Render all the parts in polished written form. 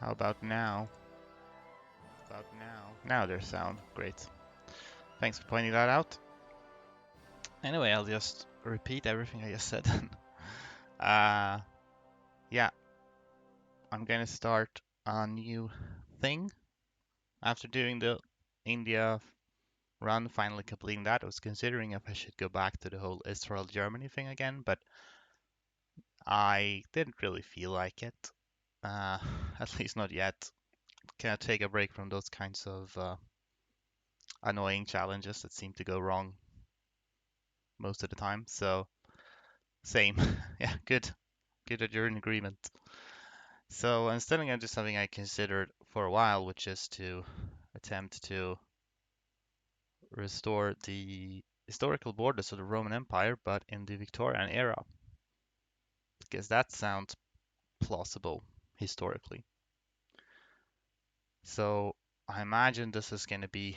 How about now? Now there's sound. Great. Thanks for pointing that out. Anyway, I'll just repeat everything I just said. uh, yeah, I'm gonna start a new thing after doing the India run, finally completing that. I was considering if I should go back to the whole Israel Germany thing again, but I didn't really feel like it. Uh, at least not yet. Can I take a break from those kinds of annoying challenges that seem to go wrong most of the time? So, same. Yeah, good. Good that you're in agreement. So, instead, I'm going to do something I considered for a while, which is to attempt to restore the historical borders of the Roman Empire, but in the Victorian era, because that sounds plausible historically. So I imagine this is going to be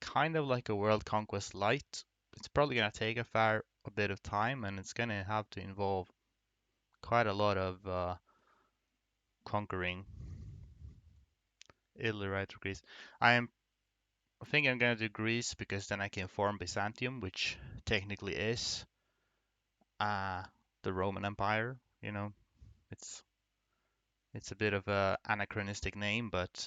kind of like a World Conquest Light. It's probably going to take a bit of time, and it's going to have to involve quite a lot of conquering Italy, right, to Greece. I think I'm going to do Greece because then I can form Byzantium, which technically is uh, the Roman Empire. You know, it's it's a bit of a anachronistic name, but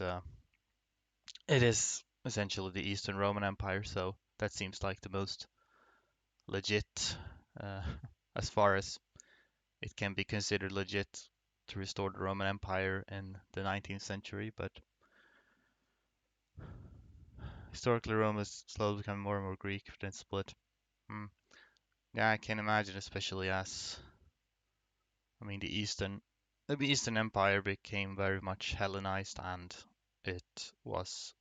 it is essentially the Eastern Roman Empire. So that seems like the most legit, uh, as far as it can be considered legit to restore the Roman Empire in the 19th century. But historically, Rome is slowly becoming more and more Greek, then split. Hmm. Yeah, I can imagine, especially as I mean, the Eastern Empire became very much Hellenized, and it was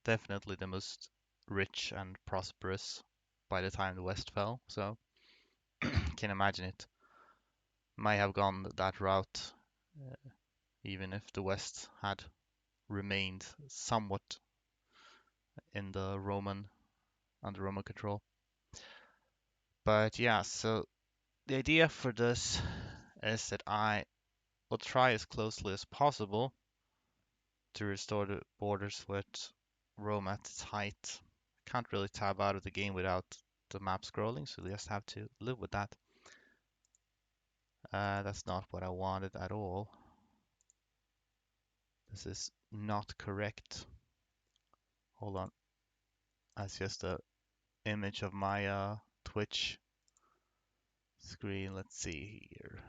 definitely the most rich and prosperous by the time the West fell. So can imagine it might have gone that route, even if the West had remained somewhat in the Roman under Roman control. But yeah, so the idea for this is that I will try as closely as possible to restore the borders with Rome at its height. Can't really tab out of the game without the map scrolling, so you just have to live with that. That's not what I wanted at all. This is not correct. Hold on. That's just a image of my Twitch screen. Let's see here.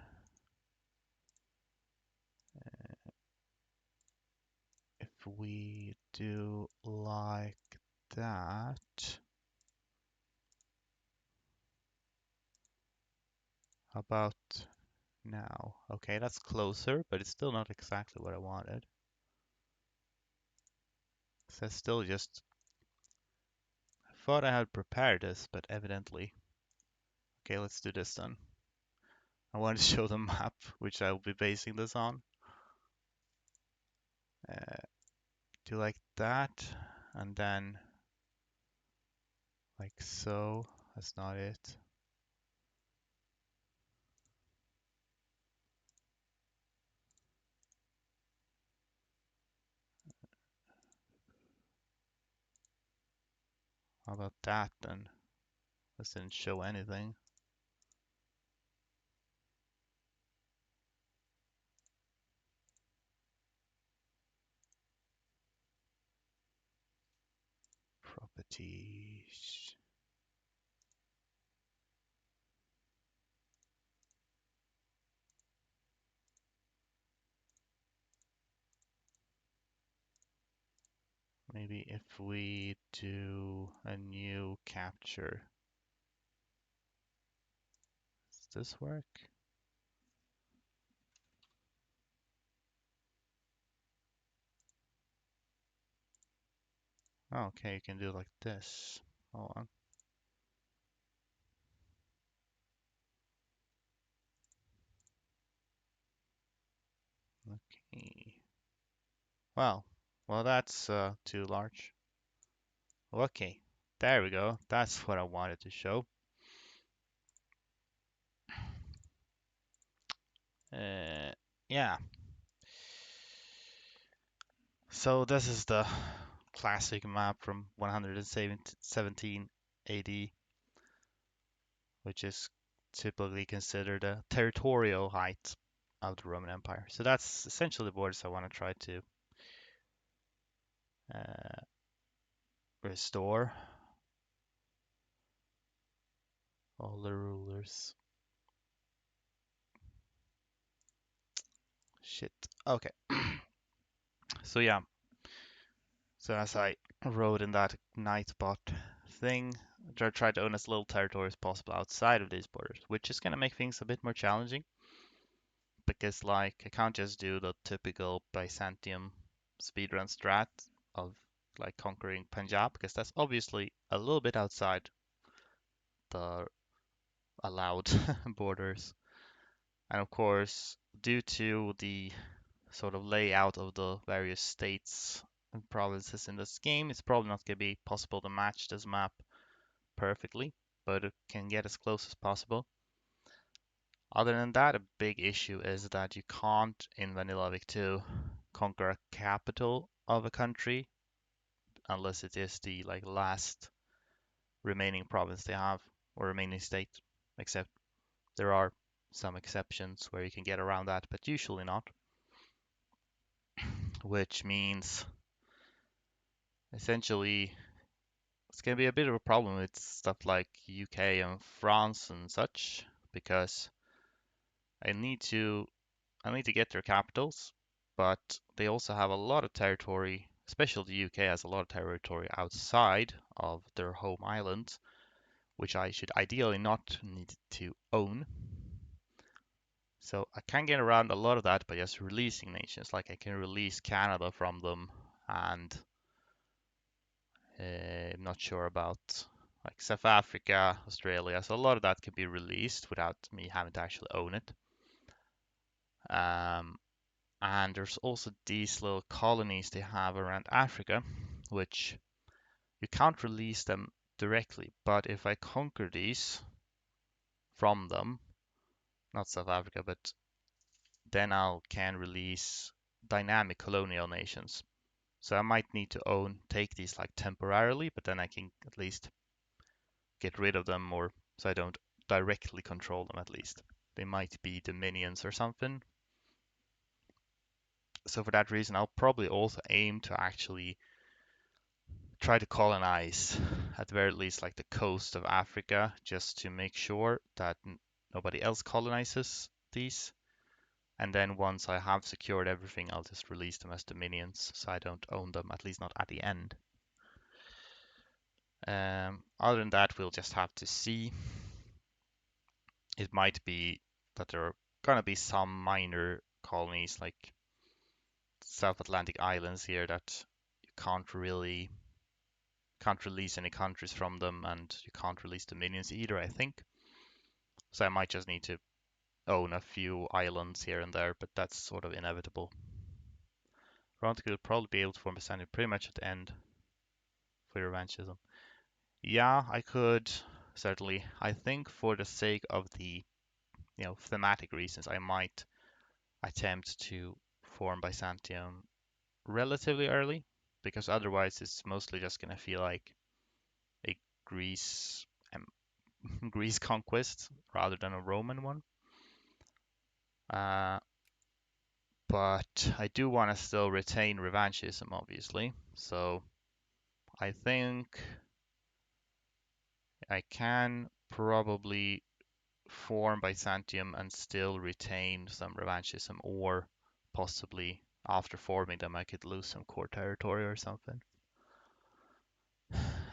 If we do like that, how about now? Okay, that's closer, but it's still not exactly what I wanted. So that's still just, I thought I had prepared this, but evidently. Okay, let's do this then. I want to show the map, which I will be basing this on. Uh, do like that, and then like so. That's not it. How about that then? This didn't show anything. Properties. Maybe if we do a new capture. Does this work? Oh, okay, you can do it like this. Hold on. Okay. Well, that's too large. Okay, there we go. That's what I wanted to show. Uh, yeah. So this is the classic map from 117 AD, which is typically considered a territorial height of the Roman Empire. So that's essentially the borders I want to try to uh, restore. All the rulers. Shit. Okay. So yeah. So as I wrote in that Nightbot thing, I try to own as little territory as possible outside of these borders, which is going to make things a bit more challenging because like I can't just do the typical Byzantium speedrun strat of like conquering Punjab because that's obviously a little bit outside the allowed borders. And of course, due to the sort of layout of the various states and provinces in this game, it's probably not going to be possible to match this map perfectly, but it can get as close as possible. Other than that, a big issue is that you can't in Vanilla Vic2 conquer a capital of a country unless it is the like last remaining province they have or remaining state, except there are some exceptions where you can get around that, but usually not, which means essentially it's going to be a bit of a problem with stuff like UK and France and such because I need to I need to get their capitals, but they also have a lot of territory, especially the UK has a lot of territory outside of their home island, which I should ideally not need to own. So I can get around a lot of that by just releasing nations, like I can release Canada from them, and I'm not sure about like South Africa, Australia. So a lot of that can be released without me having to actually own it. Um, and there's also these little colonies they have around Africa, which you can't release them directly. But if I conquer these from them, not South Africa, but then I can release dynamic colonial nations. So I might need to take these like temporarily, but then I can at least get rid of them or so I don't directly control them at least. They might be dominions or something. So for that reason, I'll probably also aim to actually try to colonize at the very least like the coast of Africa just to make sure that nobody else colonizes these. And then once I have secured everything, I'll just release them as dominions so I don't own them, at least not at the end. Other than that, we'll just have to see. It might be that there are gonna be some minor colonies like South Atlantic islands here that you can't release any countries from them, and you can't release dominions either, I think. So I might just need to own a few islands here and there, but that's sort of inevitable. Rontic will probably be able to form a standard pretty much at the end for your revanchism. Yeah, I could certainly. I think for the sake of the thematic reasons, I might attempt to form Byzantium relatively early, because otherwise it's mostly just gonna feel like a Greece um, Greece conquest rather than a Roman one. Uh, but I do want to still retain revanchism, obviously. So I think I can probably form Byzantium and still retain some revanchism, or possibly after forming them, I could lose some core territory or something.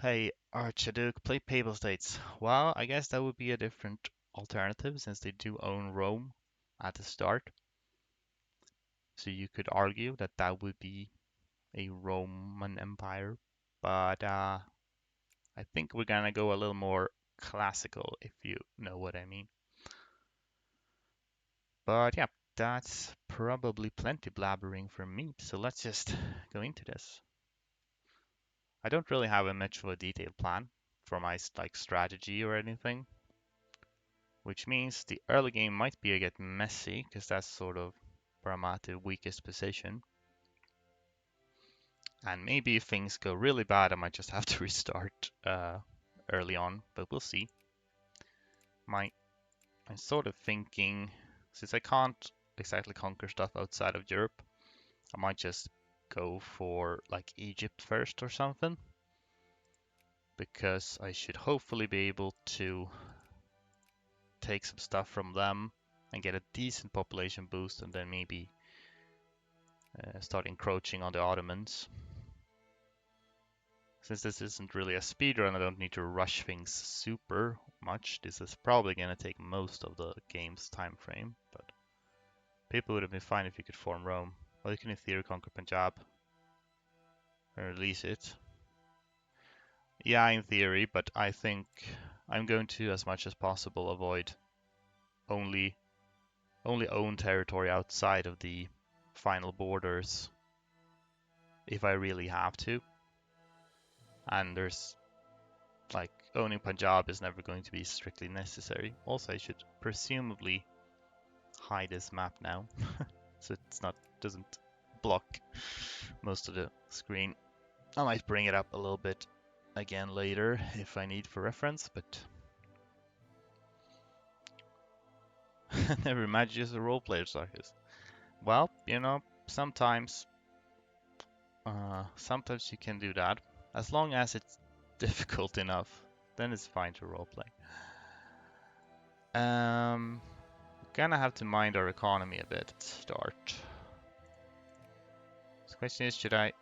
Hey, Archduke, play Papal States. Well, I guess that would be a different alternative since they do own Rome at the start. So you could argue that that would be a Roman Empire. But I think we're gonna go a little more classical, if you know what I mean. But yeah, that's probably plenty blabbering from me. So let's just go into this. I don't really have a much of a detailed plan for my like strategy or anything, which means the early game might be a bit messy because that's sort of where I'm at the weakest position. And maybe if things go really bad, I might just have to restart early on, but we'll see. I'm sort of thinking, since I can't exactly conquer stuff outside of Europe, I might just go for like Egypt first or something, because I should hopefully be able to take some stuff from them and get a decent population boost, and then maybe start encroaching on the Ottomans. Since this isn't really a speedrun, I don't need to rush things super much. This is probably going to take most of the game's time frame, but people would have been fine if you could form Rome. Well, you can in theory conquer Punjab and release it. Yeah, in theory, but I think I'm going to, as much as possible, avoid only own territory outside of the final borders if I really have to. And there's like owning Punjab is never going to be strictly necessary. Also, I should presumably hide this map now so it's not doesn't block most of the screen. I might bring it up a little bit again later if I need for reference, but never imagined as a role player circus. Well, you know, sometimes sometimes you can do that as long as it's difficult enough. Then it's fine to roleplay. Gonna have to mind our economy a bit at the start. The question is, should I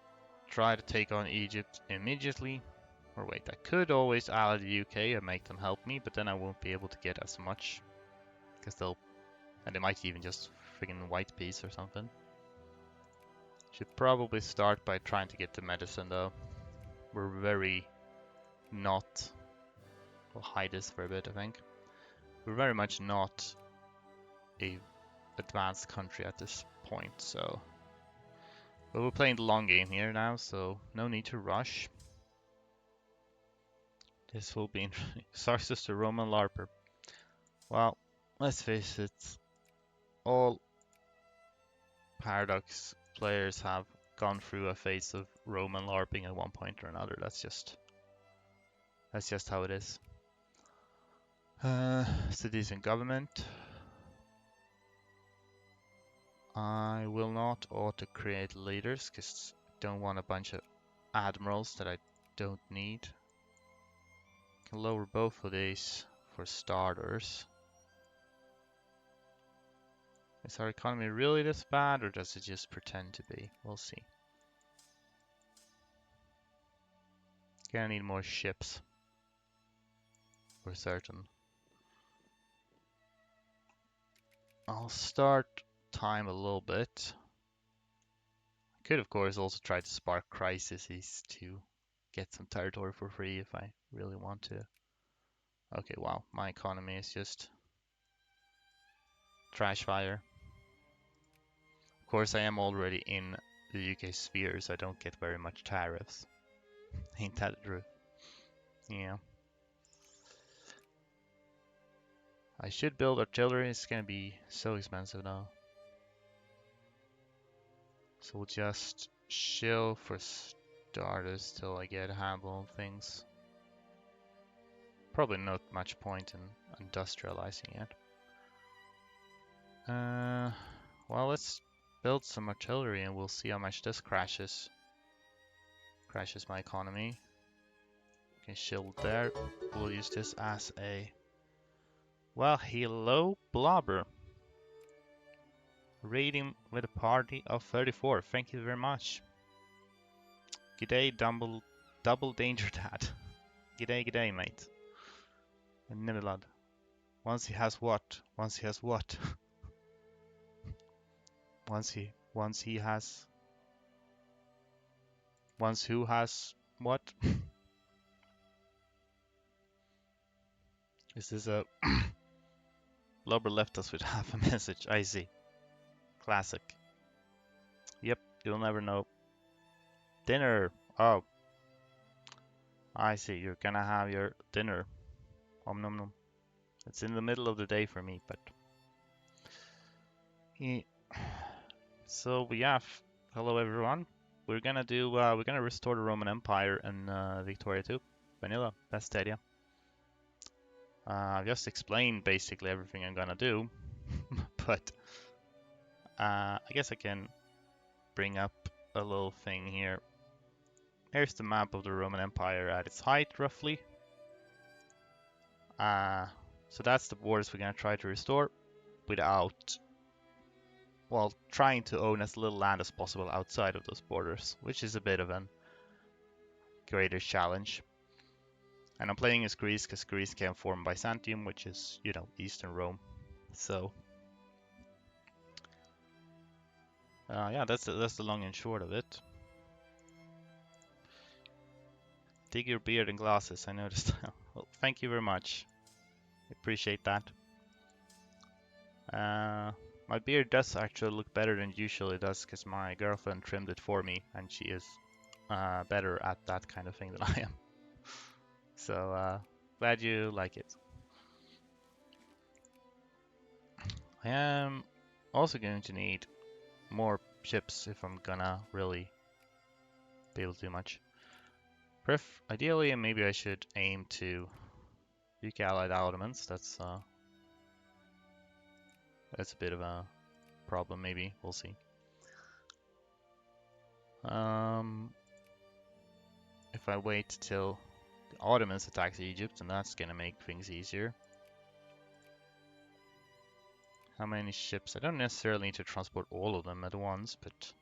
try to take on Egypt immediately? Or wait, I could always ally the UK and make them help me, but then I won't be able to get as much. Because they might even just friggin' white peace or something. Should probably start by trying to get the medicine though. We're very not, we'll hide this for a bit I think. We're very much not a advanced country at this point, so. But we're playing the long game here now, so no need to rush. This will be interesting. Sarsus to Roman LARPer. Well, let's face it, all Paradox players have gone through a phase of Roman LARPing at one point or another. That's just how it is. Cities and government. I will not auto create leaders because I don't want a bunch of admirals that I don't need. Can lower both of these for starters. Is our economy really this bad, or does it just pretend to be? We'll see. Gonna need more ships. For certain. I'll start time a little bit. I could, of course, also try to spark crises to get some territory for free if I really want to. Okay, wow, my economy is just trash fire. Of course, I am already in the UK sphere, so I don't get very much tariffs. Ain't that true? Yeah. I should build artillery, it's gonna be so expensive now. So we'll just chill for starters till I get a handle on things. Probably not much point in industrializing it. Well, let's build some artillery and we'll see how much this crashes. Crashes my economy. Can shield there. We'll use this as a... Well, hello, Blobber. Raiding with a party of 34. Thank you very much. G'day, double danger dad. G'day, mate. And Nimilad. Once he has what? Once he has what? Once he has... Once who has what? Is this a... Blubber left us with half a message. I see. Classic. Yep, you'll never know. Dinner. Oh. I see. You're gonna have your dinner. Om nom nom. It's in the middle of the day for me, but... Yeah. So we have... Hello everyone. we're gonna restore the Roman Empire in Victoria too. Vanilla, best idea. I've just explained basically everything I'm gonna do, but I guess I can bring up a little thing here. Here's the map of the Roman Empire at its height, roughly. So that's the borders we're gonna try to restore without, well, trying to own as little land as possible outside of those borders, which is a bit of a greater challenge. And I'm playing as Greece because Greece can form Byzantium, which is, you know, Eastern Rome. So, yeah, that's the long and short of it. Dig your beard and glasses, I noticed. Well, thank you very much. I appreciate that. My beard does actually look better than usually it does because my girlfriend trimmed it for me and she is better at that kind of thing than I am. So, glad you like it. I am also going to need more ships if I'm gonna really be able to do much. Ideally, maybe I should aim to UK allied Ottomans. That's a bit of a problem. Maybe we'll see. If I wait till the Ottomans attack Egypt, then that's gonna make things easier. How many ships? I don't necessarily need to transport all of them at once, but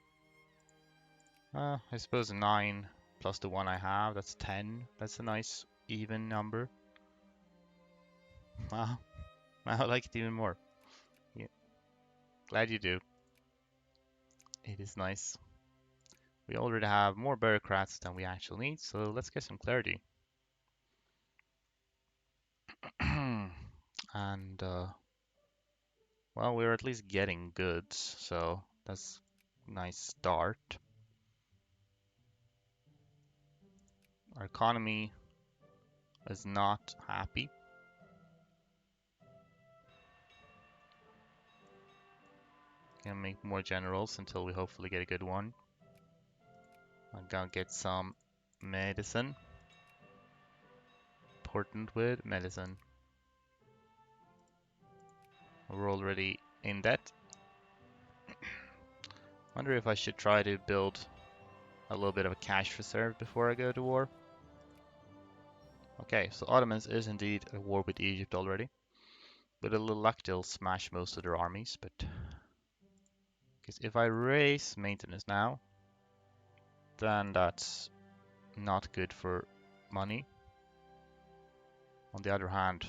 I suppose 9 plus the one I have, that's 10. That's a nice even number. Wow, I like it even more. Yeah. Glad you do. It is nice. We already have more bureaucrats than we actually need, so let's get some clarity. And, well, we're at least getting goods, so that's a nice start. Our economy is not happy. Gonna make more generals until we hopefully get a good one. I'm gonna get some medicine. Important with medicine. We're already in debt. Wonder if I should try to build a little bit of a cash reserve before I go to war. Okay, so Ottomans is indeed at war with Egypt already. With a little luck, they'll smash most of their armies, but because if I raise maintenance now, then that's not good for money. On the other hand,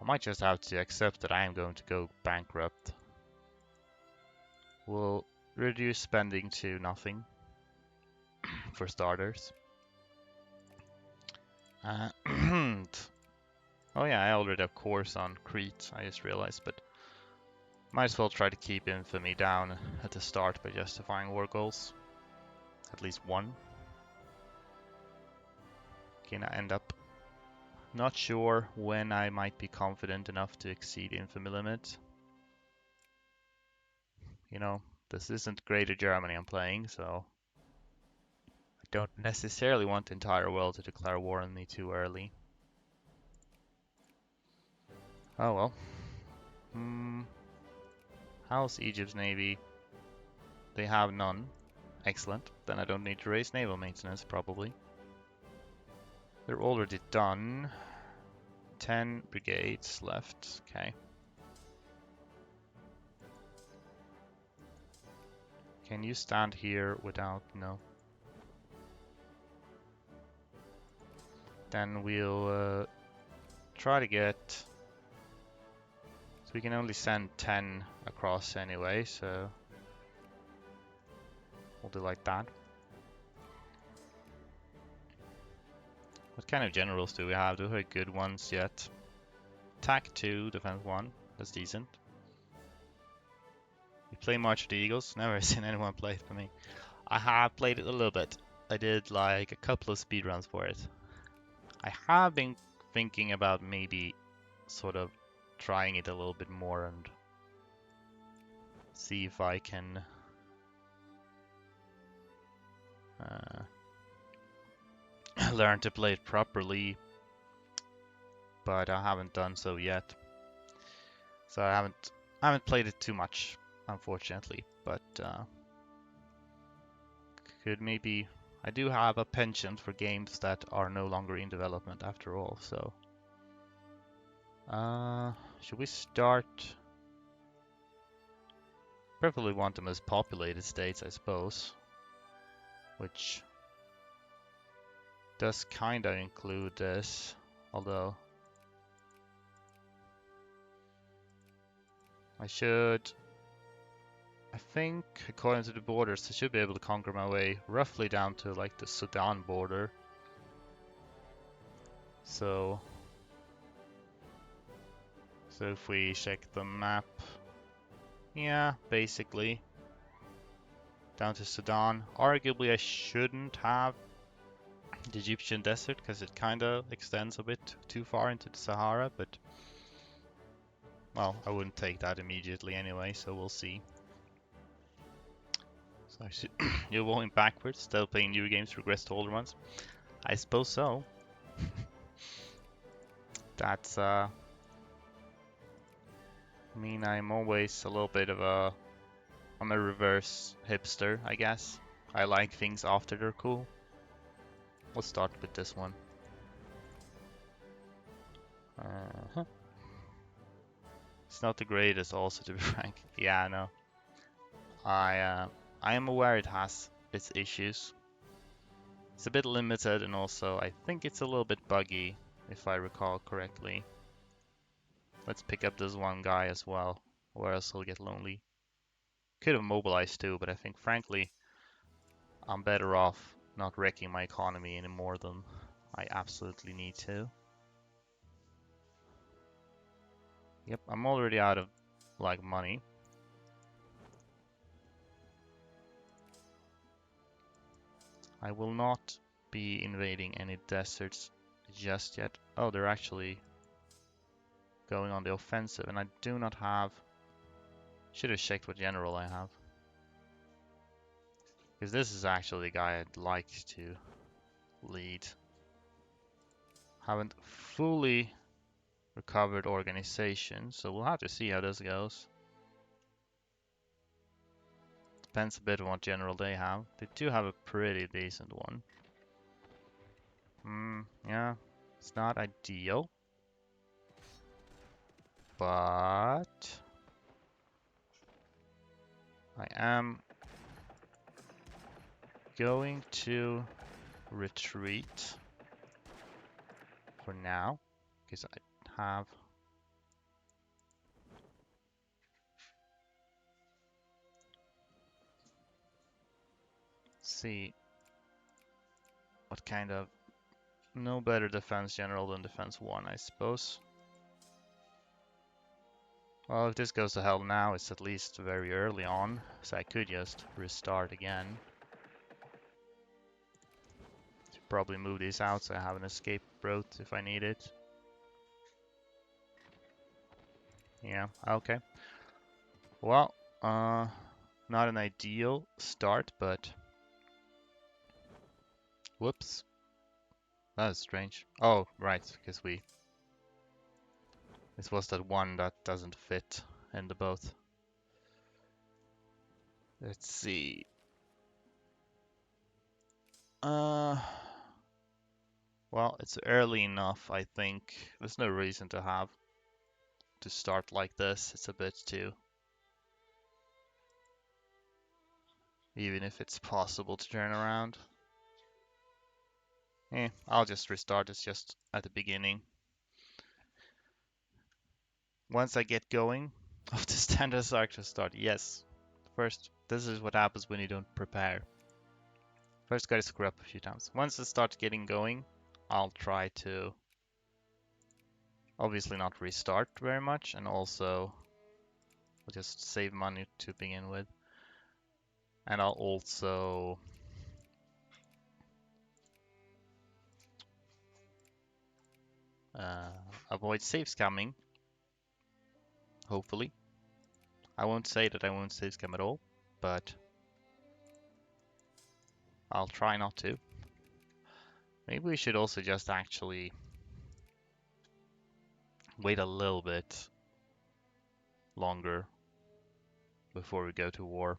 I might just have to accept that I am going to go bankrupt. We'll reduce spending to nothing, for starters. Oh yeah, I already have course on Crete, I just realized, but might as well try to keep infamy down at the start by justifying war goals. At least one. Can I end up? Not sure when I might be confident enough to exceed infamy limit. You know, this isn't Greater Germany I'm playing, so I don't necessarily want the entire world to declare war on me too early. Oh well. How's Egypt's navy? They have none. Excellent. Then I don't need to raise naval maintenance, probably. They're already done. 10 brigades left. Okay. Can you stand here without... No. Then we'll try to get... So we can only send 10 across anyway, so... We'll do like that. What kind of generals do we have? Do we have good ones yet? Attack 2, defense 1. That's decent. We play March of the Eagles. Never seen anyone play it for me. I have played it a little bit. I did like a couple of speedruns for it. I have been thinking about maybe sort of trying it a little bit more and see if I can uh, learn to play it properly, but I haven't done so yet. So I haven't played it too much, unfortunately. But could maybe I do have a penchant for games that are no longer in development after all. So should we start? Preferably want the most populated states, I suppose, which does kind of include this, although I think, according to the borders, I should be able to conquer my way roughly down to like the Sudan border. So if we check the map, yeah, basically down to Sudan. Arguably, I shouldn't have the Egyptian desert because it kind of extends a bit too far into the Sahara, but well, I wouldn't take that immediately anyway, so we'll see. So you're going backwards, still playing new games, regress to older ones. I suppose so. That's I mean, I'm always a little bit of I'm a reverse hipster, I guess. I like things after they're cool. We'll start with this one. Uh-huh. It's not the greatest, also, to be frank. Yeah, I know. I am aware it has its issues. It's a bit limited, and also I think it's a little bit buggy, if I recall correctly. Let's pick up this one guy as well, or else he'll get lonely. Could have mobilized too, but I think frankly, I'm better off not wrecking my economy any more than I absolutely need to. Yep, I'm already out of like money. I will not be invading any deserts just yet. Oh, they're actually going on the offensive, and I do not have. Should have checked what general I have. Because this is actually the guy I'd like to lead. Haven't fully recovered organization, so we'll have to see how this goes. Depends a bit on what general they have. They do have a pretty decent one. Yeah, it's not ideal, but I am going to retreat for now, because I have see what kind of no better defense general than defense 1, I suppose. Well, if this goes to hell now, it's at least very early on, so I could just restart again. Should probably move these out so I have an escape route if I need it. Yeah, okay. Well, not an ideal start, but whoops. That is strange. Oh, right, because this was that one that doesn't fit in the both. Let's see. Well, it's early enough, I think. There's no reason to start like this. It's a bit too. Even if it's possible to turn around. I'll just restart. It's just at the beginning. Once I get going, of the standard structure start. Yes. First, this is what happens when you don't prepare. First, gotta screw up a few times. Once it starts getting going, I'll try to obviously not restart very much, and also we'll just save money to begin with. And I'll also avoid save scamming, hopefully. I won't say that I won't save scam at all, but I'll try not to. Maybe we should also just actually wait a little bit longer before we go to war.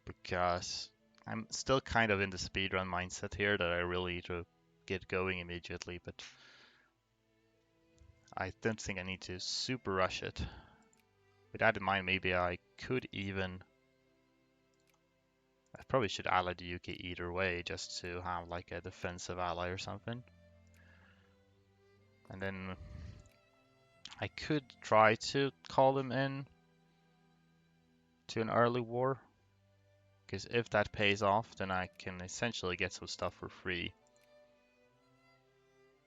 Because I'm still kind of in the speedrun mindset here that I really need to get going immediately, but I don't think I need to super rush it. With that in mind, maybe I could even... I probably should ally the UK either way, just to have like a defensive ally or something. And then I could try to call them in to an early war. Because if that pays off, then I can essentially get some stuff for free.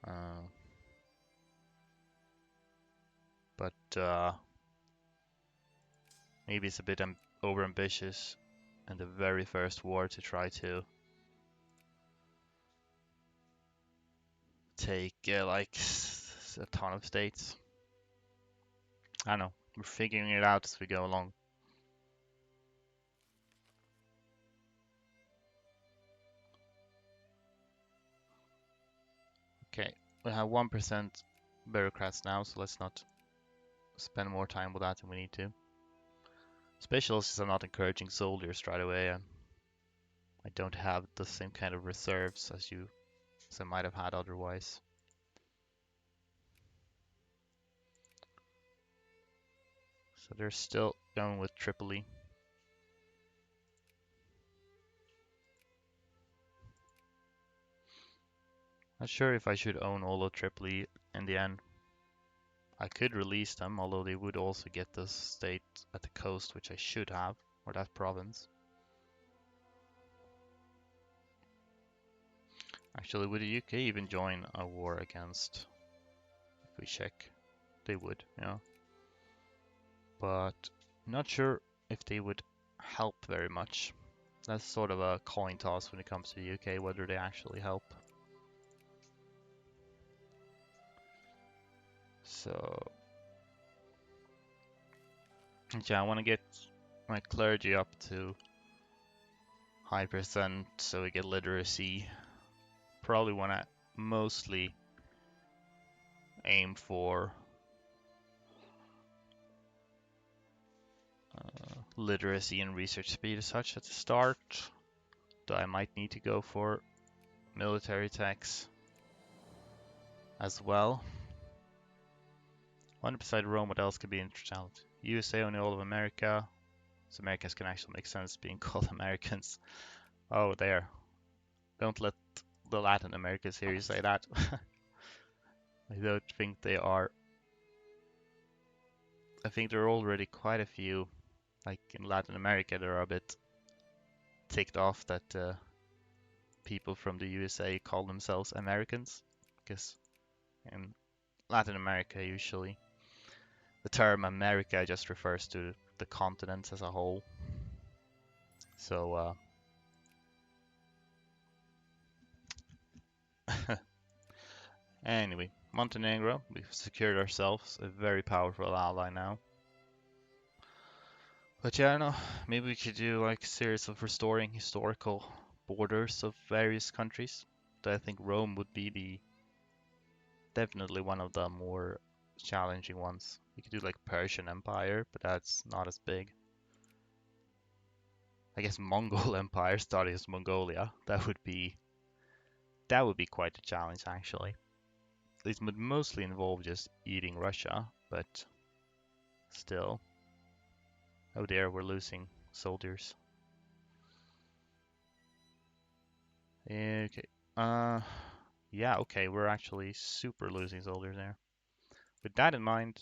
Uh, but maybe it's a bit over ambitious in the very first war to try to take like a ton of states. I don't know. We're figuring it out as we go along. Okay, we have 1% bureaucrats now, so let's not spend more time with that than we need to. Especially since I'm not encouraging soldiers right away. I don't have the same kind of reserves as I might have had otherwise. So they're still going with Tripoli. Not sure if I should own all of Tripoli in the end. I could release them, although they would also get the state at the coast, which I should have, or that province. Actually, would the UK even join a war against, if we check? They would, yeah. But not sure if they would help very much. That's sort of a coin toss when it comes to the UK, whether they actually help. So, yeah, I want to get my clergy up to high percent so we get literacy. Probably want to mostly aim for literacy and research speed as such at the start. Though I might need to go for military techs as well. 100% Rome, what else could be interesting? USA only all of America. So Americans can actually make sense being called Americans. Oh, there. Don't let the Latin Americans hear you say that. I don't think they are. I think there are already quite a few, like in Latin America, they're a bit ticked off that people from the USA call themselves Americans. Because in Latin America, usually the term America just refers to the continent as a whole. So, anyway, Montenegro, we've secured ourselves a very powerful ally now. But yeah, I don't know, maybe we could do like a series of restoring historical borders of various countries. I think Rome would be definitely one of the more challenging ones. We could do like Persian Empire, but that's not as big. I guess Mongol Empire starting as Mongolia. That would be quite a challenge actually. This would mostly involve just eating Russia, but still. Oh dear, we're losing soldiers. Okay. Yeah, okay, we're actually super losing soldiers there. With that in mind,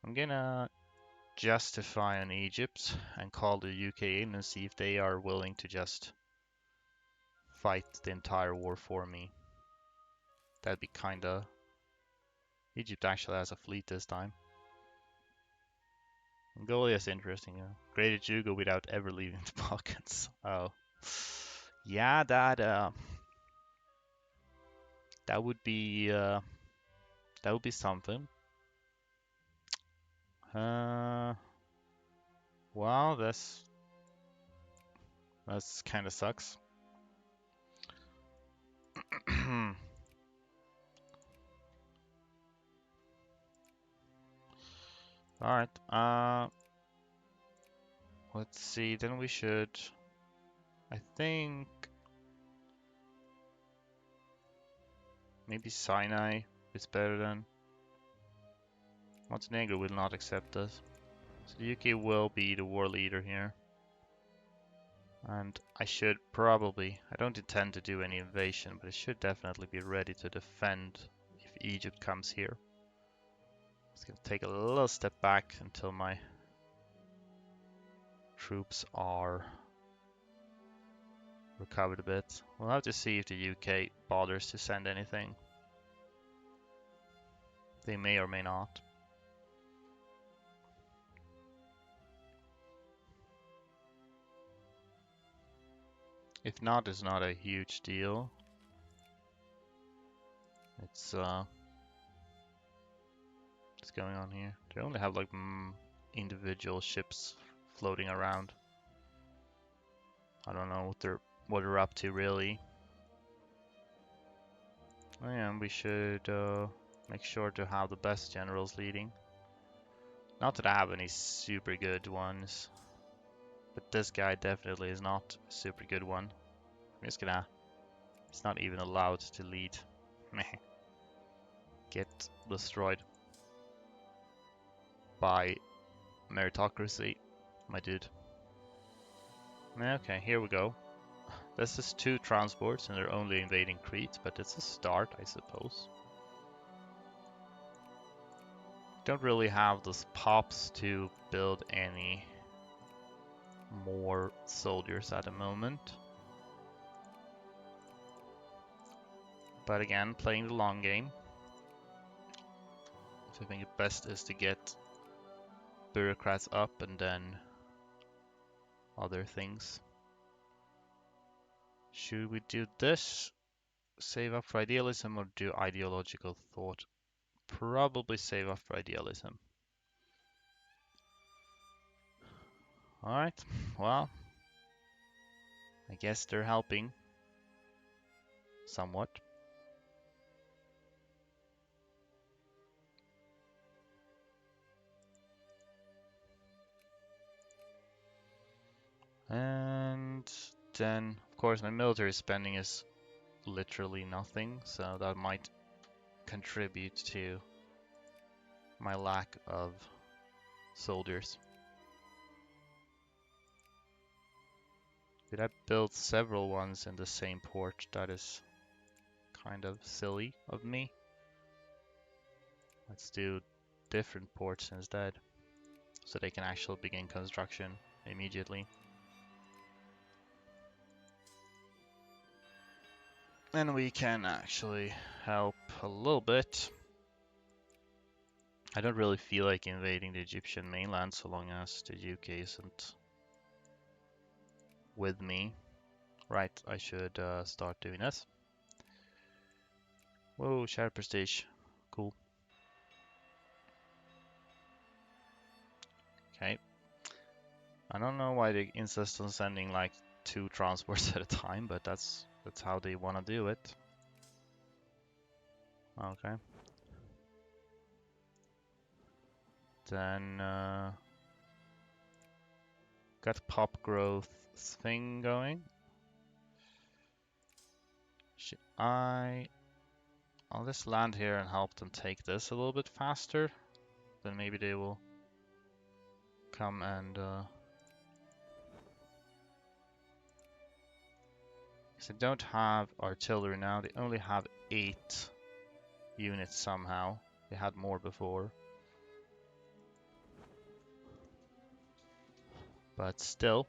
I'm gonna justify on Egypt and call the UK in and see if they are willing to just fight the entire war for me. That'd be kinda... Egypt actually has a fleet this time. Mongolia is interesting, you know. Greater Jugo without ever leaving the Balkans. Oh. Yeah, that would be something. Uh, Well, that's kind of sucks. All right. Let's see. Then we should. I think maybe Sinai is better than. Montenegro will not accept this. So the UK will be the war leader here. And I should probably, I don't intend to do any invasion, but I should definitely be ready to defend if Egypt comes here. It's gonna take a little step back until my troops are recovered a bit. We'll have to see if the UK bothers to send anything. They may or may not. If not, it's not a huge deal. It's what's going on here? They only have like individual ships floating around. I don't know what they're up to really. Oh yeah, and we should make sure to have the best generals leading. Not that I have any super good ones, but this guy definitely is not a super good one. I'm just gonna. He's not even allowed to lead. Get destroyed by meritocracy, my dude. Okay, here we go. This is 2 transports and they're only invading Crete, but it's a start, I suppose. Don't really have those pops to build any more soldiers at the moment. But again, playing the long game. So I think the best is to get bureaucrats up and then other things. Should we do this? Save up for idealism or do ideological thought? Probably save up for idealism. Alright, well, I guess they're helping somewhat. And then, of course, my military spending is literally nothing, so that might contribute to my lack of soldiers. Did I build several ones in the same port? That is kind of silly of me. Let's do different ports instead, so they can actually begin construction immediately. And we can actually help a little bit. I don't really feel like invading the Egyptian mainland so long as the UK isn't with me. Right, I should start doing this. Whoa, shared prestige. Cool. Okay. I don't know why they insist on sending like 2 transports at a time, but that's how they want to do it. Okay. Then got pop growth thing going. Should I'll just land here and help them take this a little bit faster? Then maybe they will come and because they don't have artillery now, they only have 8 units somehow. They had more before. But still.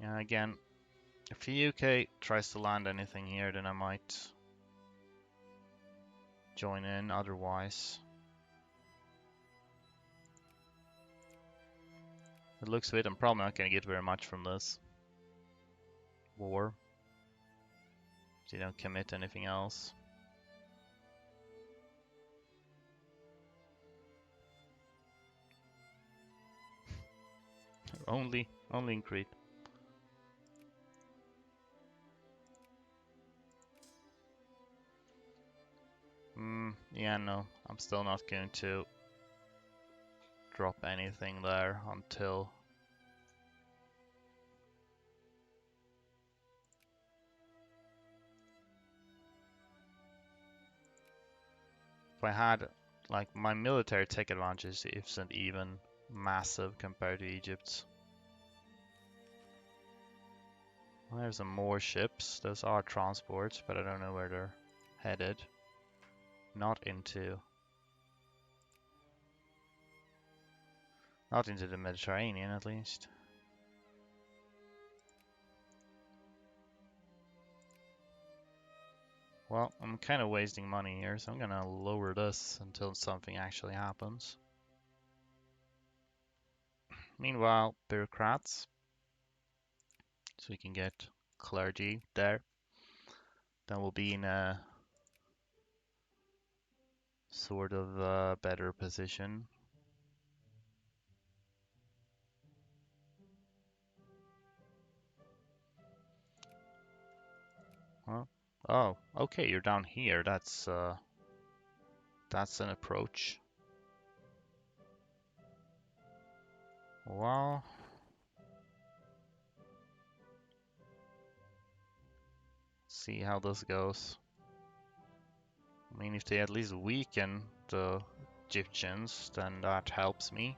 Yeah, again, if the UK tries to land anything here, then I might join in, otherwise. It looks of it, I'm probably not going to get very much from this war. If they don't commit anything else. Only in Crete. Yeah, no, I'm still not going to drop anything there until if I had like my military tech advantage isn't even massive compared to Egypt's. Well, there's some more ships. Those are transports, but I don't know where they're headed. Not into the Mediterranean at least. Well, I'm kind of wasting money here, so I'm gonna lower this until something actually happens. Meanwhile, bureaucrats, so we can get clergy there. Then we'll be in a sort of better position. Huh? Oh, okay, you're down here. That's an approach. Well, see how this goes. I mean, if they at least weaken the Egyptians, then that helps me.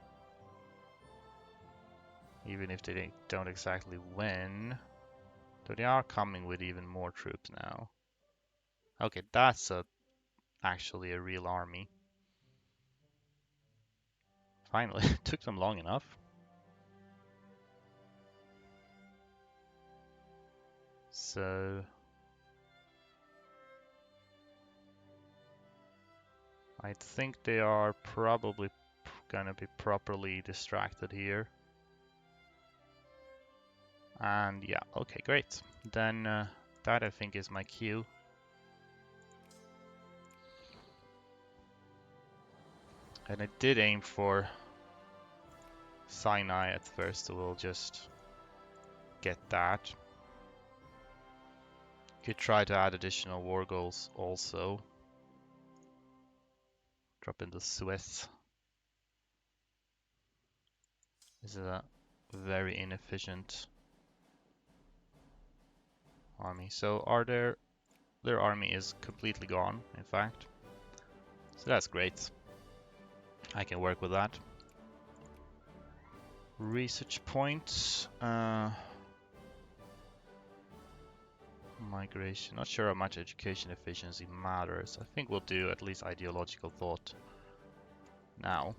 Even if they don't exactly win. Though they are coming with even more troops now. Okay, that's actually a real army. Finally, it took them long enough. So I think they are probably gonna be properly distracted here. And yeah, okay, great. Then that I think is my cue. And I did aim for Sinai at first, so we'll just get that. Could try to add additional war goals also. Drop in the Suez. This is a very inefficient army. So their army is completely gone, in fact. So that's great. I can work with that. Research points. Migration. Not sure how much education efficiency matters. I think we'll do at least ideological thought now.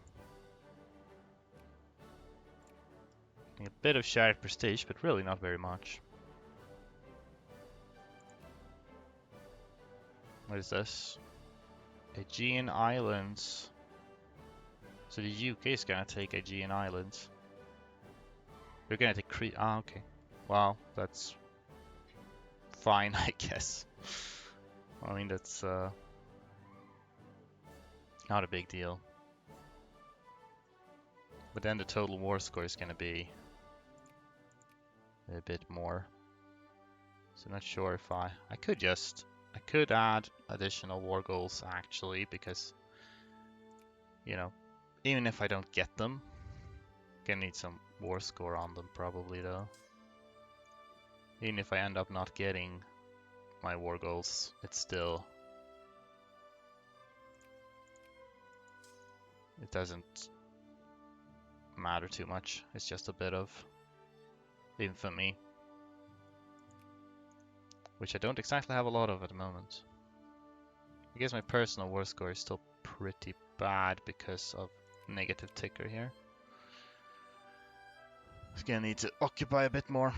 A bit of shared prestige, but really not very much. What is this? Aegean Islands. So the UK is gonna take Aegean Islands. They're gonna take Crete. Ah, okay. Wow, that's fine, I guess. I mean, that's not a big deal. But then the total war score is gonna be a bit more. So not sure if I could add additional war goals actually, because you know, even if I don't get them, gonna need some war score on them probably though. Even if I end up not getting my war goals, it doesn't matter too much. It's just a bit of infamy, which I don't exactly have a lot of at the moment. I guess my personal war score is still pretty bad because of negative ticker here. It's gonna need to occupy a bit more.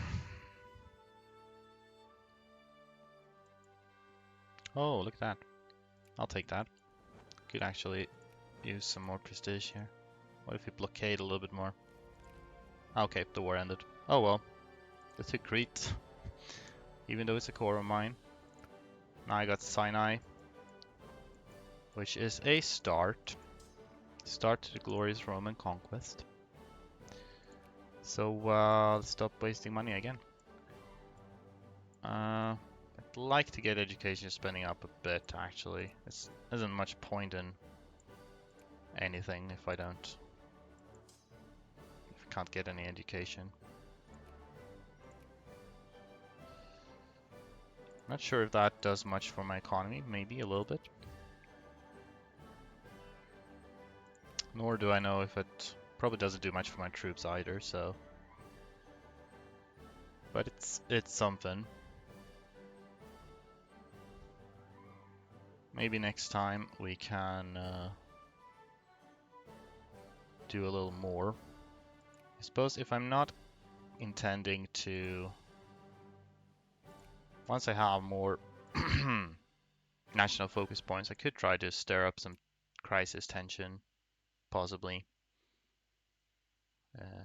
Oh, look at that. I'll take that. Could actually use some more prestige here. What if we blockade a little bit more? Okay, the war ended. Oh well. They took Crete. Even though it's a core of mine. Now I got Sinai. Which is a start. Start to the glorious Roman conquest. So let's stop wasting money again. I'd like to get education spending up a bit, actually. There isn't much point in anything if I can't get any education. Not sure if that does much for my economy, maybe a little bit. Nor do I know if it probably doesn't do much for my troops either, so. But it's something. Maybe next time we can do a little more. I suppose if I'm not intending to, once I have more national focus points, I could try to stir up some crisis tension, possibly,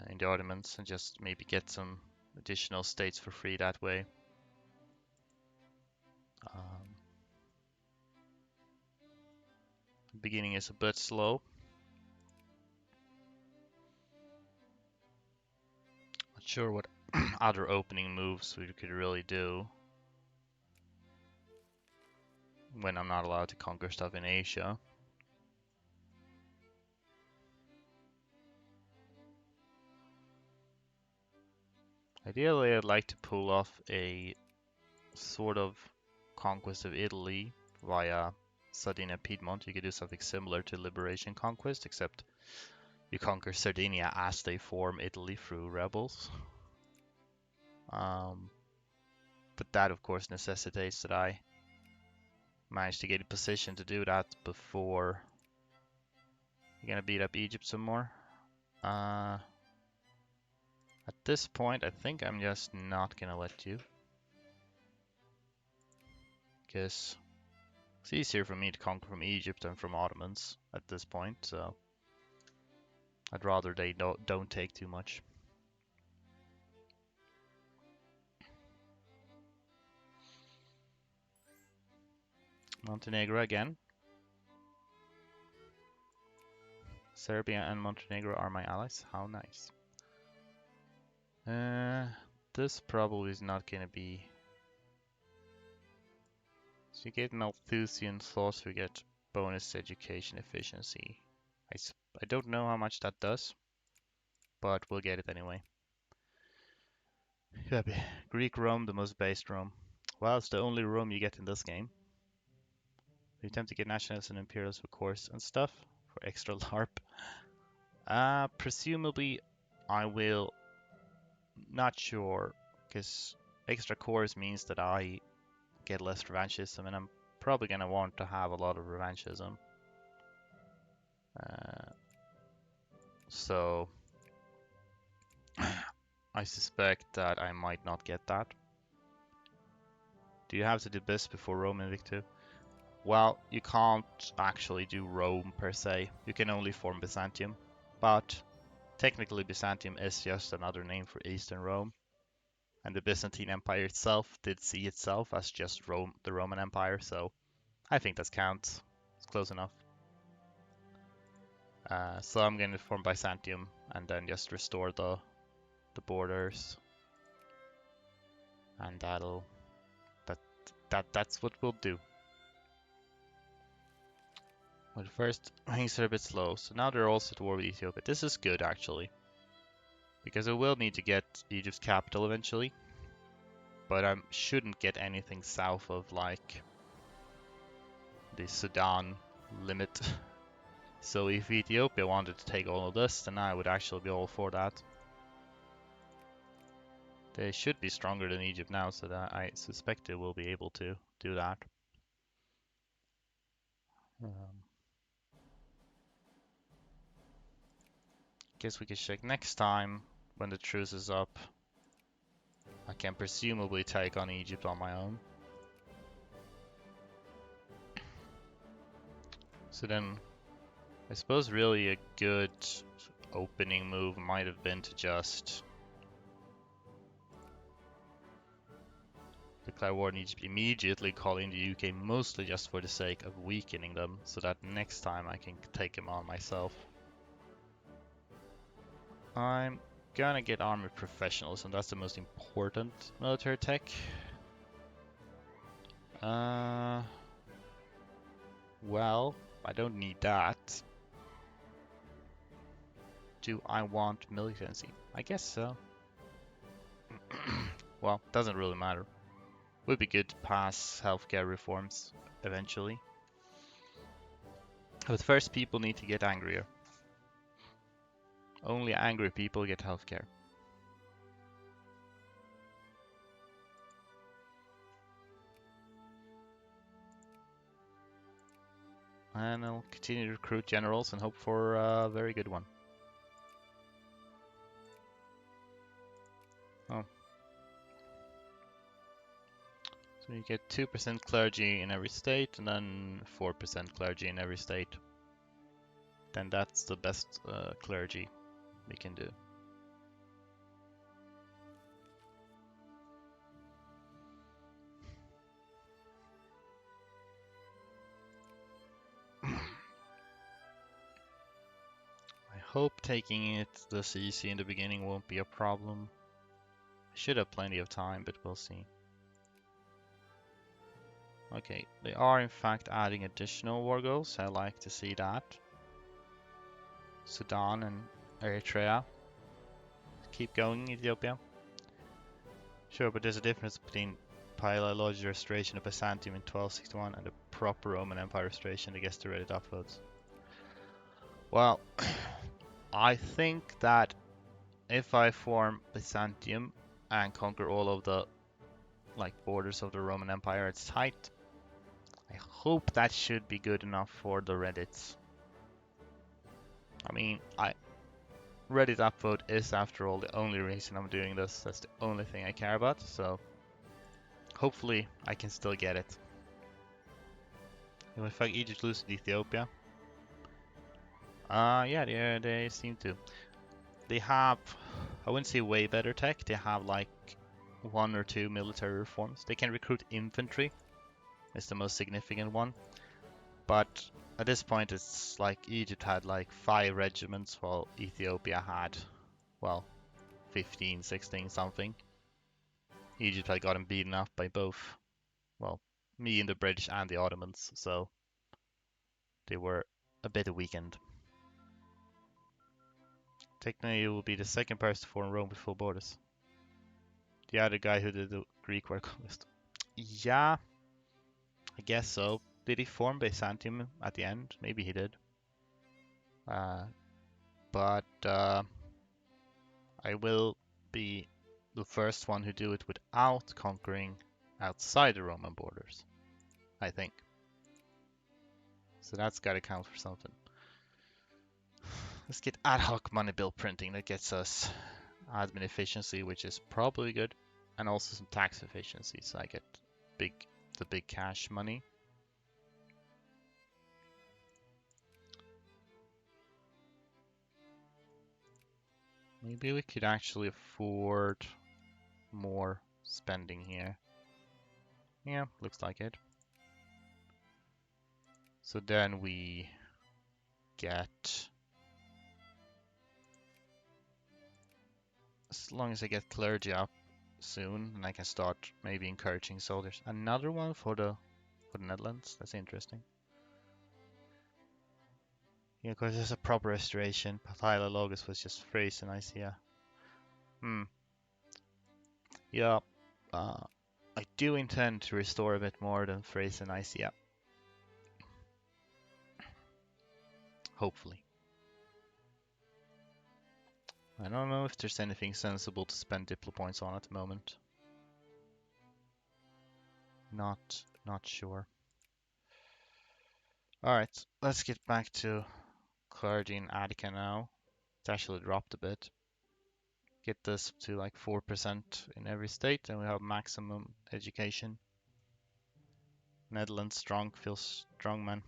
in the Ottomans, and just maybe get some additional states for free that way. The beginning is a bit slow. Not sure what other opening moves we could really do when I'm not allowed to conquer stuff in Asia. Ideally, I'd like to pull off a sort of conquest of Italy via Sardinia Piedmont. You could do something similar to Liberation Conquest, except you conquer Sardinia as they form Italy through rebels. But that, of course, necessitates that I manage to get a position to do that before you're gonna beat up Egypt some more. At this point, I think I'm just not gonna let you, because it's easier for me to conquer from Egypt than from Ottomans at this point, so I'd rather they don't take too much. Montenegro again. Serbia and Montenegro are my allies. How nice. This probably is not gonna be. So you get Malthusian thoughts, we get bonus education efficiency. I don't know how much that does, but we'll get it anyway. Greek Rome, the most based Rome. Well, it's the only Rome you get in this game. We attempt to get nationalists and imperialists for course and stuff for extra LARP. Presumably, I will. Not sure, because extra cores means that I get less revanchism, and I'm probably gonna want to have a lot of revanchism. So I suspect that I might not get that. Do you have to do this before Rome in Vic2? Well, you can't actually do Rome per se. You can only form Byzantium, but technically Byzantium is just another name for Eastern Rome. And the Byzantine Empire itself did see itself as just Rome, the Roman Empire, so I think that counts. It's close enough. So I'm going to form Byzantium and then just restore the borders, and that's what we'll do. But first, things are a bit slow, so now they're also at war with Ethiopia. This is good actually, because I will need to get Egypt's capital eventually, but I shouldn't get anything south of like the Sudan limit. So if Ethiopia wanted to take all of this, then I would actually be all for that. They should be stronger than Egypt now, so that I suspect they will be able to do that. Guess we can check next time when the truce is up. I can presumably take on Egypt on my own. So then, I suppose really a good opening move might have been to just declare war on Egypt immediately, calling the UK mostly just for the sake of weakening them, so that next time I can take them on myself. I'm gonna get armored professionals, and that's the most important military tech. Uh, well, I don't need that. Do I want militancy? I guess so. Well, doesn't really matter. Would be good to pass healthcare reforms eventually. But first, people need to get angrier. Only angry people get healthcare. And I'll continue to recruit generals and hope for a very good one. Oh. So you get 2% clergy in every state and then 4% clergy in every state. Then that's the best clergy we can do. I hope taking it this easy in the beginning won't be a problem. I should have plenty of time, but we'll see. Okay, they are in fact adding additional war goals. I like to see that. Sudan and Eritrea. Keep going, Ethiopia. Sure, but there's a difference between Palaiology restoration of Byzantium in 1261 and the proper Roman Empire restoration against the Reddit upvotes. Well, I think that if I form Byzantium and conquer all of the borders of the Roman Empire at its height, I hope that should be good enough for the Reddits. I mean, Reddit upvote is after all the only reason I'm doing this. That's the only thing I care about, so hopefully I can still get it. In fact, Egypt loses to Ethiopia. Yeah, they seem to. They have, I wouldn't say way better tech. They have like 1 or 2 military reforms. They can recruit infantry. It's the most significant one. But at this point, it's like Egypt had like 5 regiments, while Ethiopia had, well, 15, 16 something. Egypt had gotten beaten up by both, well, me and the British and the Ottomans, so they were a bit weakened. Technically, you will be the second person to form Rome with full borders. The other guy who did the Greek war conquest. Yeah, I guess so. Did he form Byzantium at the end? Maybe he did. But I will be the first one who do it without conquering outside the Roman borders, I think. So that's got to count for something. Let's get ad hoc money bill printing. That gets us admin efficiency, which is probably good, and also some tax efficiency. So I get the big cash money. Maybe we could actually afford more spending here. Yeah, looks like it. So then we get, as long as I get clergy up soon, and I can start maybe encouraging soldiers. Another one for the Netherlands. That's interesting. Yeah, because there's a proper restoration. Patylologus was just Thrace and Icea. Yeah. I do intend to restore a bit more than Thrace and Icea. Hopefully. I don't know if there's anything sensible to spend Diplo points on at the moment. Not sure. Alright, let's get back to clergy in Attica now. It's actually dropped a bit. Get this to like 4% in every state, and we have maximum education. Netherlands strong, feels strong, man.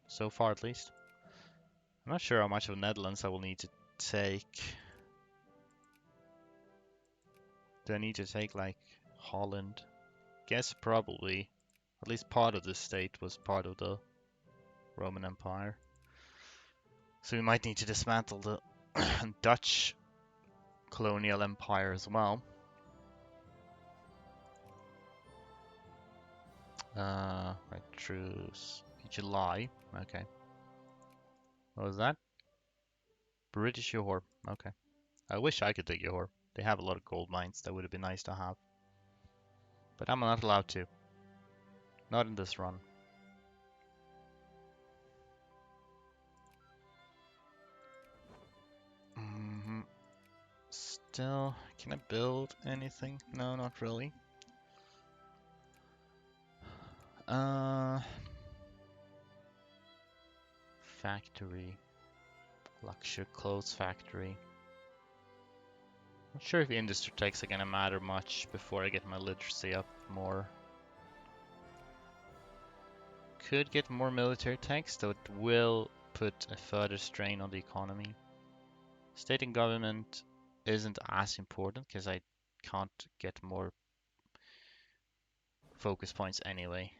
So far at least. I'm not sure how much of Netherlands I will need to take. Do I need to take like Holland? Guess probably. At least part of this state was part of the Roman Empire. So we might need to dismantle the Dutch colonial empire as well. Right, truce. July. Okay. What was that? British Johor. Okay. I wish I could take Johor. They have a lot of gold mines. That would have been nice to have. But I'm not allowed to. Not in this run. Mm-hmm. Still, can I build anything? No, not really. Uh, Factory. Luxury clothes factory. Not sure if industry techs are gonna matter much before I get my literacy up more. Could get more military techs, though it will put a further strain on the economy. State and government isn't as important because I can't get more focus points anyway.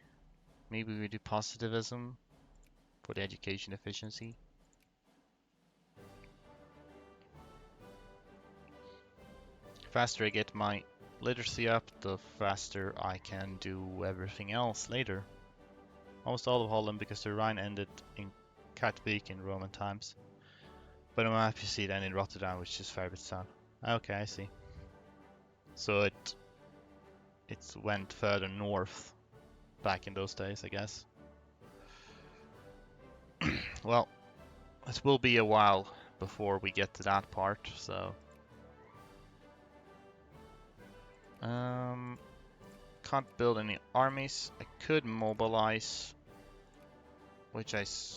Maybe we do positivism for the education efficiency. The faster I get my literacy up, the faster I can do everything else later. Almost all of Holland because the Rhine ended in Katwijk in Roman times. But on my map you see it ended in Rotterdam, which is Fredrikstad. Okay, I see. So it went further north back in those days, I guess. Well, it will be a while before we get to that part, so can't build any armies. I could mobilize, which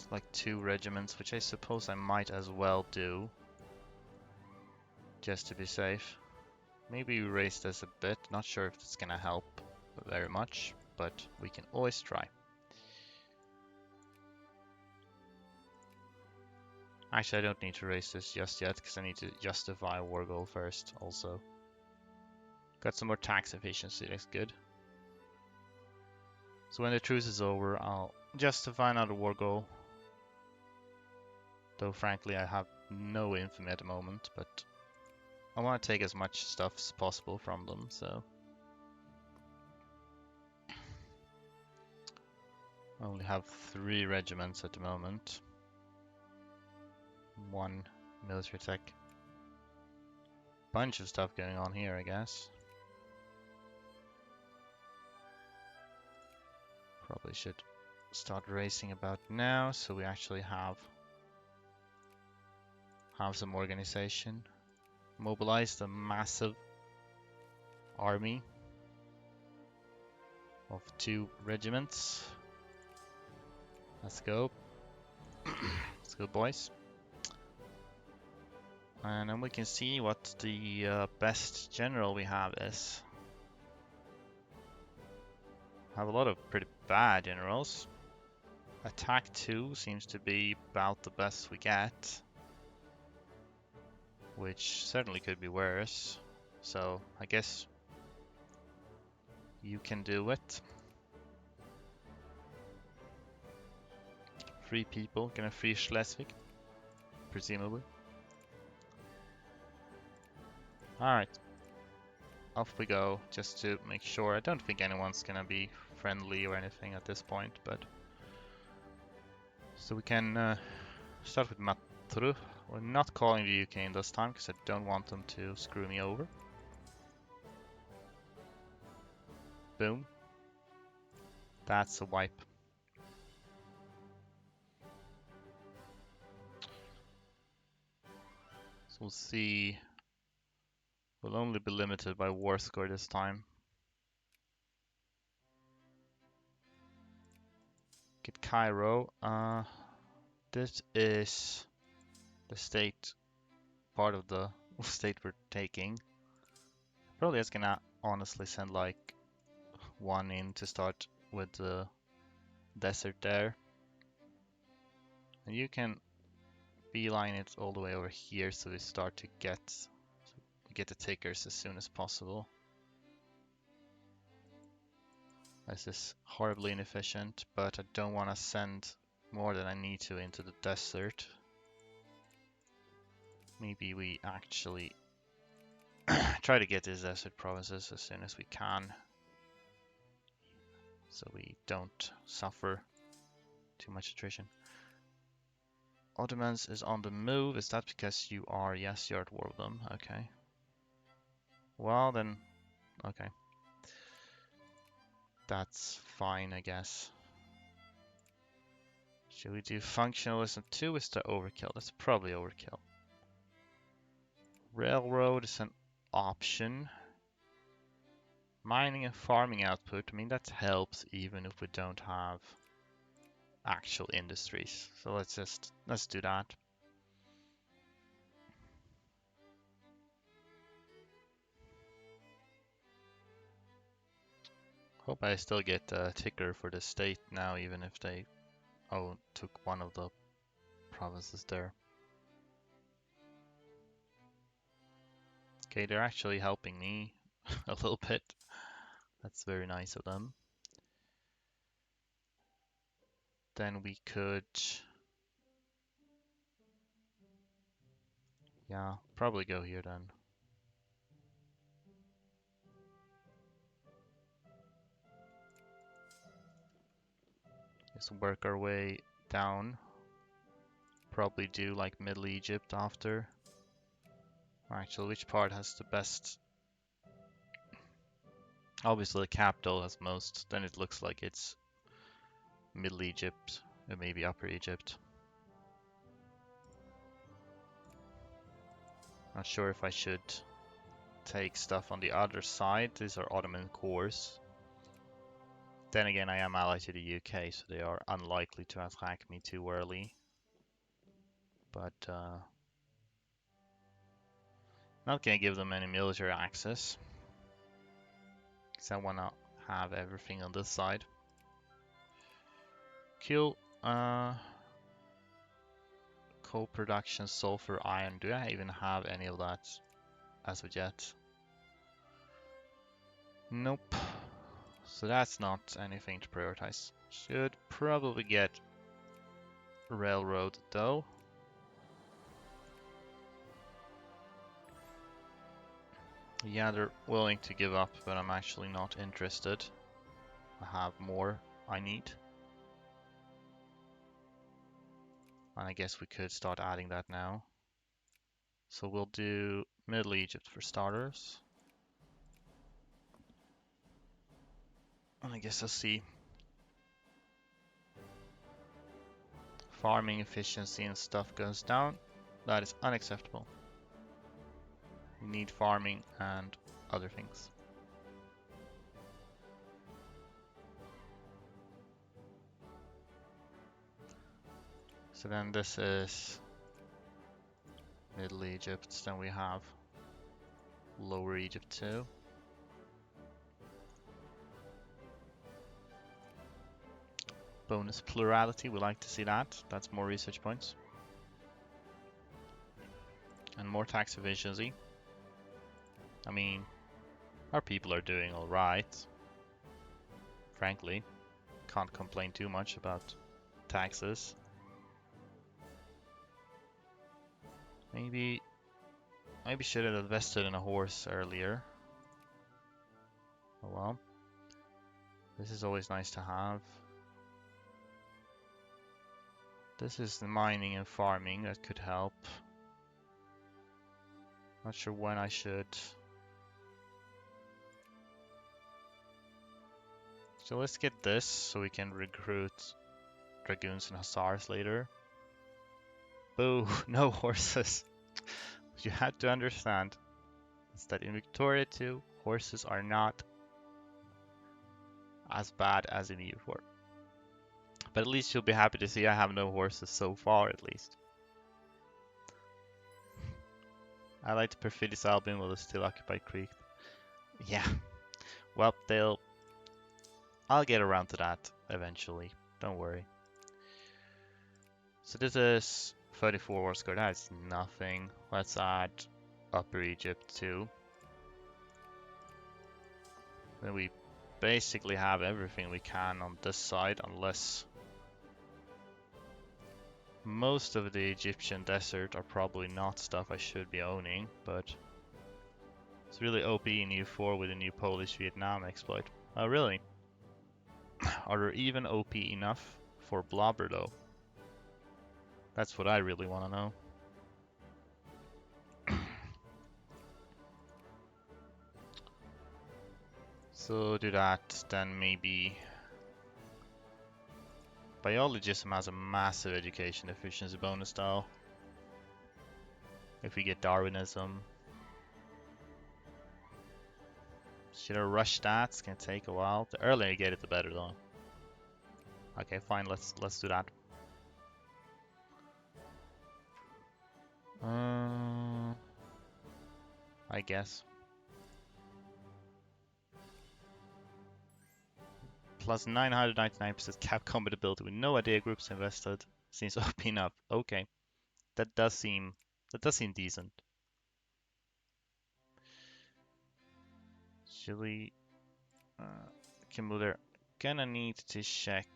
like 2 regiments, which I suppose I might as well do, just to be safe. Maybe raise this a bit. Not sure if it's gonna help very much, but we can always try. Actually, I don't need to raise this just yet because I need to justify a war goal first also. Got some more tax efficiency, that's good. So when the truce is over, I'll justify another war goal. Though frankly, I have no infamy at the moment, but I want to take as much stuff as possible from them, so. I only have 3 regiments at the moment. 1 military tech. Bunch of stuff going on here, I guess. Probably should start racing about now, so we actually have some organization. Mobilized a massive army of 2 regiments. Let's go. Let's go, boys. And then we can see what the best general we have is. I have a lot of pretty bad generals. Attack 2 seems to be about the best we get, which certainly could be worse. So I guess you can do it. Free people, gonna free Schleswig, presumably. Alright, off we go, just to make sure. I don't think anyone's gonna be friendly or anything at this point, but... So we can start with Matru. We're not calling the UK in this time, because I don't want them to screw me over. Boom. That's a wipe. So we'll see. We'll only be limited by war score this time. Get Cairo. This is the state, part of the state we're taking. Probably just gonna honestly send like 1 in to start with the desert there. And you can beeline it all the way over here so we start to get the takers as soon as possible. This is horribly inefficient, but I don't want to send more than I need to into the desert. Maybe we actually try to get these desert provinces as soon as we can, so we don't suffer too much attrition. Ottomans is on the move. Is that because you are? Yes, you're at war with them. Okay. Well then, okay. That's fine, I guess. Should we do functionalism too? Is that overkill? That's probably overkill. Railroad is an option. Mining and farming output, I mean that helps even if we don't have actual industries. So let's do that. Hope I still get a ticker for the state now, even if they took one of the provinces there. Okay, they're actually helping me a little bit. That's very nice of them. Then we could, yeah, probably go here then. Just work our way down. Probably do like Middle Egypt after. Actually, which part has the best? Obviously, the capital has most. Then it looks like it's Middle Egypt, or maybe Upper Egypt. Not sure if I should take stuff on the other side. These are Ottoman cores. Then again, I am allied to the UK, so they are unlikely to attack me too early. But not gonna give them any military access, because I wanna have everything on this side. Cool. Coal production, sulfur, iron. Do I even have any of that as of yet? Nope. So that's not anything to prioritize. Should probably get railroad though. Yeah, they're willing to give up, but I'm actually not interested. I have more I need. And I guess we could start adding that now. So we'll do Middle Egypt for starters. And I guess I'll see. Farming efficiency and stuff goes down. That is unacceptable. We need farming and other things. So then this is Middle Egypt, then we have Lower Egypt too. Bonus plurality, we like to see that. That's more research points. And more tax efficiency. I mean, our people are doing alright. Frankly, can't complain too much about taxes. Maybe should have invested in a horse earlier. Oh well. This is always nice to have. This is the mining and farming that could help. Not sure when I should. So let's get this so we can recruit dragoons and hussars later. Boo, no horses. What you had to understand is that in Victoria 2, horses are not as bad as in EU4. But at least you'll be happy to see I have no horses so far, at least. I like to Perfidious Albion while they still occupy Crete. Yeah. Well, I'll get around to that eventually. Don't worry. So this is 34 war score. That's nothing. Let's add Upper Egypt too. Then we basically have everything we can on this side, unless most of the Egyptian desert are probably not stuff I should be owning, but It's really OP in EU4 with a new Polish-Vietnam exploit. Oh, really? Are there even OP enough for Blobber, though? That's what I really want to know. So do that, then maybe... Biologism has a massive education efficiency bonus, though. If we get Darwinism. Should I rush that? It's gonna take a while. The earlier you get it, the better, though. Okay, fine. Let's do that. I guess. Plus 999% cap compatibility with no idea groups invested. Seems OP enough. Okay, that does seem decent. Should we? Kimbo, gonna need to check.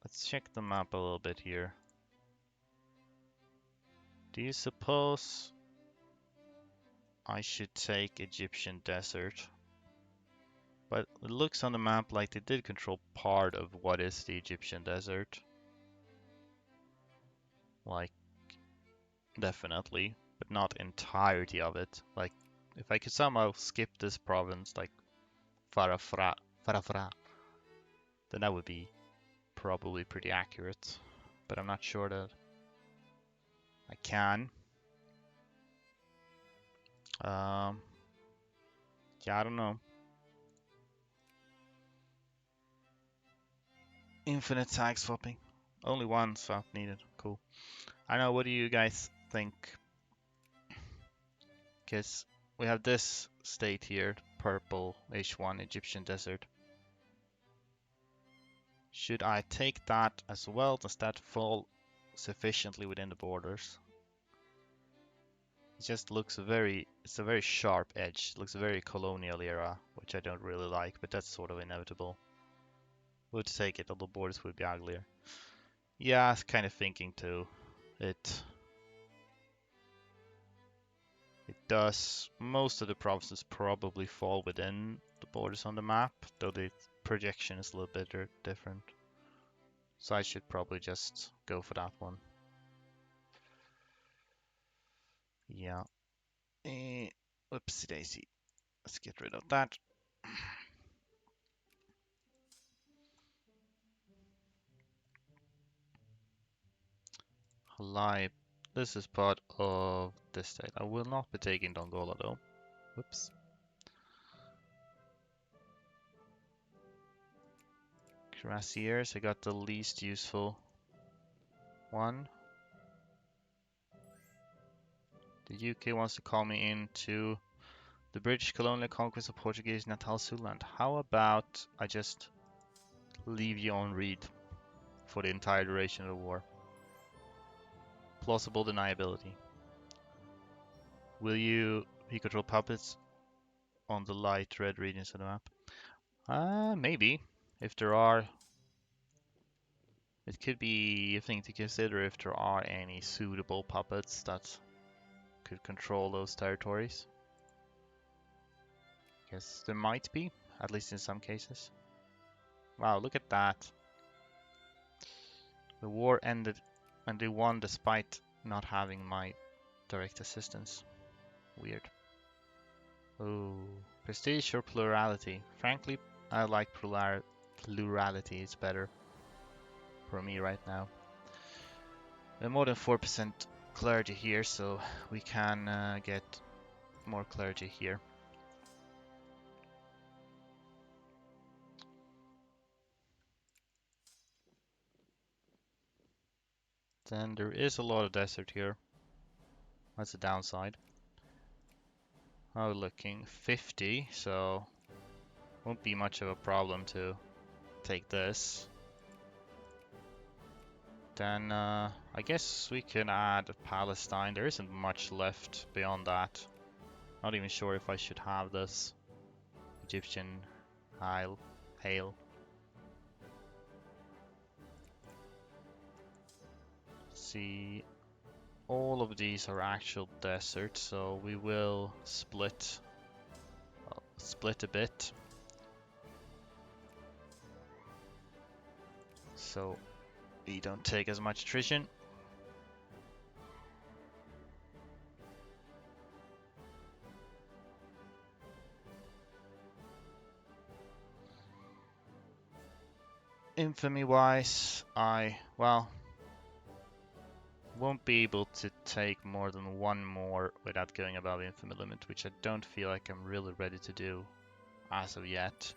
Let's check the map a little bit here. Do you suppose I should take Egyptian desert? But it looks on the map like they did control part of what is the Egyptian desert. Like, definitely, but not entirety of it. Like, if I could somehow skip this province, like Farafra, then that would be probably pretty accurate. But I'm not sure that I can. Yeah, I don't know. Infinite tag swapping. Only one swap needed. Cool. I know, what do you guys think? Because we have this state here, purple H1 Egyptian desert. Should I take that as well? Does that fall sufficiently within the borders? It just looks it's a very sharp edge. It looks very colonial era, which I don't really like, but that's sort of inevitable. We'll take it, although borders would be uglier. Yeah, I was kind of thinking too. It does. Most of the provinces probably fall within the borders on the map, though the projection is a little bit different. So I should probably just go for that one. Yeah. Whoopsie daisy. Let's get rid of that. Halai. This is part of this state. I will not be taking Dongola though. Whoops. Cuirassiers, I got the least useful one. The UK wants to call me into the British colonial conquest of Portuguese Natal Zululand. How about I just leave you on read for the entire duration of the war? Plausible deniability. Will you control puppets on the light red regions of the map? Maybe. If there are, it could be a thing to consider if there are any suitable puppets that could control those territories. Yes, there might be, at least in some cases. Wow, look at that. The war ended and they won despite not having my direct assistance. Weird. Oh, prestige or plurality? Frankly, I like plurality. It's better for me right now. We're more than 4% clergy here, so we can get more clergy here. Then there is a lot of desert here. That's a downside. Oh, looking 50, so won't be much of a problem to take this. Then I guess we can add Palestine. There isn't much left beyond that. Not even sure if I should have this Egyptian hail. See, all of these are actual deserts, so we will split split a bit. So we don't take as much attrition. Infamy wise, well, won't be able to take more than one more without going above infamy limit, which I don't feel like I'm really ready to do as of yet.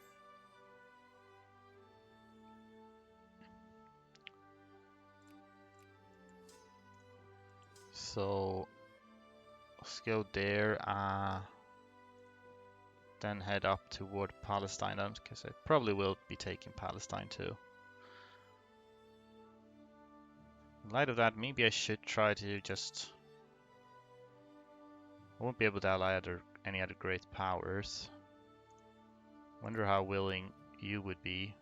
So let's go there, then head up toward Palestine, because I probably will be taking Palestine too. In light of that, maybe I should try to just... I won't be able to ally any other great powers. Wonder how willing you would be.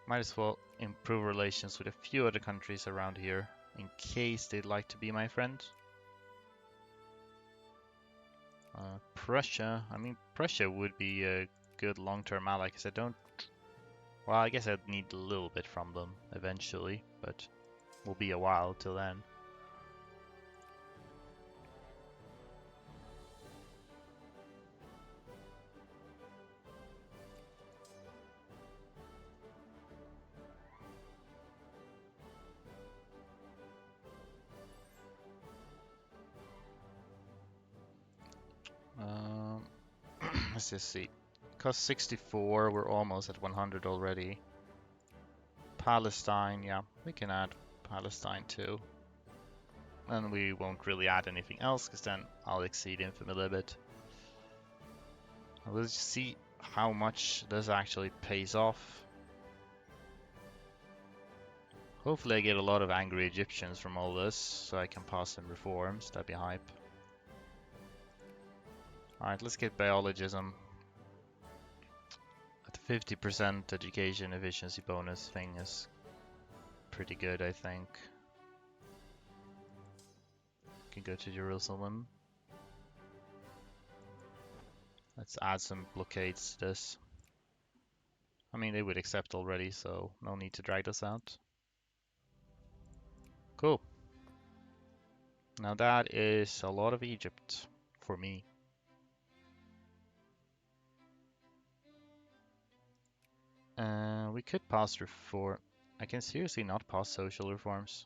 Might as well improve relations with a few other countries around here, in case they'd like to be my friend. Prussia, I mean, Prussia would be a good long-term ally, because I don't... Well, I guess I'd need a little bit from them eventually, but will be a while till then. Let's just see. Cost 64, we're almost at 100 already. Palestine, yeah, we can add Palestine too. And we won't really add anything else, because then I'll exceed infamy a little bit. We'll just see how much this actually pays off. Hopefully I get a lot of angry Egyptians from all this, so I can pass some reforms. That'd be hype. Alright, let's get biologism. At 50% education efficiency bonus thing is pretty good, I think. Can go to Jerusalem. Let's add some blockades to this. I mean, they would accept already, so no need to drag this out. Cool. Now that is a lot of Egypt for me. We could pass reform. I can seriously not pass social reforms.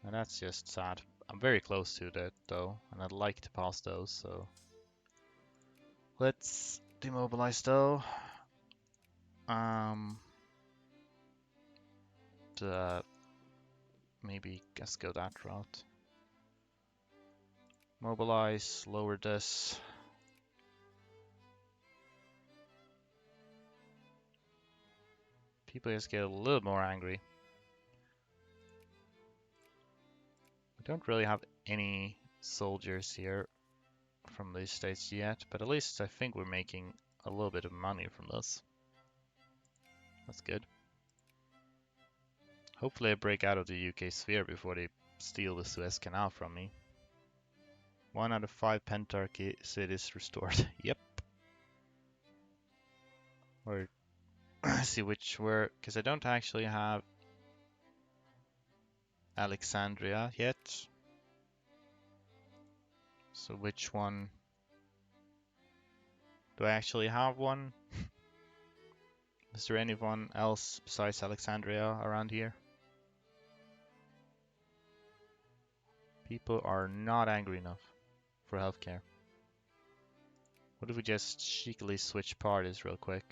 And that's just sad. I'm very close to that though, and I'd like to pass those, so let's demobilize though. Maybe let's go that route. Mobilize, lower this. People just get a little more angry. We don't really have any soldiers here from these states yet, but at least I think we're making a little bit of money from this. That's good. Hopefully I break out of the UK sphere before they steal the Suez Canal from me. 1 out of 5 pentarchy cities restored. Yep. Or see which were, because I don't actually have Alexandria yet. So which one? Do I actually have one? Is there anyone else besides Alexandria around here? People are not angry enough for healthcare. What if we just cheekily switch parties real quick?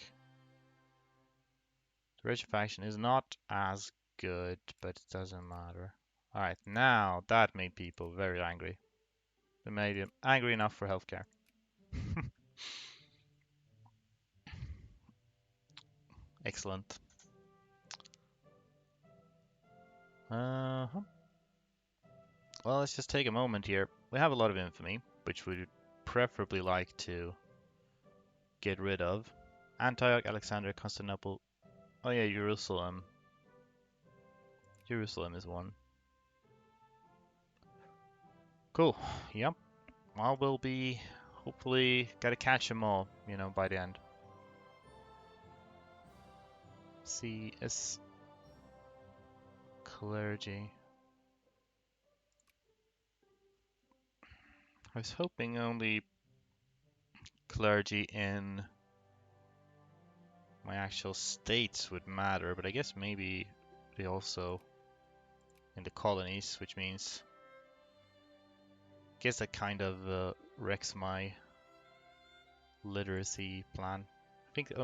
The Rich faction is not as good, but it doesn't matter. Alright, now that made people very angry. They made them angry enough for healthcare. Excellent. Well, let's just take a moment here. We have a lot of infamy, which we'd preferably like to get rid of. Antioch, Alexandria, Constantinople. Oh yeah, Jerusalem. Jerusalem is one. Cool. Yep. Well, we'll be Hopefully, gotta catch them all, you know, by the end. See, it's clergy. I was hoping only clergy in my actual states would matter, but I guess maybe they also in the colonies, which means I guess that kind of wrecks my literacy plan. I think it's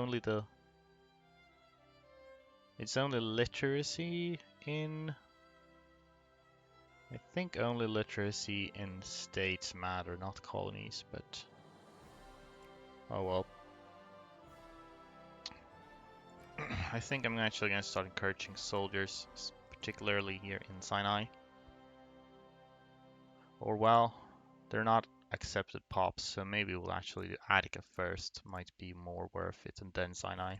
only literacy in I think only literacy in states matter, not colonies, but oh well. I think I'm actually going to start encouraging soldiers, particularly here in Sinai. Or well, they're not accepted pops, so maybe we'll actually do Attica first. Might be more worth it, and then Sinai.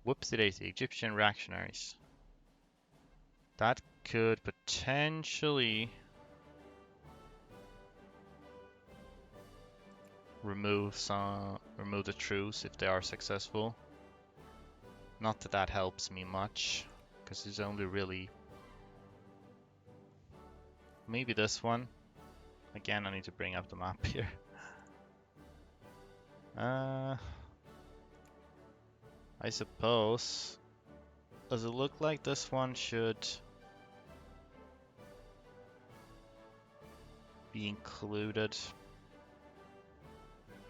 Whoopsie daisy, Egyptian reactionaries. That could potentially remove the truce if they are successful. Not that that helps me much, because there's only really maybe this one. Again, I need to bring up the map here. I suppose. Does it look like this one should be included?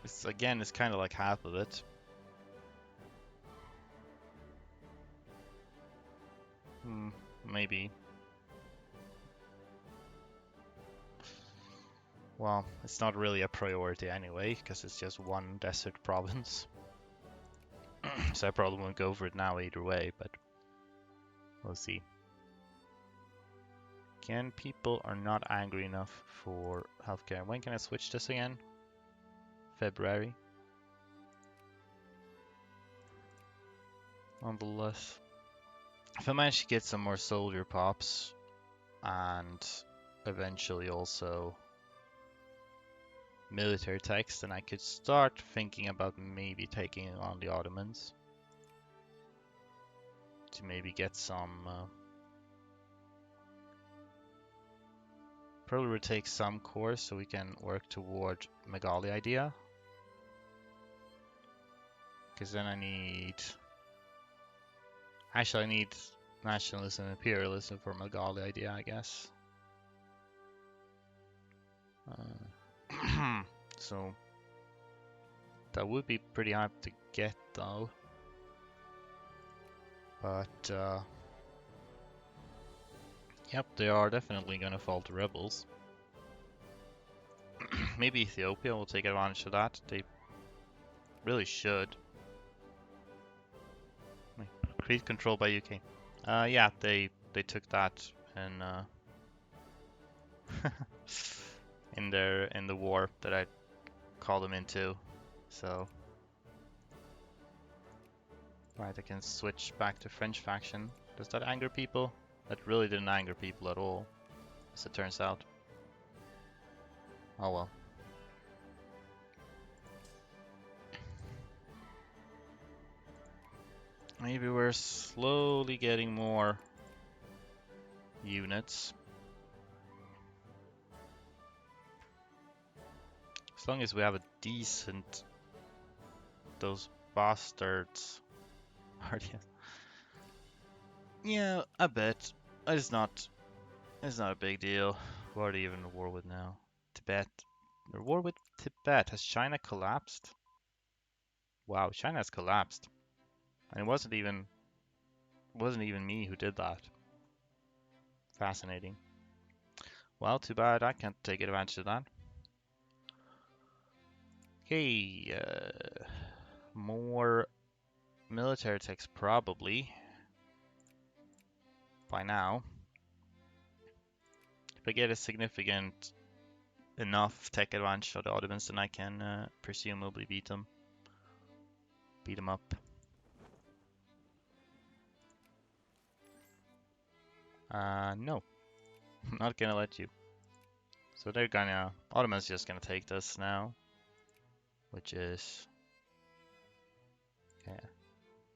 It's kind of like half of it. Maybe. Well, it's not really a priority anyway, because it's just one desert province. So I probably won't go for it now either way, but we'll see. Again, people are not angry enough for healthcare. When can I switch this again? February. Nonetheless, if I manage to get some more soldier pops and eventually also military techs, then I could start thinking about maybe taking on the Ottomans to maybe get some probably would take some cores so we can work toward Megali idea, because then I need nationalism and imperialism for Megali idea, I guess. So that would be pretty hard to get though. But yep, they are definitely gonna fall to rebels. Maybe Ethiopia will take advantage of that. They really should. Crete controlled by UK. Yeah, they took that and in the war that I called them into. So right, I can switch back to French faction. Does that anger people? That really didn't anger people at all, as it turns out. Oh well. Maybe we're slowly getting more units. As long as we have a decent... Those bastards. Yeah, a bit. It's not a big deal. Who are they even at war with now? Tibet. They're at war with Tibet. Has China collapsed? Wow, China has collapsed. And it wasn't even me who did that. Fascinating. Well, too bad I can't take advantage of that. Okay, more military techs probably by now. If I get a significant enough tech advantage of the Ottomans, then I can presumably beat them up. No, I'm not gonna let you. So they're gonna, Ottoman's just gonna take this now, which is, okay.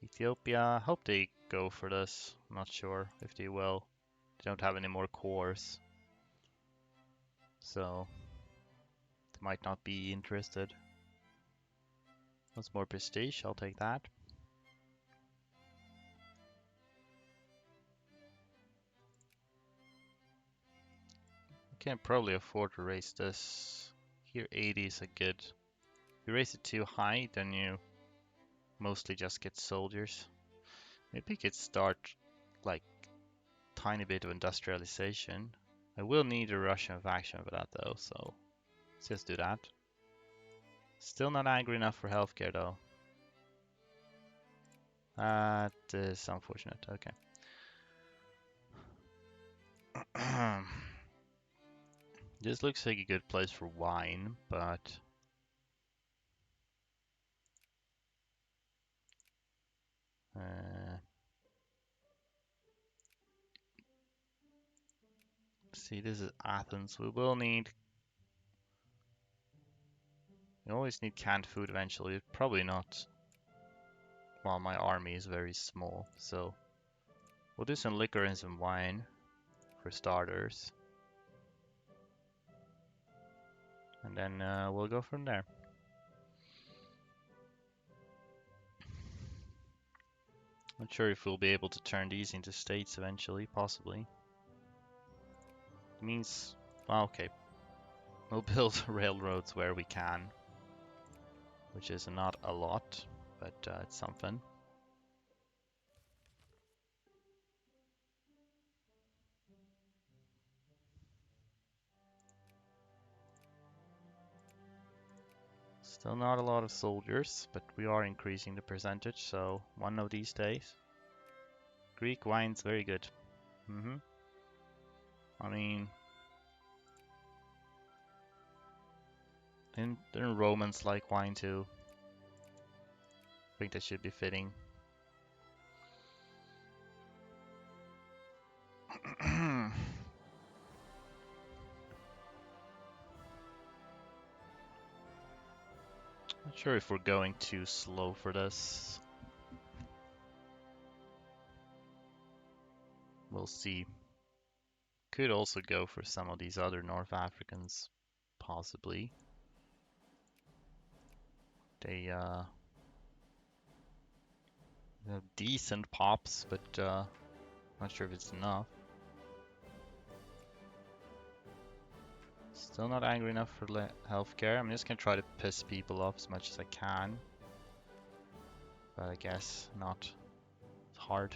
Ethiopia, hope they go for this. I'm not sure if they will. They don't have any more cores, so they might not be interested. What's more prestige? I'll take that. Can probably afford to raise this. Here 80 is a good. If you raise it too high, then you mostly just get soldiers. Maybe we could start like tiny bit of industrialization. I will need a Russian faction for that though, so let's just do that. Still not angry enough for healthcare though. That is unfortunate. Okay. This looks like a good place for wine, but see, this is Athens. We will need. We always need canned food eventually. Probably not. Well, my army is very small, so we'll do some liquor and some wine for starters, and then we'll go from there. Not sure if we'll be able to turn these into states eventually, possibly. It means, well, okay, we'll build railroads where we can, which is not a lot, but it's something. Still not a lot of soldiers, but we are increasing the percentage, so one of these days. Greek wine's very good. I mean, and Romans like wine too. I think that should be fitting. Not sure if we're going too slow for this. We'll see. Could also go for some of these other North Africans, possibly. They have decent pops, but not sure if it's enough. Still not angry enough for healthcare. I'm just gonna try to piss people off as much as I can. But I guess not. It's hard.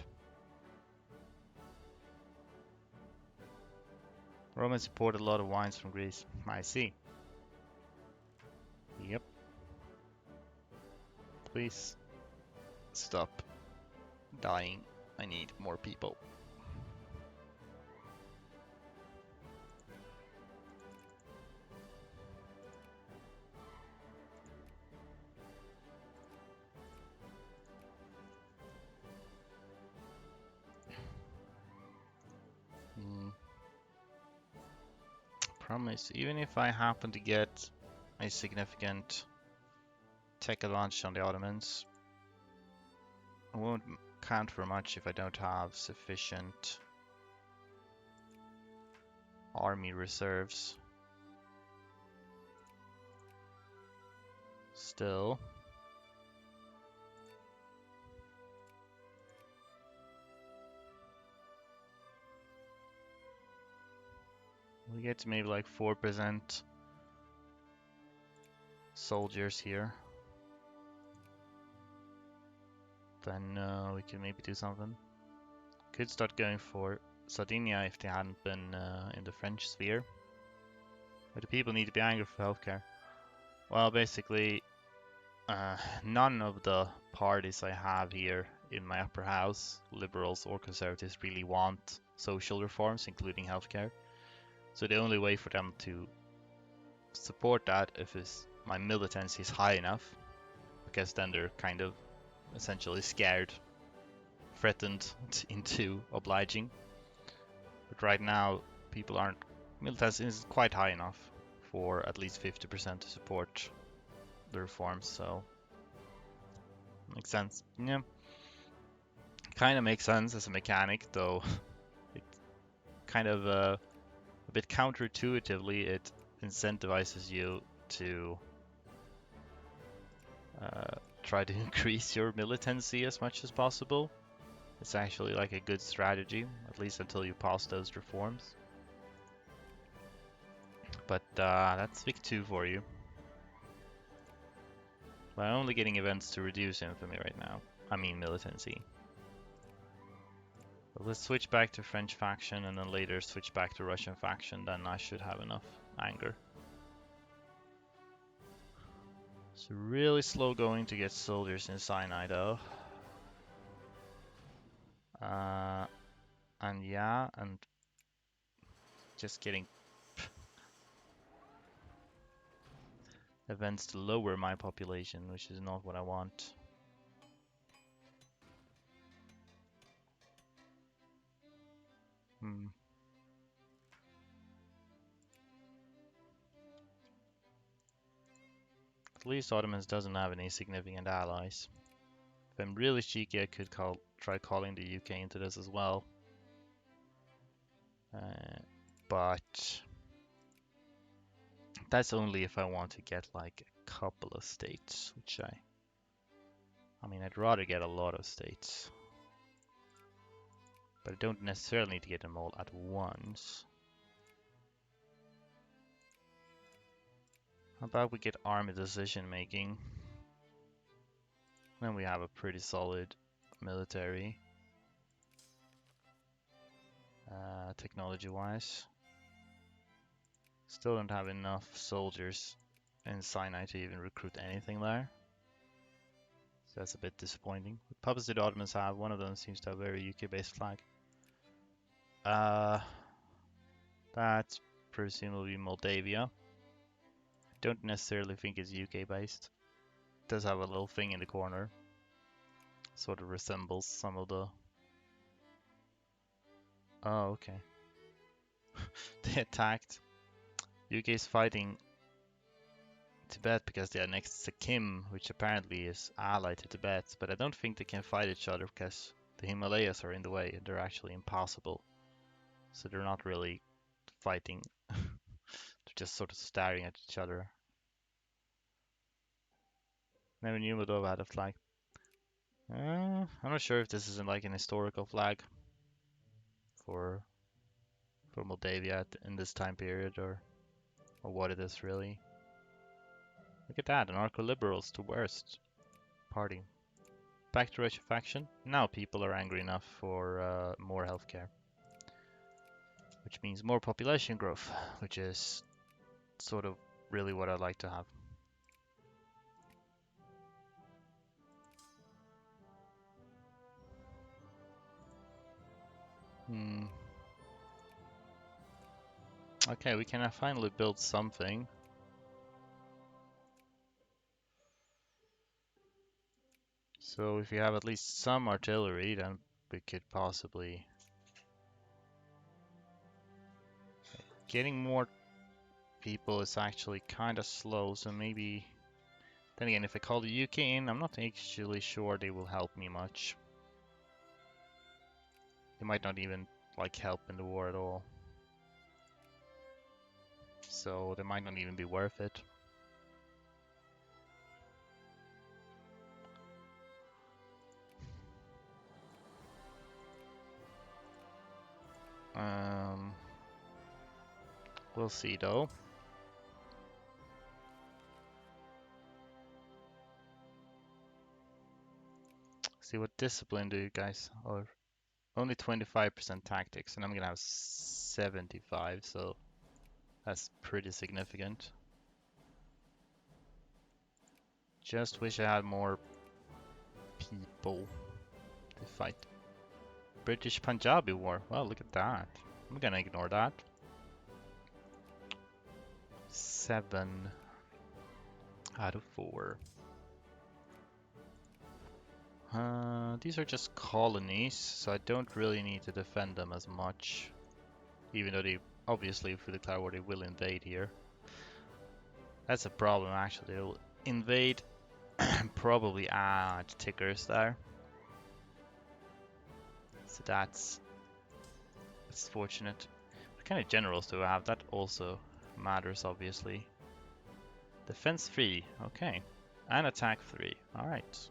Romans imported a lot of wines from Greece. I see. Yep. Please stop dying. I need more people. Promise, even if I happen to get a significant tech advantage on the Ottomans, it won't count for much if I don't have sufficient army reserves. Still. We get to maybe like 4% soldiers here. Then we can maybe do something. Could start going for Sardinia if they hadn't been in the French sphere. But the people need to be angry for healthcare. Well, basically, none of the parties I have here in my upper house, liberals or conservatives, really want social reforms, including healthcare. So the only way for them to support that if my militancy is high enough, because then they're kind of essentially scared, threatened into obliging. But right now, people aren't Militancy is quite high enough for at least 50% to support the reforms, so makes sense. Yeah, kind of makes sense as a mechanic, though. It kind of a bit counterintuitively, it incentivizes you to try to increase your militancy as much as possible. It's actually like a good strategy, at least until you pass those reforms. But that's Vic2 for you. But I'm only getting events to reduce infamy right now. I mean militancy. But let's switch back to French faction and then later switch back to Russian faction, then I should have enough anger. It's really slow going to get soldiers in Sinai though. And yeah, and just getting events to lower my population, which is not what I want. At least Ottomans doesn't have any significant allies. If I'm really cheeky, I could try calling the UK into this as well. But that's only if I want to get like a couple of states, which I mean, I'd rather get a lot of states. But I don't necessarily need to get them all at once. How about we get army decision making? Then we have a pretty solid military, technology-wise. Still don't have enough soldiers in Sinai to even recruit anything there. So that's a bit disappointing. What puppets did Ottomans have? One of them seems to have a very UK-based flag. That's presumably Moldavia. Don't necessarily think it's UK-based. It does have a little thing in the corner. Sort of resembles some of the... Oh, okay. They attacked. UK's fighting Tibet because they are next to Sikkim, which apparently is allied to Tibet, but I don't think they can fight each other because the Himalayas are in the way and they're actually impassable. So they're not really fighting. They're just sort of staring at each other. Never knew Moldova had a flag. I'm not sure if this is like an historical flag for Moldavia in this time period or what it is really. Look at that, anarcho-liberals, the worst party. Back to Russian faction. Now people are angry enough for more healthcare. Which means more population growth, which is sort of really what I'd like to have. Okay, we can finally build something. So if you have at least some artillery, then we could possibly... Getting more people is actually kind of slow, so maybe... Then again, if I call the UK in, I'm not actually sure they will help me much. They might not even, like, help in the war at all. So they might not even be worth it. We'll see though. See what discipline do you guys are? Only 25% tactics, and I'm gonna have 75, so that's pretty significant. Just wish I had more people to fight. British Punjabi War. Well, look at that. I'm gonna ignore that. 7 out of 4. These are just colonies, so I don't really need to defend them as much. Even though they obviously if we declare war, they will invade here. That's a problem actually. They'll invade and probably add tickers there. So that's fortunate. What kind of generals do I have? That also matters obviously. Defense 3, okay. And attack 3, alright.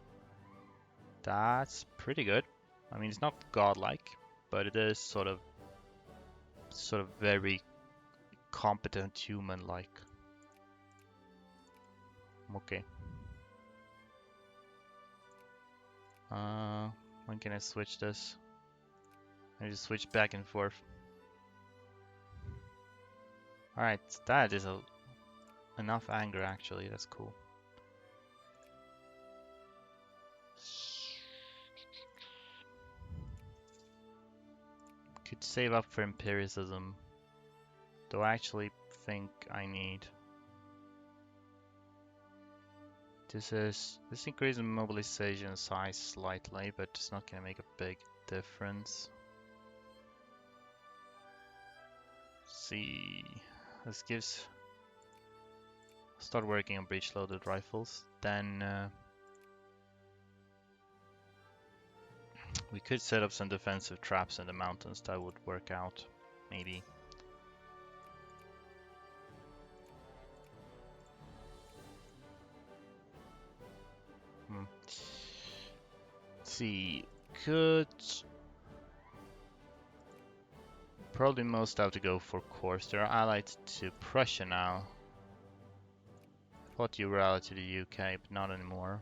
That's pretty good. I mean, it's not godlike, but it is sort of very competent human-like. Okay. When can I switch this? I just switch back and forth. Alright, that is enough anger actually, that's cool. Could save up for empiricism. Do I actually think I need... This increases mobilization size slightly, but it's not gonna make a big difference. See, this gives... Start working on breech-loaded rifles. Then we could set up some defensive traps in the mountains. That would work out, maybe. Let's see, could probably most have to go for course. They're allied to Prussia now. I thought you were allied to the UK, but not anymore.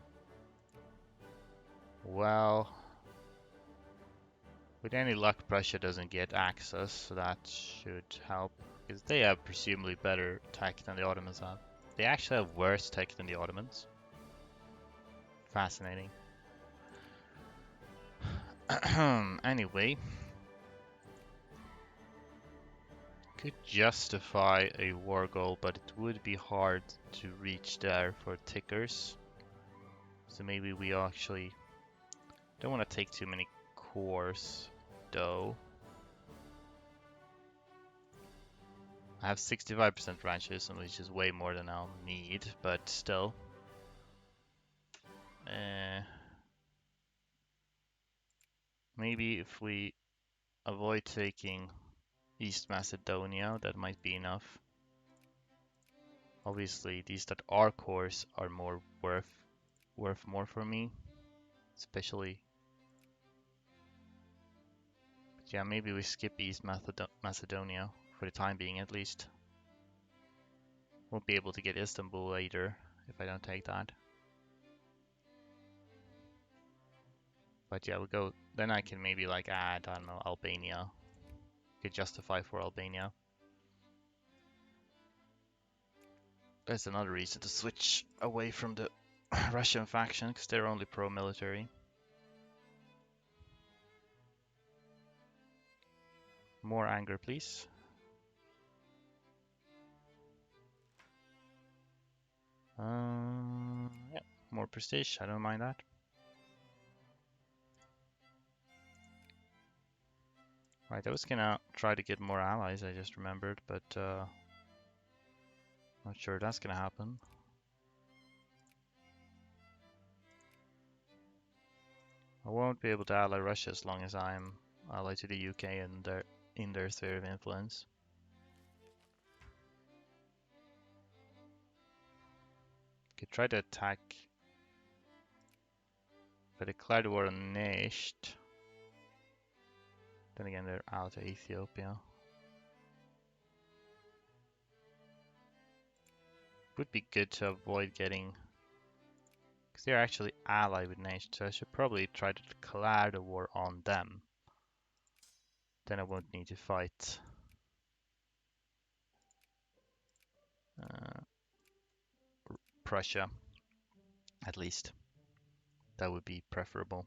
Well, with any luck, Prussia doesn't get access, so that should help. Because they have presumably better tech than the Ottomans have. They actually have worse tech than the Ottomans. Fascinating. Anyway, could justify a war goal, but it would be hard to reach there for tickers. So maybe we actually don't want to take too many cores, though. I have 65% ranches, which is way more than I'll need, but still. Maybe if we avoid taking East Macedonia, that might be enough. Obviously, these that are cores are more worth more for me, especially. But yeah, maybe we skip East Macedonia for the time being, at least. Won't be able to get Istanbul later if I don't take that. But yeah, we'll go. Then I can maybe like add, I don't know, Albania. Could justify for Albania. That's another reason to switch away from the Russian faction, because they're only pro-military. More anger, please. Yeah, more prestige, I don't mind that. Right, I was gonna try to get more allies, I just remembered, but not sure that's gonna happen. I won't be able to ally Russia as long as I'm allied to the UK and they're in their sphere of influence. Could try to attack. If I declare the war on Nisht, then again they're out of Ethiopia. Would be good to avoid getting, because they're actually allied with Nisht, so I should probably try to declare the war on them. Then I won't need to fight Prussia, at least. That would be preferable.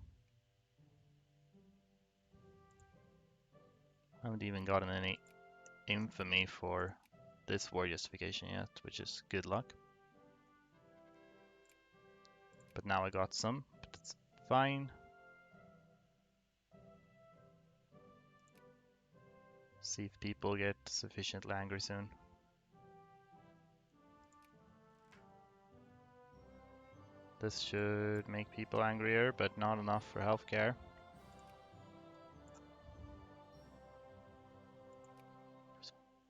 I haven't even gotten any infamy for this war justification yet, which is good luck. But now I got some, but it's fine. See if people get sufficiently angry soon. This should make people angrier, but not enough for healthcare.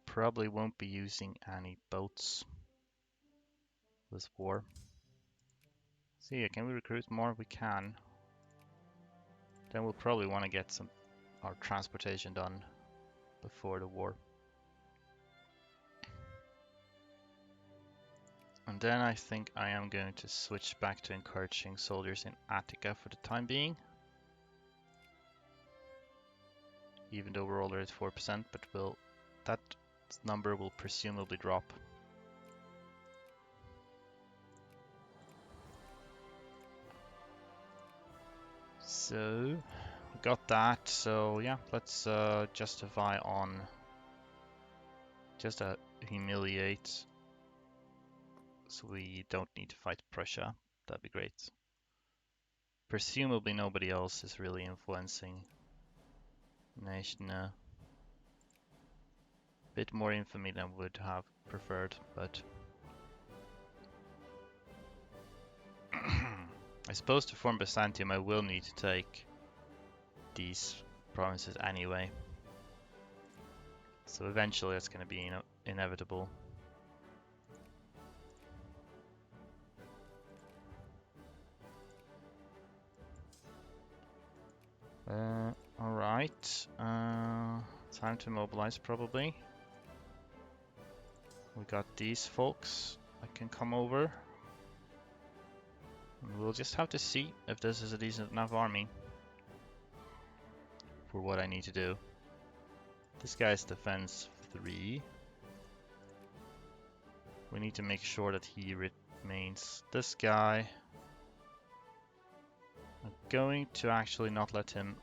Probably won't be using any boats this war. See, can we recruit more? We can. Then we'll probably want to get some our transportation done before the war. And then I think I am going to switch back to encouraging soldiers in Attica for the time being. Even though we're already at 4%, but that number will presumably drop. So, we got that. So yeah, let's justify on just humiliate, so we don't need to fight Prussia. That'd be great. Presumably nobody else is really influencing nation. Bit more infamy than would have preferred, but I suppose to form Byzantium I will need to take these provinces anyway. So eventually that's going to be inevitable. Alright. Time to mobilize probably. We got these folks that can come over. And we'll just have to see if this is a decent enough army for what I need to do. This guy's defense 3. We need to make sure that he remains. This guy, I'm going to actually not let him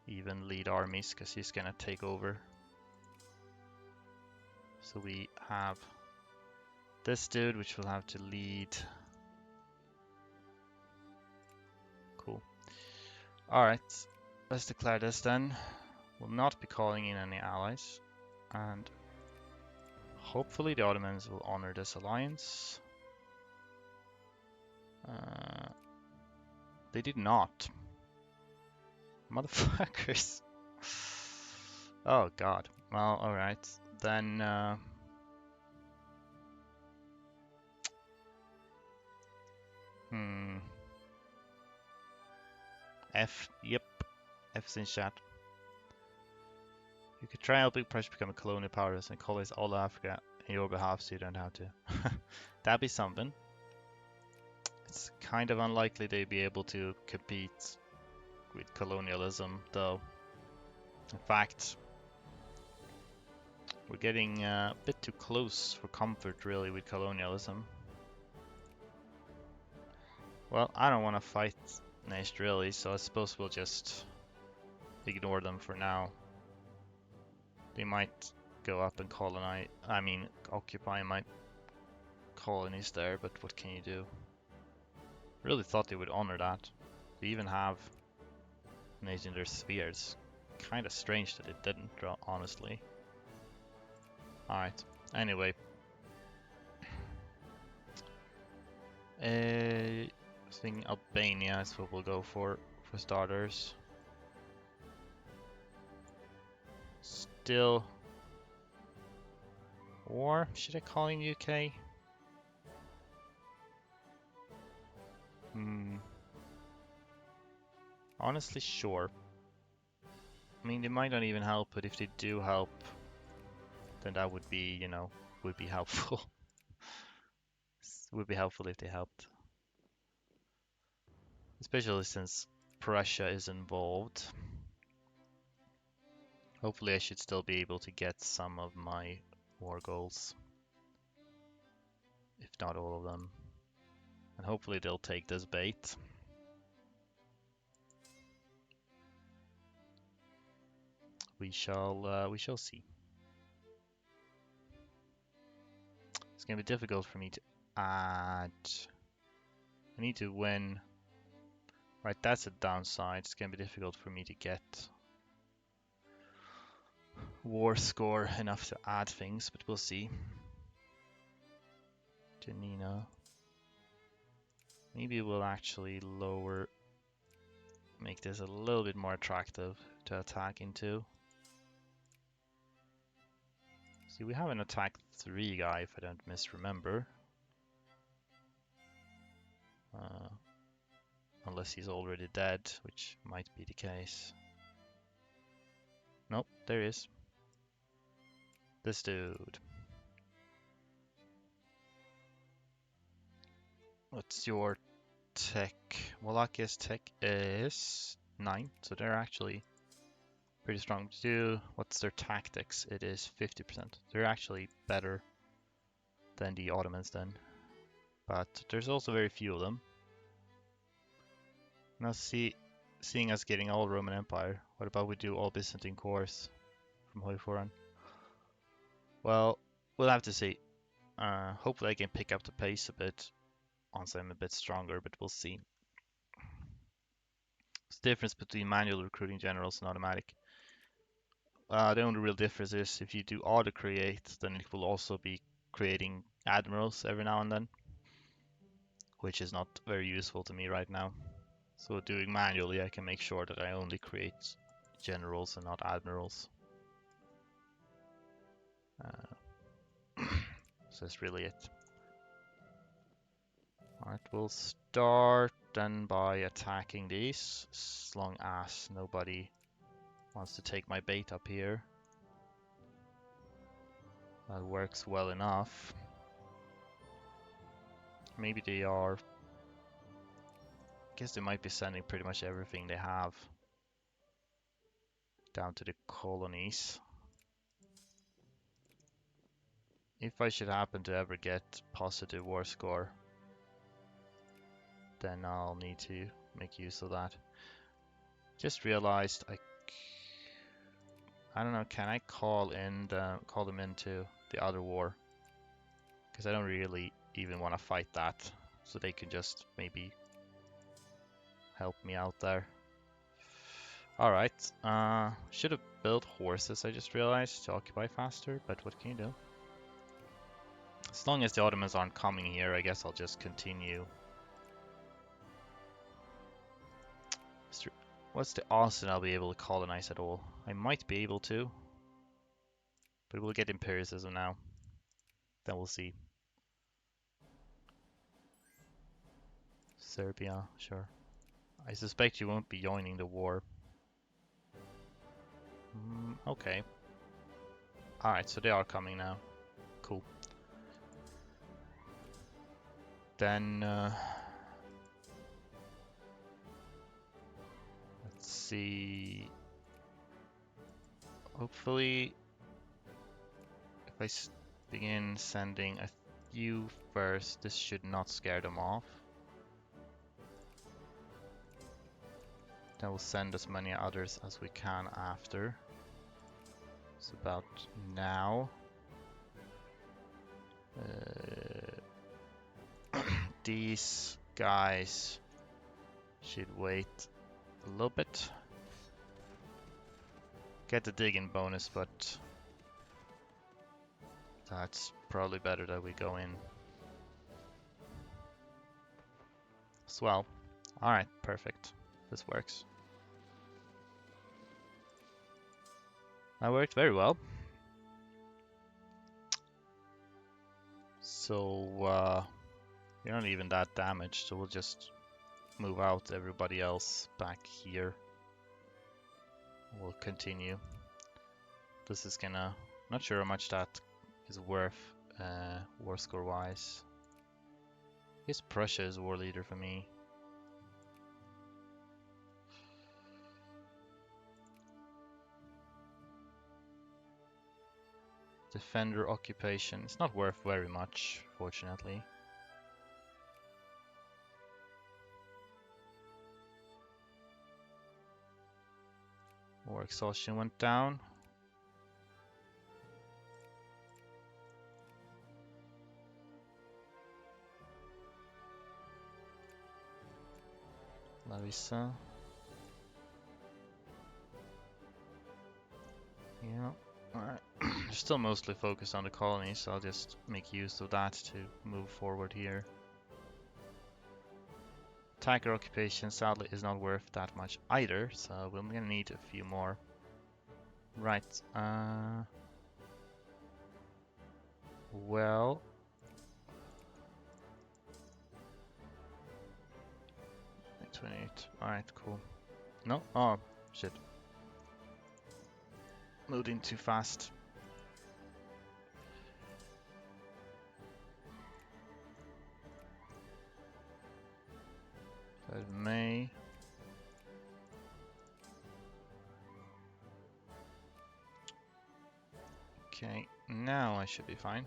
even lead armies because he's gonna take over. So we have this dude, which will have to lead. Cool. Alright, let's declare this then. We'll not be calling in any allies. And hopefully the Ottomans will honor this alliance. They did not. Motherfuckers. Oh god. Well, alright. Then F. Yep. F's in chat. You could try helping Prussia become a colonial power and colonize all of Africa in your behalf so you don't have to. That'd be something. It's kind of unlikely they'd be able to compete with colonialism, though. In fact, we're getting a bit too close for comfort, really, with colonialism. Well, I don't want to fight Nest, really, so I suppose we'll just ignore them for now. They might go up and colonize, occupy my colonies there, but what can you do? Really thought they would honor that. They even have nations in their spheres. Kind of strange that it didn't, honestly. Alright, anyway. I think Albania is what we'll go for starters. Still war? Should I call in UK? Honestly, sure. I mean, they might not even help, but if they do help, then that would be, would be helpful. Would be helpful if they helped. Especially since Prussia is involved. Hopefully I should still be able to get some of my war goals. If not all of them. And hopefully they'll take this bait. We shall see. It's gonna be difficult for me to add. I need to win. Right, that's a downside. It's gonna be difficult for me to get war score enough to add things, but we'll see. Janina. Maybe we'll actually make this a little bit more attractive to attack into. See, we have an attack 3 guy, if I don't misremember. Unless he's already dead, which might be the case. Nope, there he is. This dude. What's your tech? Wallach's tech is 9, so they're actually pretty strong. What's their tactics? It is 50%. They're actually better than the Ottomans then. But there's also very few of them. Now seeing us getting all Roman Empire, what about we do all Byzantine cores from Hoyforan? Well, we'll have to see. Hopefully I can pick up the pace a bit once I'm a bit stronger, but we'll see. What's the difference between manual recruiting generals and automatic? The only real difference is if you do auto create, then it will also be creating admirals every now and then, which is not very useful to me right now. So doing manually, I can make sure that I only create generals and not admirals. So that's really it. Alright, we'll start then by attacking these, as long as nobody wants to take my bait up here. That works well enough. Maybe they are... I guess they might be sending pretty much everything they have down to the colonies. If I should happen to ever get positive war score, then I'll need to make use of that. Just realized I don't know, can I call them into the other war? Because I don't really even want to fight that, so they can just maybe help me out there. Alright, should have built horses, I just realized, to occupy faster, but what can you do? As long as the Ottomans aren't coming here, I guess I'll just continue. What's the Austin I'll be able to colonize at all? I might be able to, but we'll get Imperialism now. Then we'll see. Serbia, sure. I suspect you won't be joining the war. Okay. Alright, so they are coming now. Cool. Then, let's see. Hopefully, if I begin sending a few first, this should not scare them off. Then we'll send as many others as we can after. It's about now. These guys should wait a little bit. Get the digging bonus, but that's probably better that we go in as well. Alright, perfect. This works. That worked very well. So, you're not even that damaged, so we'll just move out everybody else back here. We'll continue. This is gonna... not sure how much that is worth, war score wise. I guess Prussia is war leader for me. Defender occupation. It's not worth very much, fortunately. War exhaustion went down. Larissa. Yeah. still mostly focused on the colonies, so I'll just make use of that to move forward here. Attacker occupation sadly is not worth that much either, so we're gonna need a few more. Right, well... 28, alright, cool. No? Oh, shit. Moved in too fast. May. Okay, now I should be fine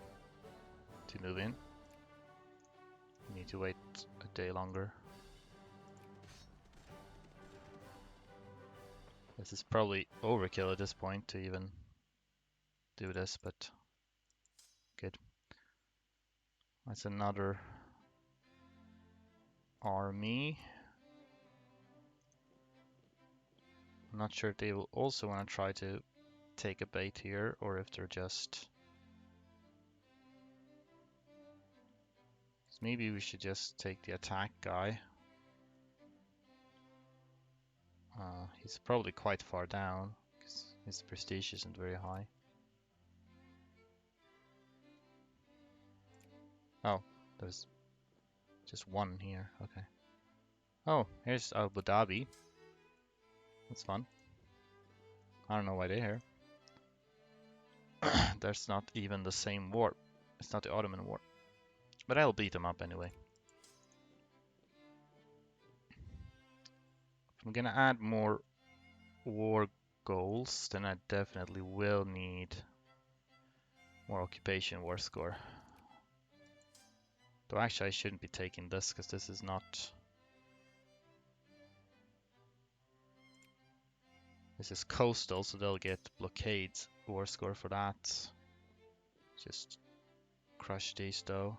to move in. Need to wait a day longer. This is probably overkill at this point to even do this, but good. That's another army. I'm not sure if they will also want to try to take a bait here, or if they're just... Maybe we should just take the attack guy. He's probably quite far down, because his prestige isn't very high. Oh, there's just one here, okay. Oh, here's Abu Dhabi. That's fun. I don't know why they're here. There's not even the same war. It's not the Ottoman war. But I'll beat them up anyway. If I'm gonna add more war goals, then I definitely will need more occupation war score. Though actually I shouldn't be taking this, because this is not... This is coastal, so they'll get blockades war score for that. Just crush these though.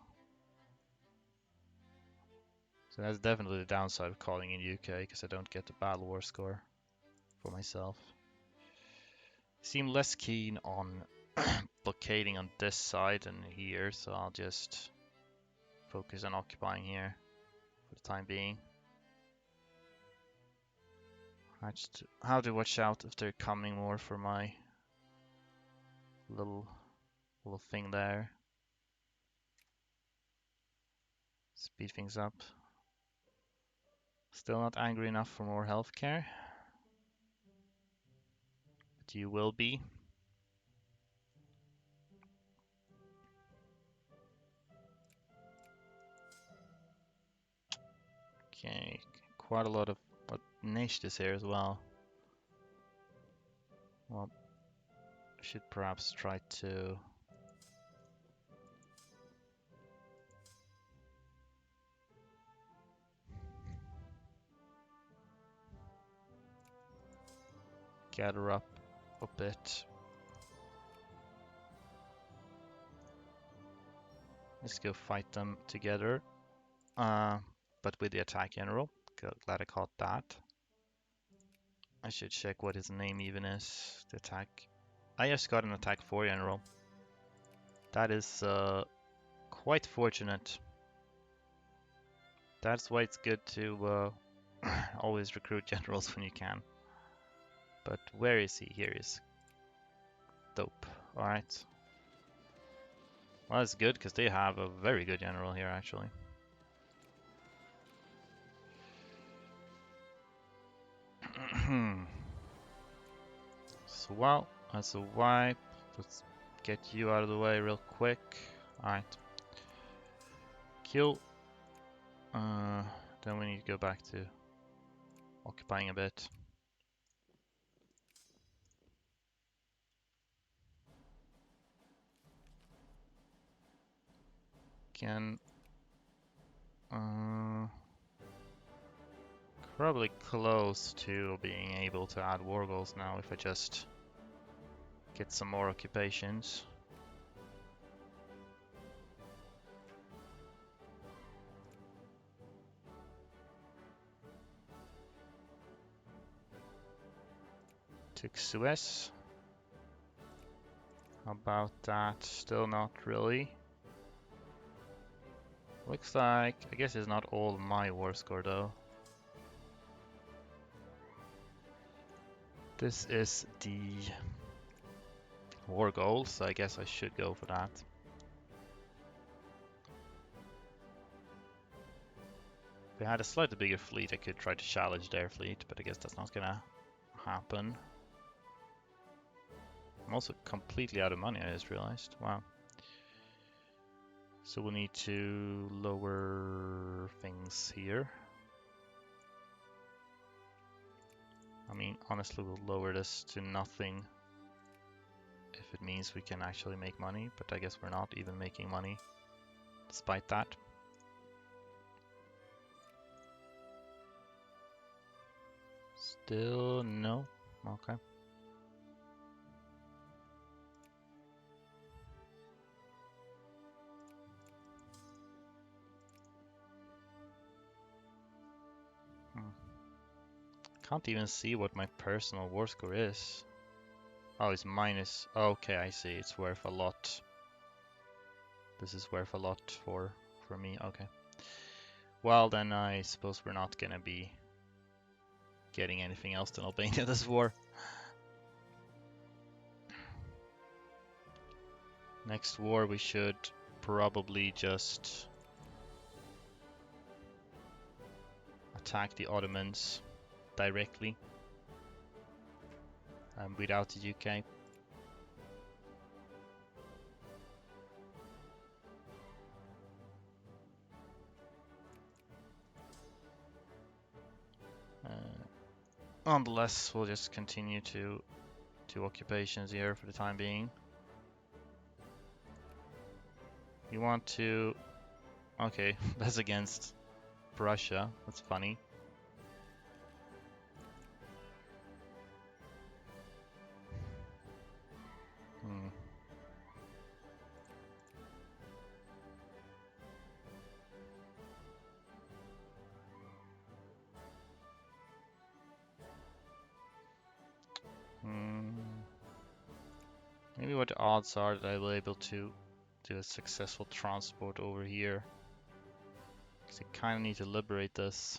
So that's definitely the downside of calling in UK, because I don't get the battle war score for myself. Seem less keen on blockading on this side and here, so I'll just focus on occupying here for the time being. I just have to watch out if they're coming more for my little thing there. Speed things up. Still not angry enough for more healthcare, but you will be. Okay, quite a lot of niches here as well. Well, should perhaps try to gather up a bit. Let's go fight them together. But with the attack general. Glad I caught that. I should check what his name even is. The attack. I just got an attack 4 general. That is quite fortunate. That's why it's good to always recruit generals when you can. But where is he? Here he is. Dope. Alright. Well, that's good, because they have a very good general here, actually. So, well, that's a wipe. Let's get you out of the way real quick. Alright. Kill. Then we need to go back to occupying a bit. Can probably close to being able to add war goals now if I just get some more occupations. Took Suez. How about that? Still not really. Looks like, I guess it's not all my war score though. This is the war goal, so I guess I should go for that. If we had a slightly bigger fleet, I could try to challenge their fleet, but I guess that's not gonna happen. I'm also completely out of money, I just realized. Wow. So we'll need to lower things here. I mean, honestly, we'll lower this to nothing if it means we can actually make money, but I guess we're not even making money despite that. Still no. Okay. Can't even see what my personal war score is. Oh, it's minus. Okay, I see. It's worth a lot. This is worth a lot for me. Okay. Well, then I suppose we're not gonna be getting anything else than Albania this war. Next war we should probably just attack the Ottomans directly without the UK. Nonetheless, we'll just continue to occupations here for the time being. You want to... Okay, that's against Russia. That's funny. Hmm. Maybe what the odds are that I will be able to do a successful transport over here. Because I kind of need to liberate this.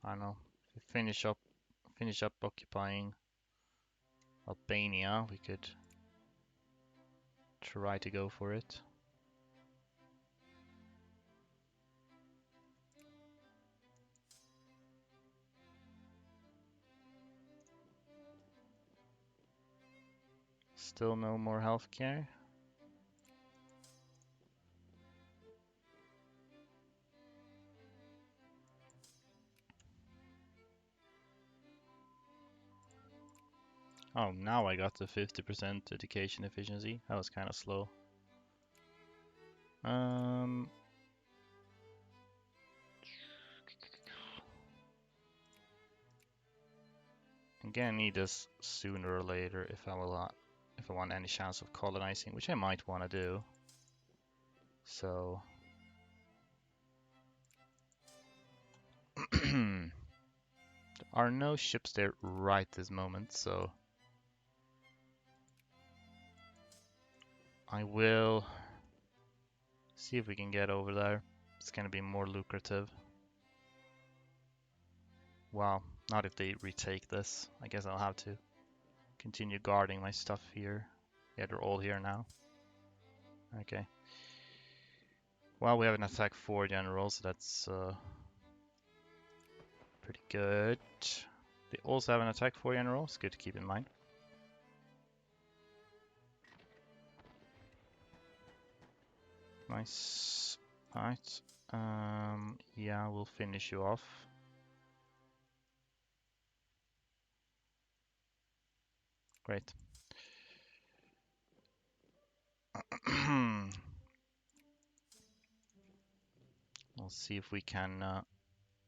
I don't know. If we finish up occupying Albania, we could try to go for it. Still no more healthcare. Oh, now I got the 50% education efficiency. That was kind of slow. I'm gonna need this sooner or later if I want any chance of colonizing, which I might want to do. So there are no ships there right this moment, so I will see if we can get over there. It's gonna be more lucrative. Well, not if they retake this. I guess I'll have to continue guarding my stuff here. Yeah, they're all here now. Okay. Well, we have an attack 4 general, so that's pretty good. They also have an attack 4 general. It's good to keep in mind. Nice. Alright. Yeah, we'll finish you off. Great. We'll see if we can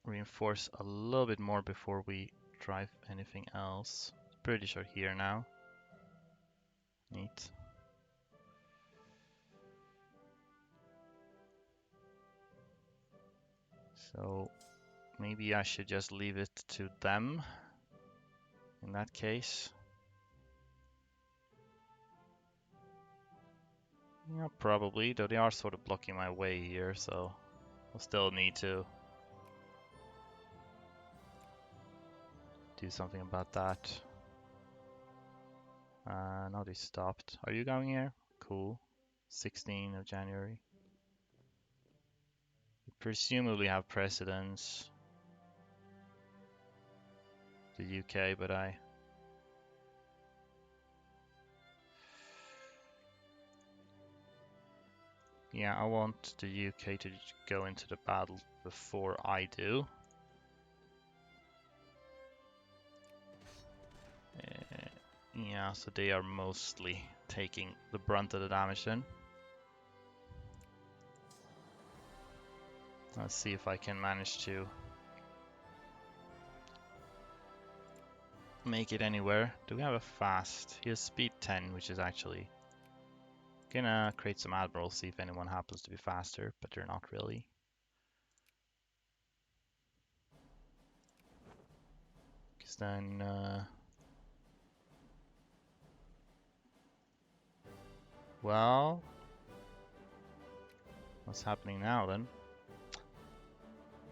reinforce a little bit more before we drive anything else. British are here now. Neat. So maybe I should just leave it to them in that case. Yeah, probably, though they are sort of blocking my way here, so I'll still need to do something about that. Now they stopped. Are you going here? Cool. 16th of January. You presumably have precedence. The UK, but yeah, I want the UK to go into the battle before I do. Yeah, so they are mostly taking the brunt of the damage then. Let's see if I can manage to make it anywhere. Do we have a fast? He has speed 10, which is actually gonna create some admirals, see if anyone happens to be faster, but they're not really. Because then, well, what's happening now then?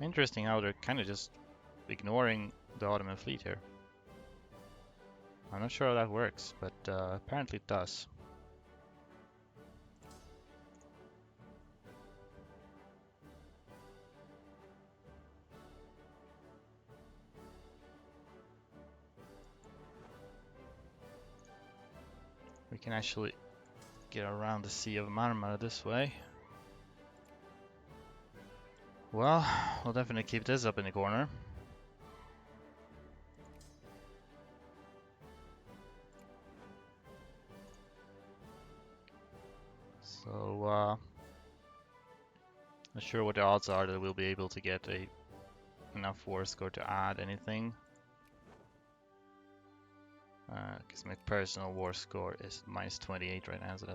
Interesting how they're kind of just ignoring the Ottoman fleet here. I'm not sure how that works, but apparently it does. We can actually get around the Sea of Marmara this way. Well, we'll definitely keep this up in the corner. So, not sure what the odds are that we'll be able to get enough war score to add anything. Because my personal war score is minus 28 right now, so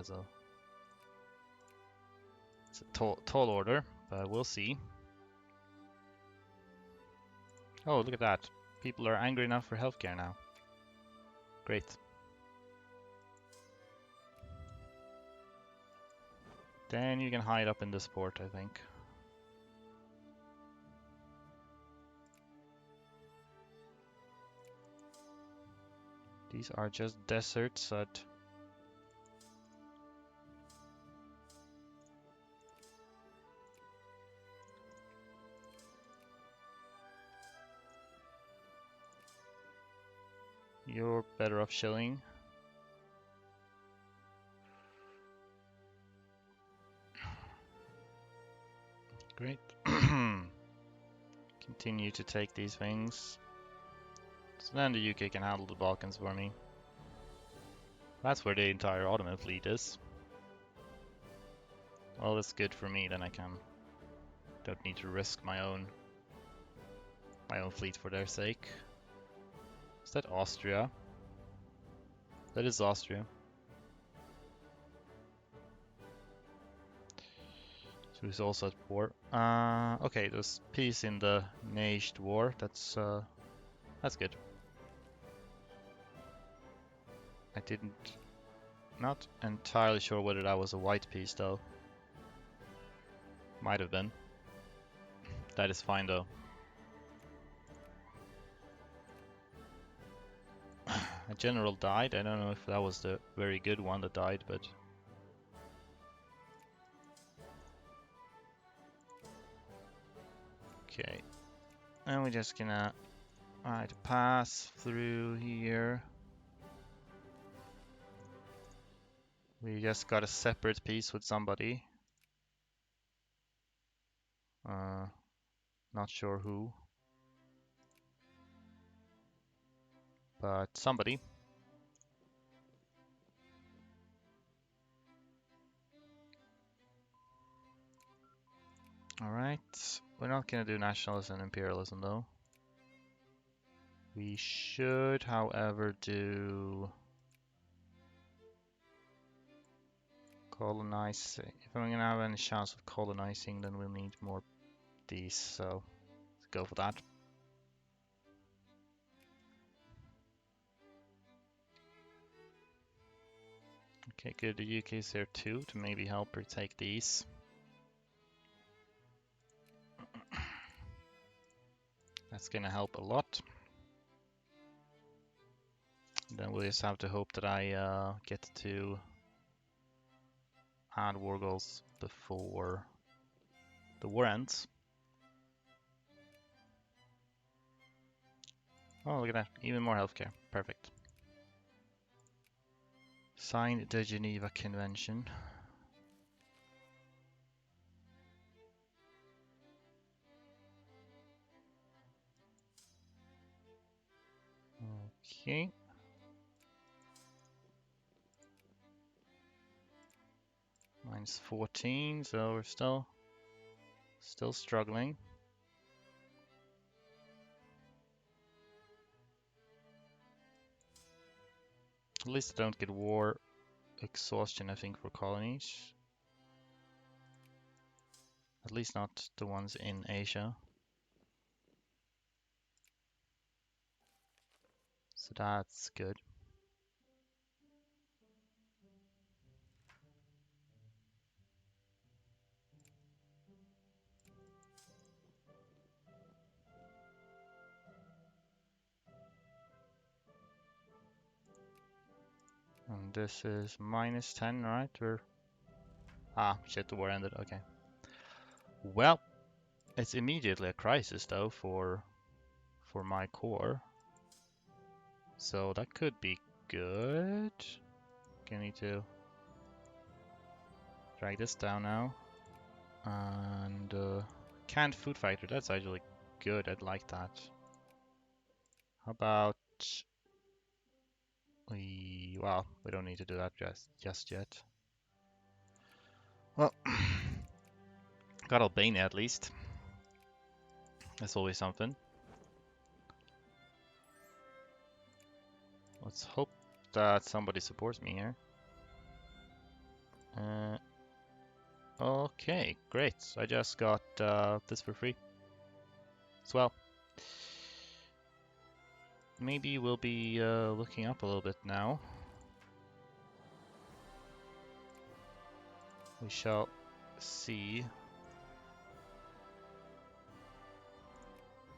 it's a tall order, but we'll see. Oh, look at that. People are angry enough for healthcare now. Great. Then you can hide up in this port, I think. These are just deserts that... You're better off chilling. Great. Continue to take these things. So then the UK can handle the Balkans for me. That's where the entire Ottoman fleet is. Well, that's good for me, then I don't need to risk my own fleet for their sake. Is that Austria? That is Austria. So he's also at war. Okay, there's peace in the Neist war. That's good. Not entirely sure whether that was a white peace though. Might have been. That is fine though. A general died. I don't know if that was the very good one that died, but... Okay. And we're just gonna pass through here. We just got a separate piece with somebody. Not sure who. But somebody. Alright. We're not gonna do nationalism and imperialism though. We should, however, do colonizing. If I'm gonna have any chance of colonizing, then we'll need more these, so let's go for that. Okay, good. The UK's there too to maybe help her take these. That's gonna help a lot. Then we'll just have to hope that I get to add war goals before the war ends. Oh, look at that. Even more healthcare. Perfect. Signed the Geneva Convention. Okay. Minus 14, so we're still struggling. At least I don't get war exhaustion, I think, for colonies. At least not the ones in Asia. So that's good. And this is minus 10, right? Or shit, the war ended. Okay. Well, it's immediately a crisis though for my core. So that could be good. Okay, I need to drag this down now. And canned food factory, that's actually good. I'd like that. How about well, we don't need to do that just yet. Well, got Albania at least. That's always something. Let's hope that somebody supports me here. Okay, great. I just got this for free as well. Maybe we'll be looking up a little bit now. We shall see.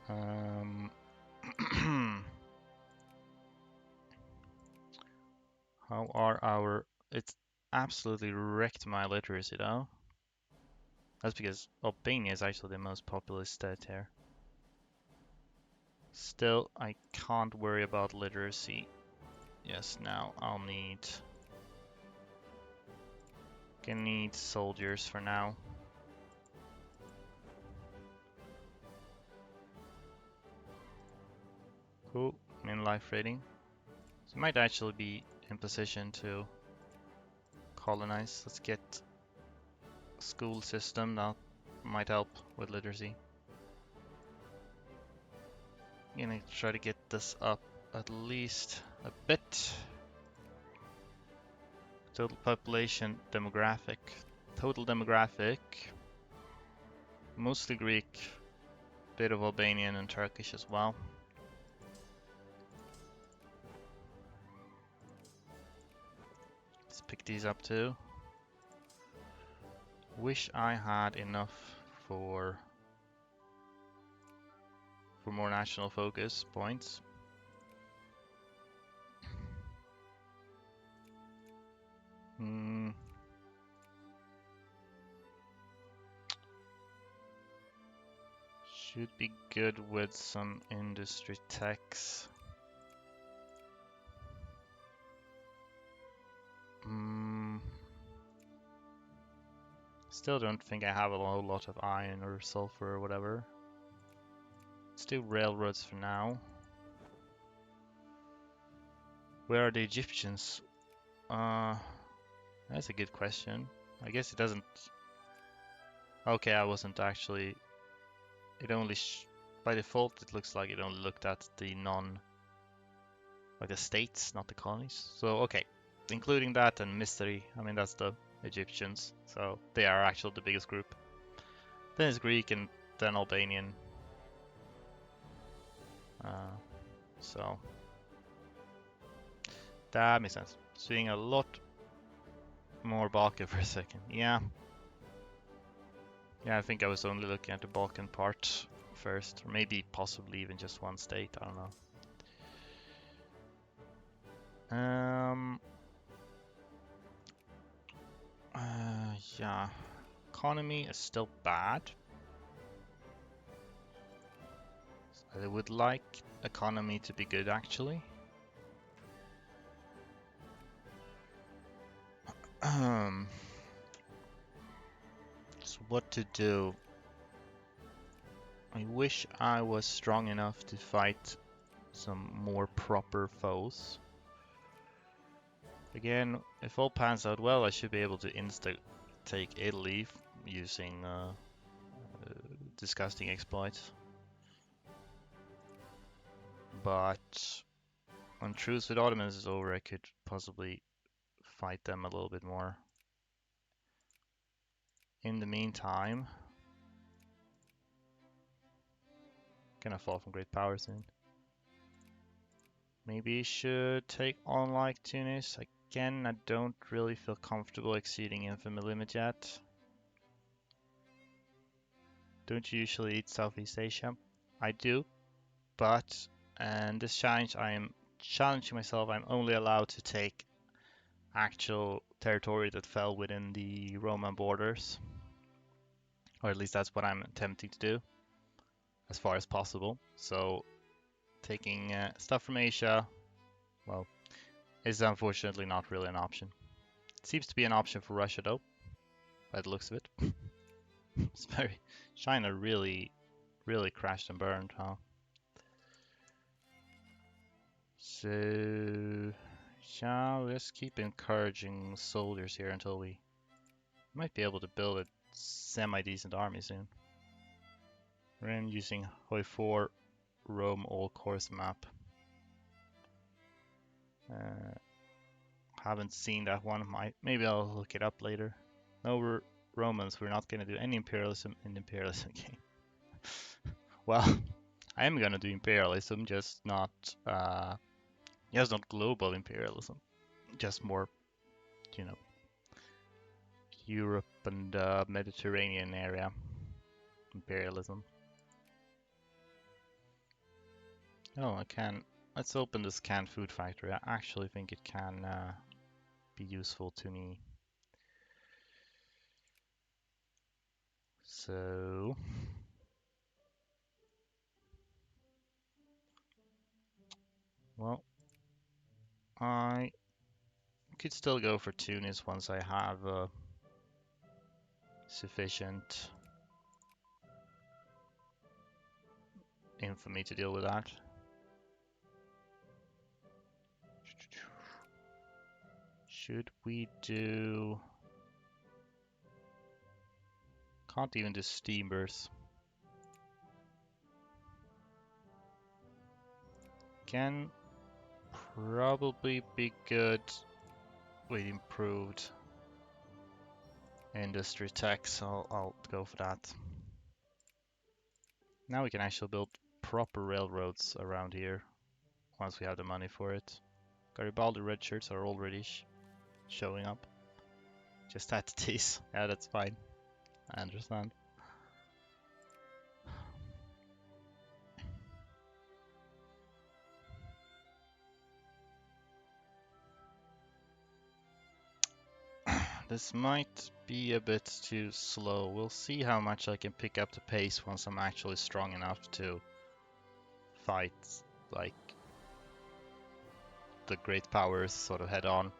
How are our... It's absolutely wrecked my literacy though. That's because Albania is actually the most populous state here. Still, I can't worry about literacy. Yes, now I'll need... Gonna need soldiers for now. Cool, I'm in life rating. So might actually be in position to colonize. Let's get a school system that might help with literacy. I'm gonna try to get this up at least a bit. Total population demographic. Total demographic. Mostly Greek. Bit of Albanian and Turkish as well. Let's pick these up too. Wish I had enough for more national focus points. Should be good with some industry techs. Still don't think I have a whole lot of iron or sulfur or whatever. Let's do railroads for now. Where are the Egyptians? That's a good question. I guess it doesn't... Okay, I wasn't actually... It only... By default, it looks like it only looked at the like the states, not the colonies. So, okay. Including that and mystery, I mean, that's the Egyptians. So, they are actually the biggest group. Then it's Greek and then Albanian. So, that makes sense. Seeing a lot more Balkan for a second. Yeah. Yeah, I think I was only looking at the Balkan part first, or maybe possibly even just one state. I don't know. Yeah. Economy is still bad. I would like economy to be good, actually. So what to do? I wish I was strong enough to fight some more proper foes. Again, if all pans out well, I should be able to insta take Italy using disgusting exploits. But when truce with Ottomans is over, I could possibly fight them a little bit more. In the meantime, gonna fall from great power soon. Maybe should take on like Tunis. Again, I don't really feel comfortable exceeding infamy limit yet. Don't you usually eat Southeast Asia? I do, but and this challenge I am challenging myself. I'm only allowed to take actual territory that fell within the Roman borders, or at least that's what I'm attempting to do as far as possible. So taking stuff from Asia, well, is unfortunately not really an option. It seems to be an option for Russia though, by the looks of it. It's very China really crashed and burned, huh? So shall let's keep encouraging soldiers here until we might be able to build a semi-decent army soon. I'm using Hoi 4 Rome all course map. Uh, haven't seen that one. Maybe I'll look it up later. No, we're Romans. We're not going to do any imperialism in the imperialism game. Well, I am going to do imperialism, just not global imperialism. Just more, you know, Europe and Mediterranean area imperialism. Oh, I can. Let's open this canned food factory. I actually think it can be useful to me. So, well, I could still go for Tunis once I have sufficient infamy to deal with that. Should we do... Can't even do steamers. Can probably be good with improved industry tech, so I'll go for that. Now we can actually build proper railroads around here once we have the money for it. Garibaldi red shirts are already showing up. Just had to tease. Yeah, that's fine. I understand. This might be a bit too slow. We'll see how much I can pick up the pace once I'm actually strong enough to fight like the great powers sort of head on.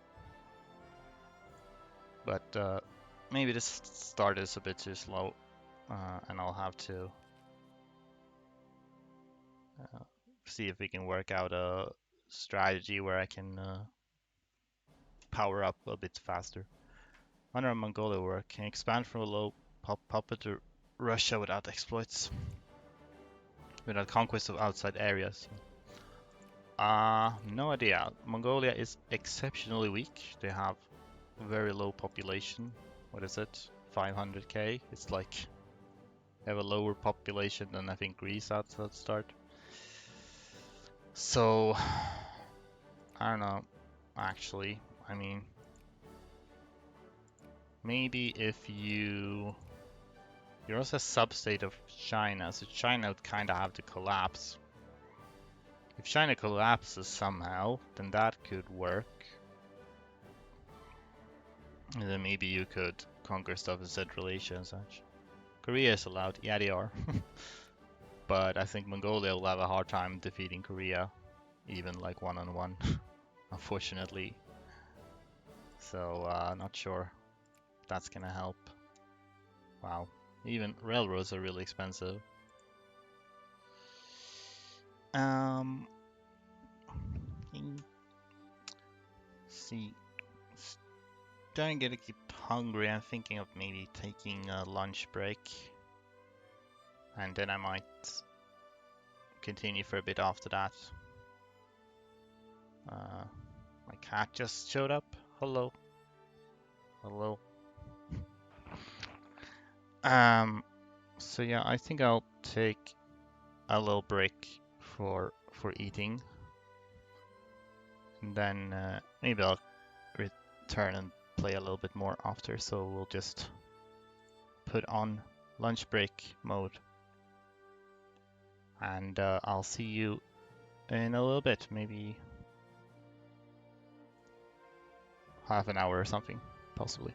But maybe this start is a bit too slow, and I'll have to see if we can work out a strategy where I can power up a bit faster. Under a Mongolia work can expand from a low puppet to Russia without exploits, without conquest of outside areas. No idea. Mongolia is exceptionally weak. They have a very low population. What is it? 500k. It's like they have a lower population than I think Greece at the start. So I don't know. Actually, I mean, Maybe if you're also a sub-state of China, so China would kind of have to collapse. If China collapses somehow, then that could work. And then maybe you could conquer stuff in Central Asia and such. Korea is allowed, yeah they are. But I think Mongolia will have a hard time defeating Korea, even like one-on-one, unfortunately. So not sure if that's gonna help. Wow, even railroads are really expensive. Um, see, starting to get hungry. I'm thinking of maybe taking a lunch break, and then I might continue for a bit after that. My cat just showed up. Hello. Hello. So yeah, I think I'll take a little break for eating, and then maybe I'll return and play a little bit more after. So we'll just put on lunch break mode, and I'll see you in a little bit, maybe half an hour or something, possibly.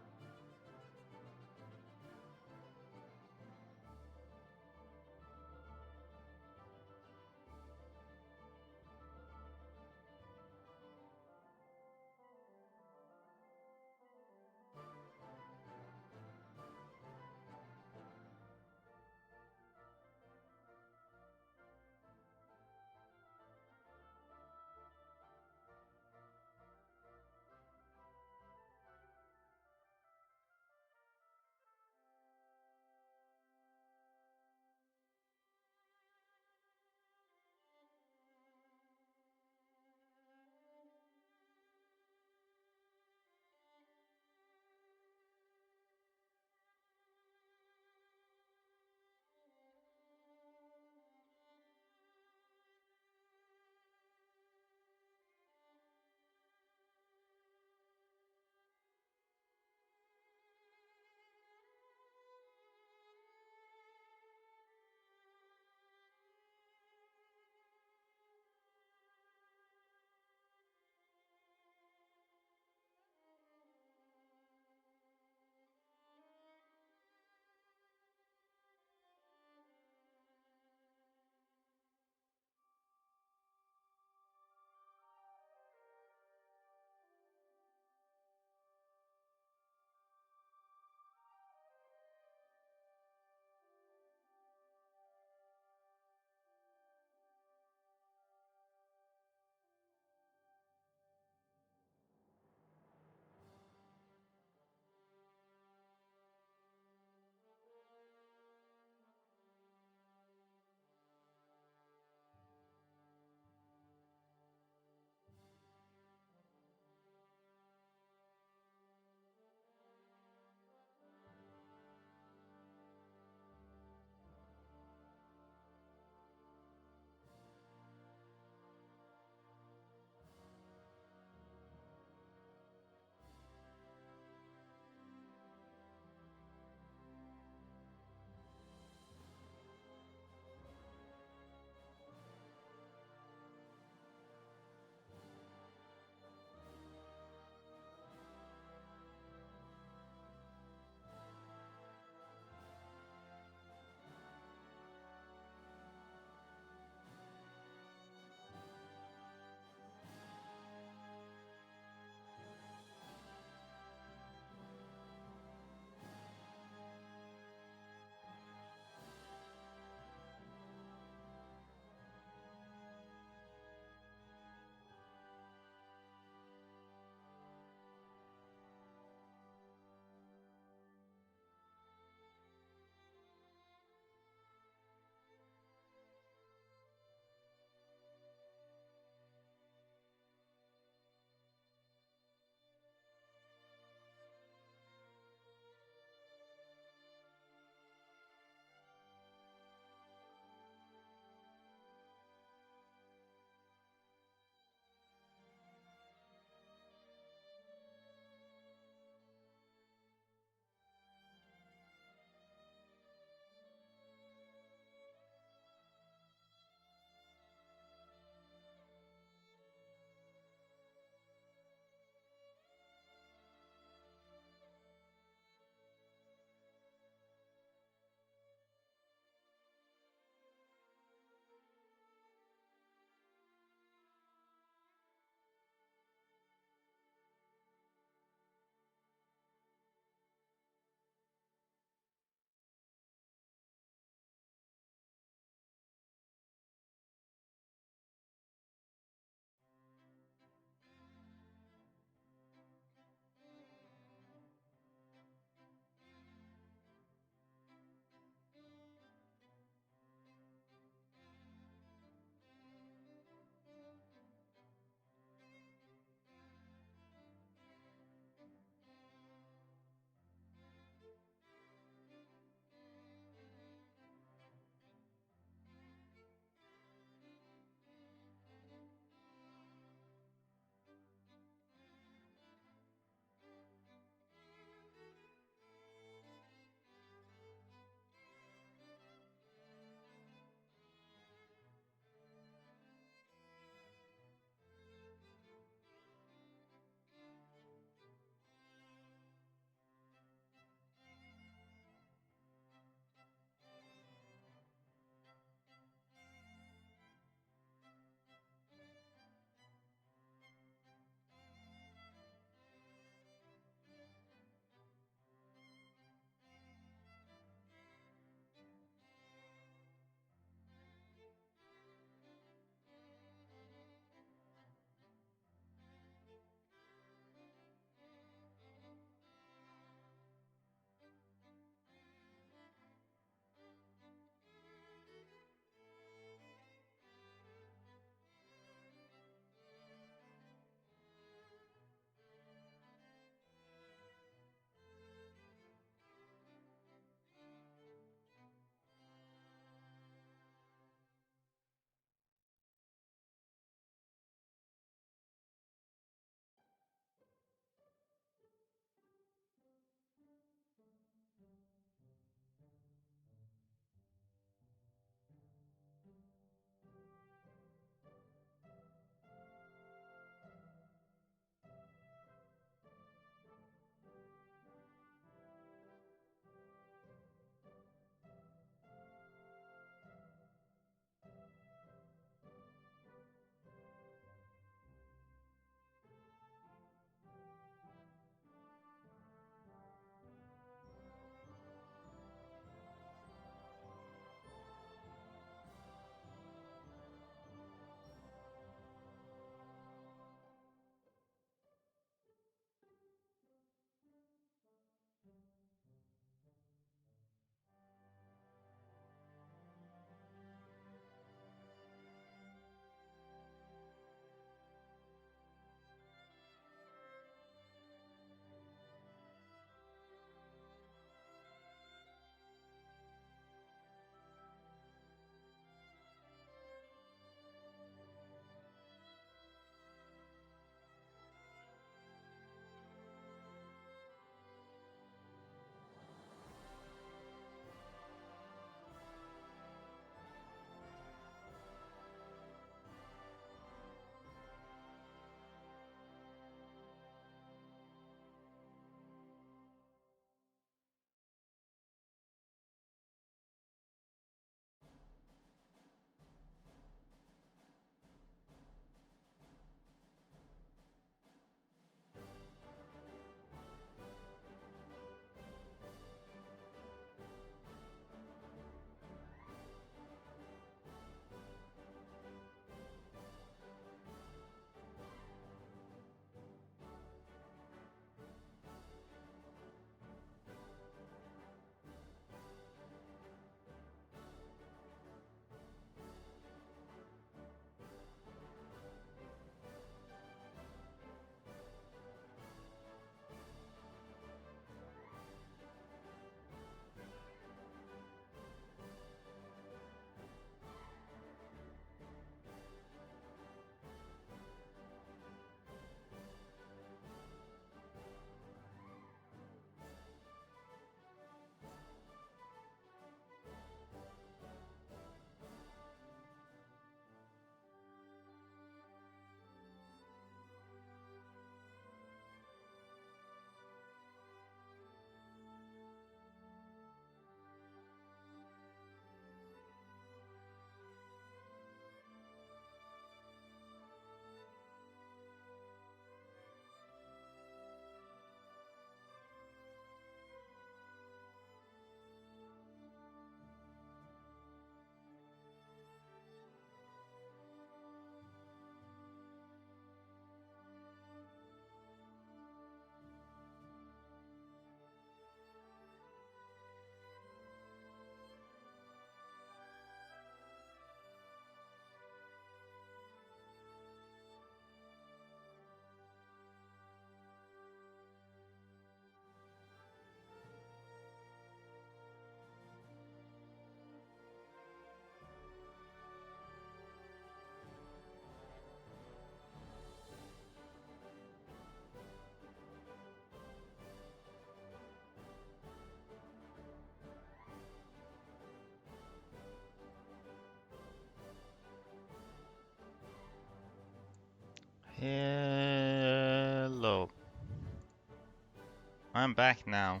I'm back now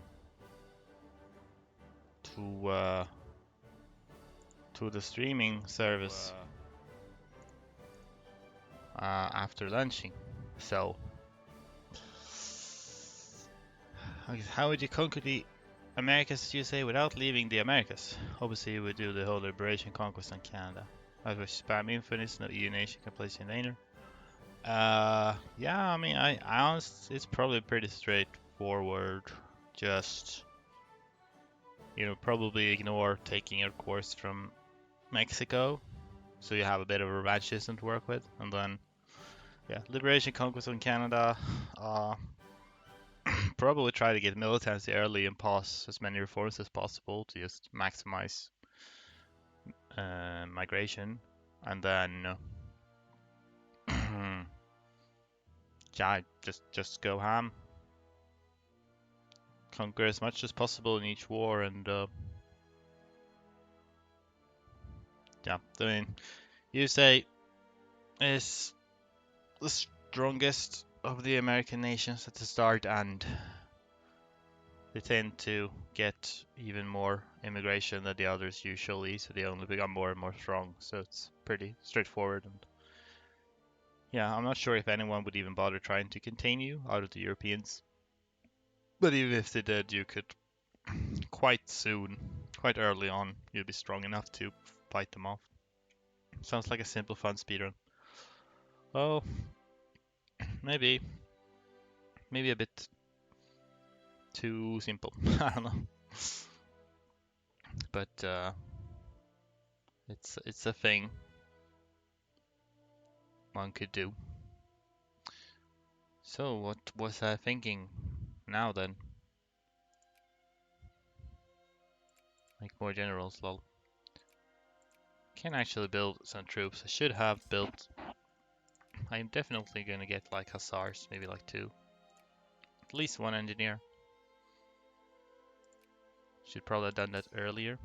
to the streaming service after lunching. So, how would you conquer the Americas, you say, without leaving the Americas? Obviously, you would do the whole liberation conquest on Canada. As with spam infinite, no EU nation can place in later. Yeah, I mean, I honestly, it's probably pretty straightforward. Just, probably ignore taking your course from Mexico, so you have a bit of a revenge system to work with, and then, yeah, liberation conquest on Canada. Uh, Probably try to get militancy early and pass as many reforms as possible to just maximize migration, and then yeah, just go ham, conquer as much as possible in each war, and yeah, I mean, you say is the strongest of the American nations at the start, and they tend to get even more immigration than the others usually, so they only become more and more strong. So it's pretty straightforward. And yeah, I'm not sure if anyone would even bother trying to contain you out of the Europeans. But even if they did, you could quite soon, quite early on, you'd be strong enough to fight them off. Sounds like a simple, fun speedrun. Oh, maybe, maybe a bit too simple. I don't know, but it's a thing one could do. So what was I thinking now then? Like more generals, lol. Can actually build some troops. I should have built. I'm definitely gonna get like hussars, maybe like two. At least one engineer. Should probably have done that earlier.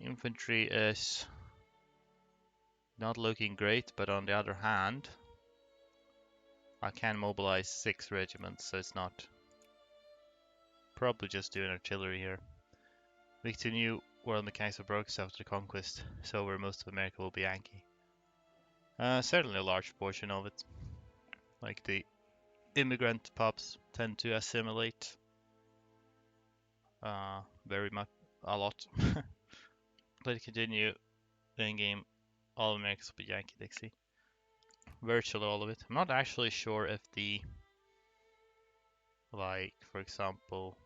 Infantry is not looking great, but on the other hand, I can mobilize 6 regiments, so it's not. Probably just doing artillery here. Vic2 new world mechanics of broke after the conquest, so where most of America will be Yankee. Certainly a large portion of it. Like the immigrant pups tend to assimilate very much, a lot. Let it continue in game. All Americans will be Yankee Dixie. Virtually all of it. I'm not actually sure if the, like, for example,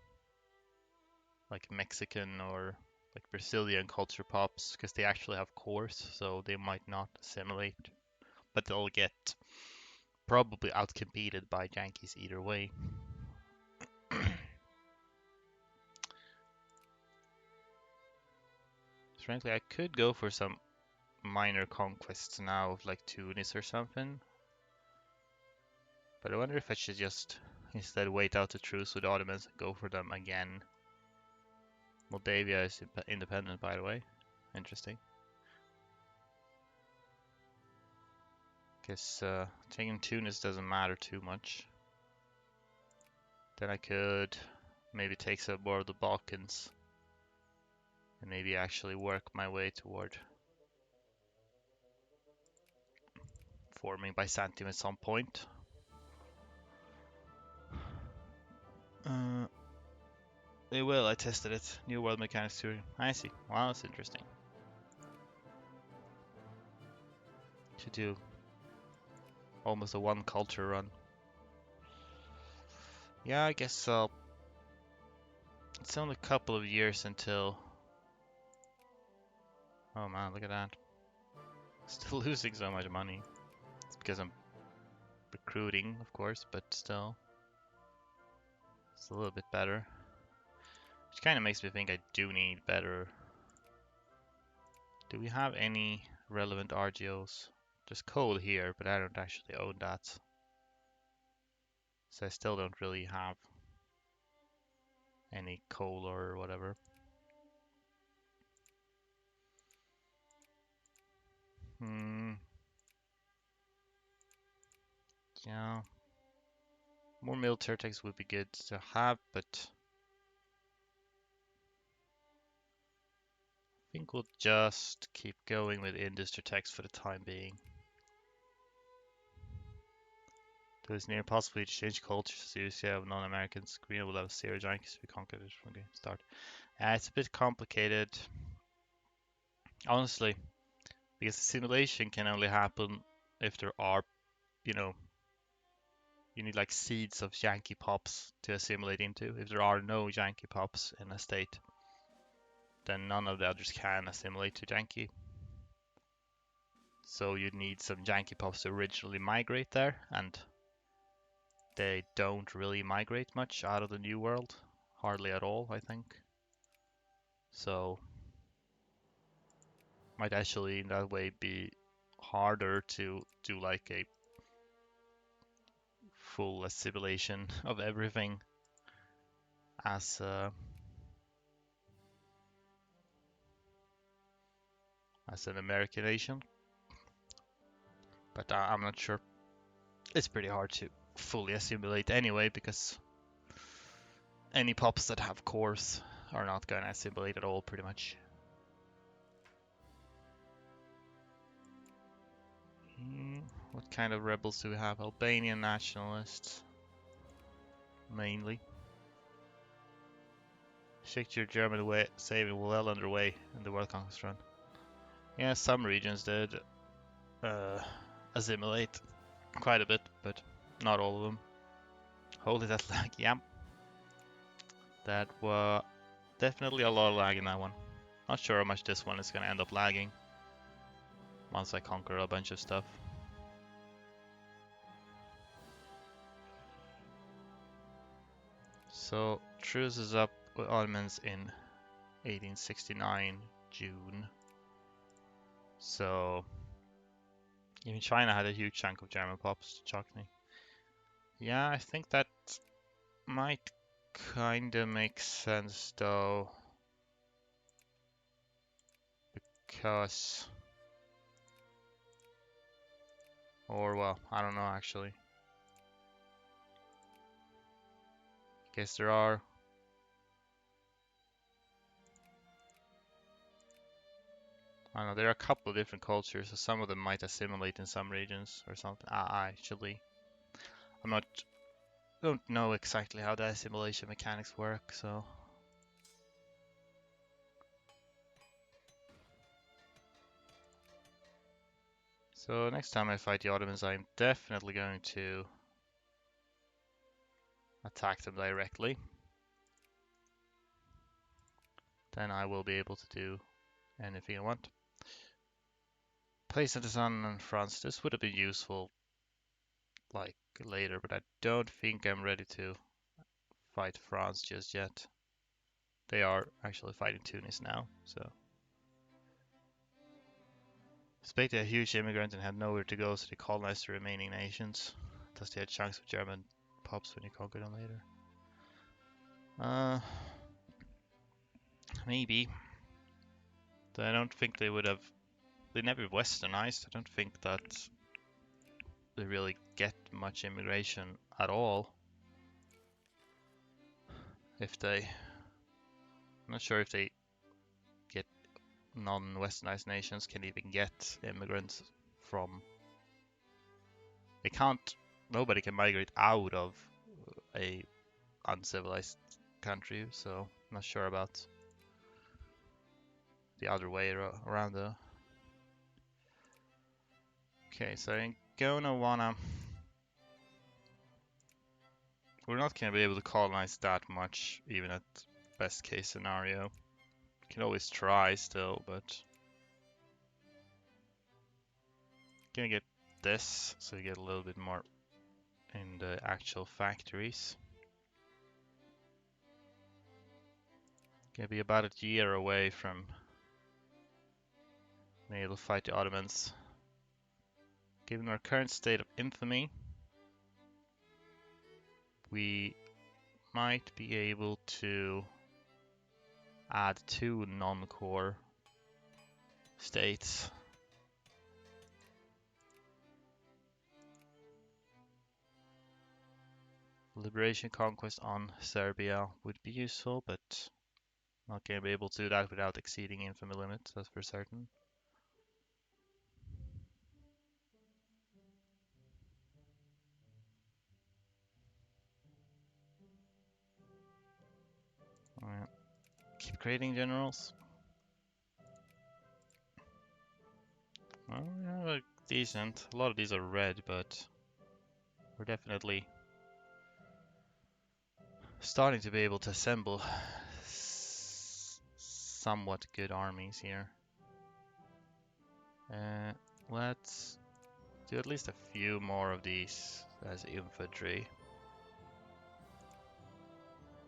like Mexican or like Brazilian culture pops, because they actually have cores, so they might not assimilate, but they'll get probably outcompeted by Yankees either way. Frankly, I could go for some minor conquests now of like Tunis or something, but I wonder if I should just instead wait out the truce with the Ottomans and go for them again. Moldavia is independent, by the way. Interesting. Guess taking Tunis doesn't matter too much. Then I could maybe take some more of the Balkans and maybe actually work my way toward forming Byzantium at some point. They will, I tested it. New World Mechanics Touring. I see. Wow, that's interesting. Should do almost a one culture run. Yeah, I guess it's only a couple of years until. Oh man, look at that. Still losing so much money. It's because I'm recruiting, of course, but still. It's a little bit better. Which kind of makes me think I do need better. Do we have any relevant RGOs? There's coal here, but I don't actually own that. So I still don't really have any coal or whatever. Yeah. More military techs would be good to have, but I think we'll just keep going with industry techs for the time being. It was near possibly to change cultures seriously of non-Americans. Green will have zero Yankees we conquered it from the start. It's a bit complicated, honestly, because the simulation can only happen if there are, you know, you need like seeds of Yankee pops to assimilate into. If there are no Yankee pops in a state, then none of the others can assimilate to Yankee. So you'd need some Yankee pops to originally migrate there, and they don't really migrate much out of the New World. Hardly at all, I think. So might actually in that way be harder to do like a full assimilation of everything as an American nation. But I'm not sure. It's pretty hard to fully assimilate anyway because any pops that have cores are not going to assimilate at all, pretty much. What kind of rebels do we have? Albanian nationalists, mainly. Shake your German way, saving well underway in the world conquest run. Yeah, some regions did assimilate quite a bit, but not all of them. Holy, that lag, yeah. That was definitely a lot of lag in that one. Not sure how much this one is going to end up lagging once I conquer a bunch of stuff. So, truce is up with Ottomans in 1869, June. So, even China had a huge chunk of German pops to Chockney. Yeah, I think that might kinda make sense though. Because... Or, well, I don't know actually. Guess there are... I don't know, there are a couple of different cultures, so some of them might assimilate in some regions or something. Actually, I'm not... don't know exactly how the assimilation mechanics work, so... So next time I fight the Ottomans, I'm definitely going to attack them directly. Then I will be able to do anything I want. Place at the sun in France. This would have been useful like later, but I don't think I'm ready to fight France just yet. They are actually fighting Tunis now, so. Spain had a huge immigrant and had nowhere to go, so they colonized the remaining nations. Thus they had chunks of German pops when you conquered them later. Maybe. But I don't think they would have... They never westernized. I don't think that they really get much immigration at all. If they... I'm not sure if they get non-westernized nations can even get immigrants from... They can't... Nobody can migrate out of a uncivilized country, so I'm not sure about the other way around though. Okay, so I'm gonna wanna... We're not gonna be able to colonize that much, even at best case scenario. Can always try still, but... Gonna get this, so you get a little bit more in the actual factories. Gonna be about a year away from being able to fight the Ottomans. Given our current state of infamy, we might be able to add 2 non-core states. Liberation conquest on Serbia would be useful, but not going to be able to do that without exceeding infamy limits, that's for certain. Alright. Keep creating generals. Well, yeah, like decent. A lot of these are red, but we're definitely starting to be able to assemble somewhat good armies here. Let's do at least a few more of these as infantry,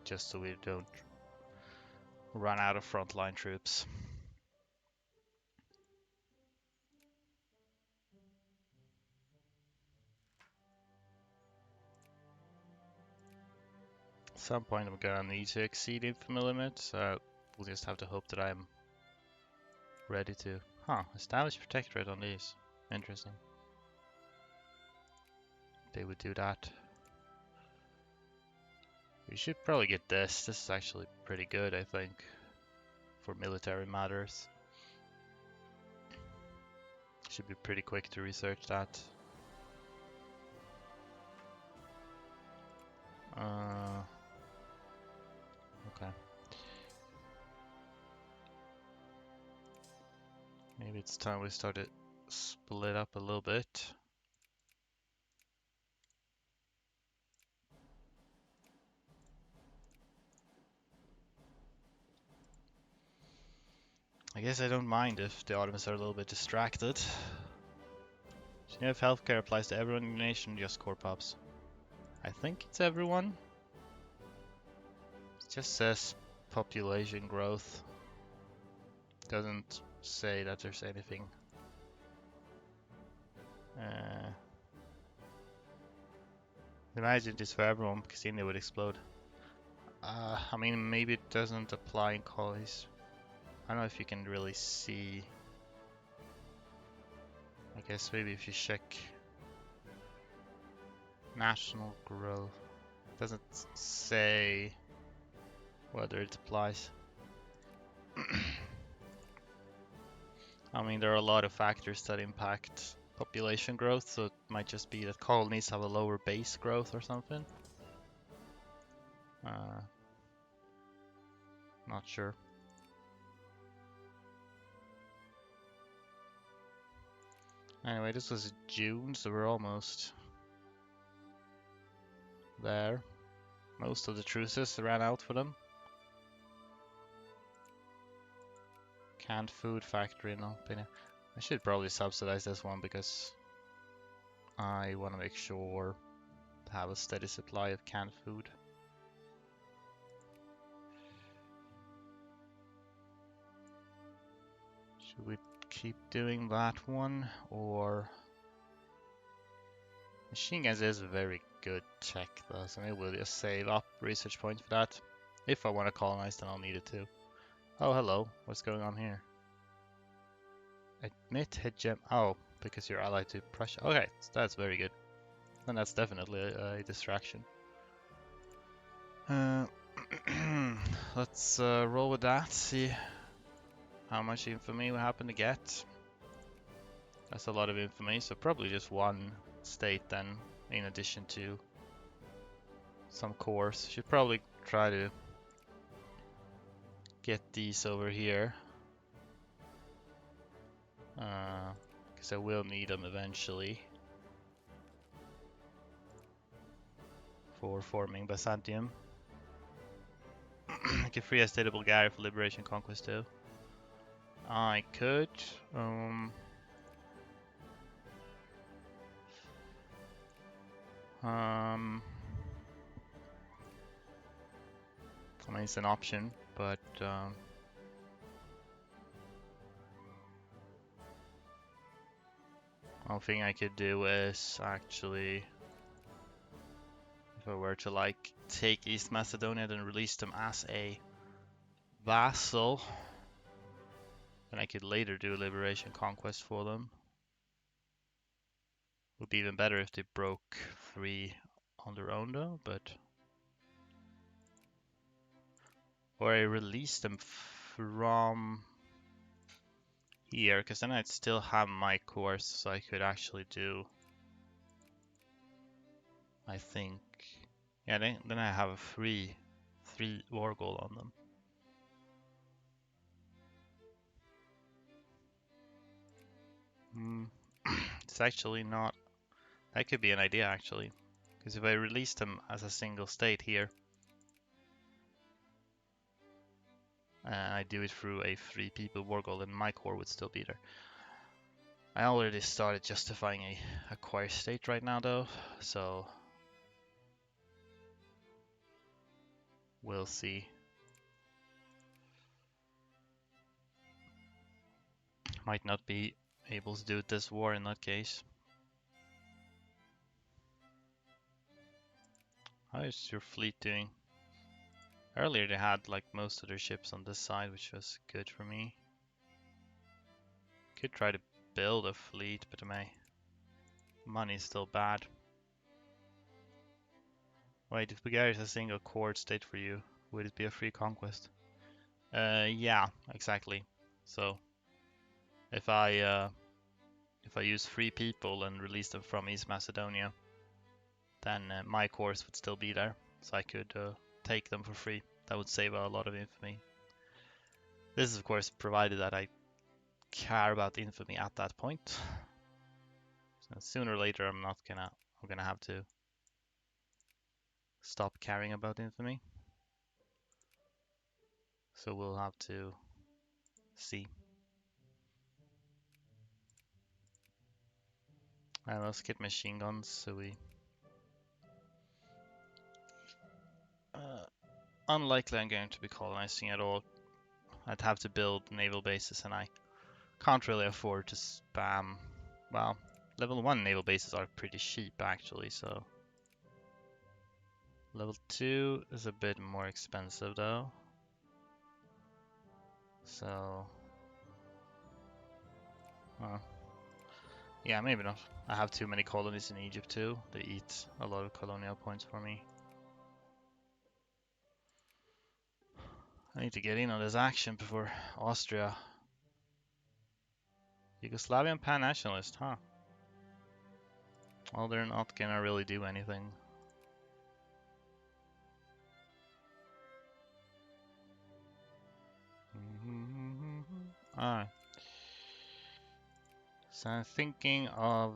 just so we don't run out of frontline troops. At some point I'm gonna need to exceed infamy limits, so we'll just have to hope that I'm ready to. Establish protectorate on these. Interesting. They would do that. We should probably get this. This is actually pretty good, I think, for military matters. Should be pretty quick to research that. Okay. Maybe it's time we start to split up a little bit. I guess I don't mind if the Ottomans are a little bit distracted. Geneva healthcare applies to everyone in the nation, just core pops. I think it's everyone. It just says population growth. Doesn't say that there's anything. Imagine this for everyone, because then they would explode. I mean, maybe it doesn't apply in colonies. I don't know if you can really see. I guess maybe if you check national growth, it doesn't say whether it applies. I mean, there are a lot of factors that impact population growth, so it might just be that colonies have a lower base growth or something. Not sure. Anyway, this was June, so we're almost there. Most of the truces ran out for them. Canned food factory in Alpina. I should probably subsidize this one because I want to make sure to have a steady supply of canned food. Should we keep doing that one, or machine guns is a very good tech though, so maybe we'll just save up research points for that. If I want to colonize, then I'll need it too. Oh, hello. What's going on here? Admit hegemony. Oh, because you're allied to Prussia. Okay, so that's very good. And that's definitely a distraction. Let's roll with that, see how much infamy we happen to get. That's a lot of infamy, so probably just one state then, in addition to some cores. Should probably try to get these over here. Because I will need them eventually for forming Byzantium. I can free a state Bulgaria for liberation conquest too. I could. I mean, it's an option, but one thing I could do is actually, if I were to like take East Macedonia and release them as a vassal, then I could later do a liberation conquest for them. Would be even better if they broke free on their own though, but or I release them from here, because then I'd still have my course, so I could actually do, I think, yeah, then I have a free 3 war goal on them. It's actually not, that could be an idea actually, because if I release them as a single state here, and I do it through a 3 people war goal, then my core would still be there. I already started justifying a acquire state right now though, so we'll see. Might not be able to do it this war in that case. How is your fleet doing? Earlier they had like most of their ships on this side, which was good for me. Could try to build a fleet, but my money's still bad. Wait, if Bulgaria is a single court state for you, would it be a free conquest? Yeah, exactly. So if I use 3 people and release them from East Macedonia, then my course would still be there, so I could take them for free. That would save a lot of infamy. This is of course provided that I care about infamy at that point. So sooner or later I'm gonna have to stop caring about infamy. So we'll have to see. And let's get machine guns so we unlikely I'm going to be colonizing at all. I'd have to build naval bases and I can't really afford to spam. Well, level 1 naval bases are pretty cheap actually, so level 2 is a bit more expensive though. So yeah, maybe not. I have too many colonies in Egypt too. They eat a lot of colonial points for me. I need to get in on this action before Austria. Yugoslavian pan-nationalist, huh? Well, they're not gonna really do anything. Ah. So I'm thinking of,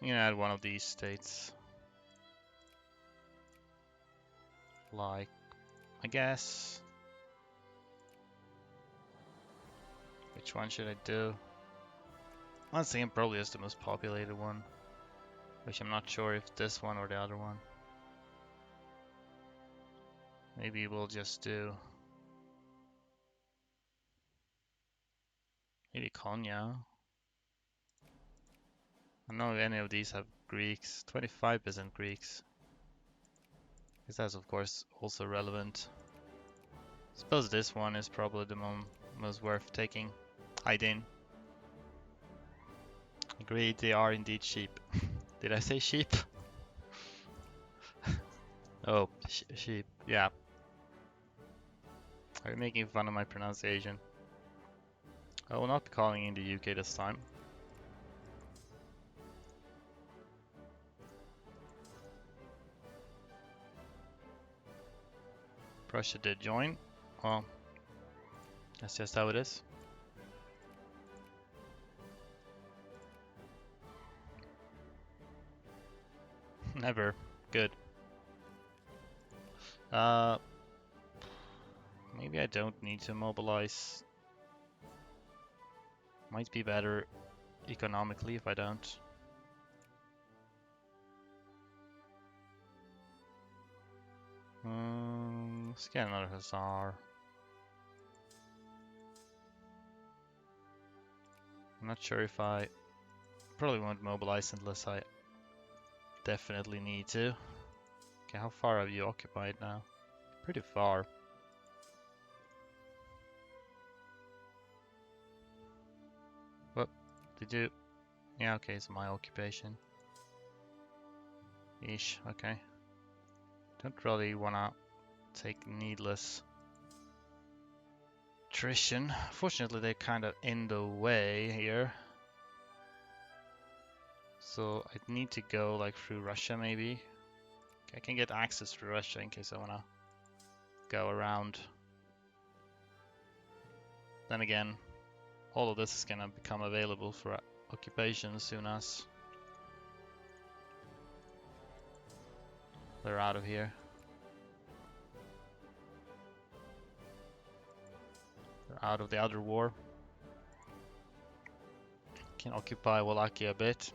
add one of these states. Like, I guess. Which one should I do? I'm thinking probably is the most populated one. Which I'm not sure if this one or the other one. Maybe we'll just do. Maybe Konya. I don't know if any of these have Greeks. 25% Greeks. Because that's of course also relevant. Suppose this one is probably the most worth taking. Aydin. Agreed, they are indeed sheep. Did I say sheep? Oh, sheep. Yeah. Are you making fun of my pronunciation? I will not be calling in the UK this time. Prussia did join. Well, that's just how it is. Never. Good. Maybe I don't need to mobilize. Might be better economically if I don't. Let's get another hussar. I'm not sure if I probably won't mobilize unless I definitely need to. Okay, how far have you occupied now? Pretty far. What did you? Yeah, okay, it's my occupation. Ish, okay. Don't really wanna take needless attrition. Fortunately, they're kind of in the way here. So I'd need to go like through Russia maybe. Okay, I can get access through Russia in case I wanna go around. Then again, all of this is gonna become available for occupation as soon as they're out of here. They're out of the other war. Can occupy Wallachia a bit.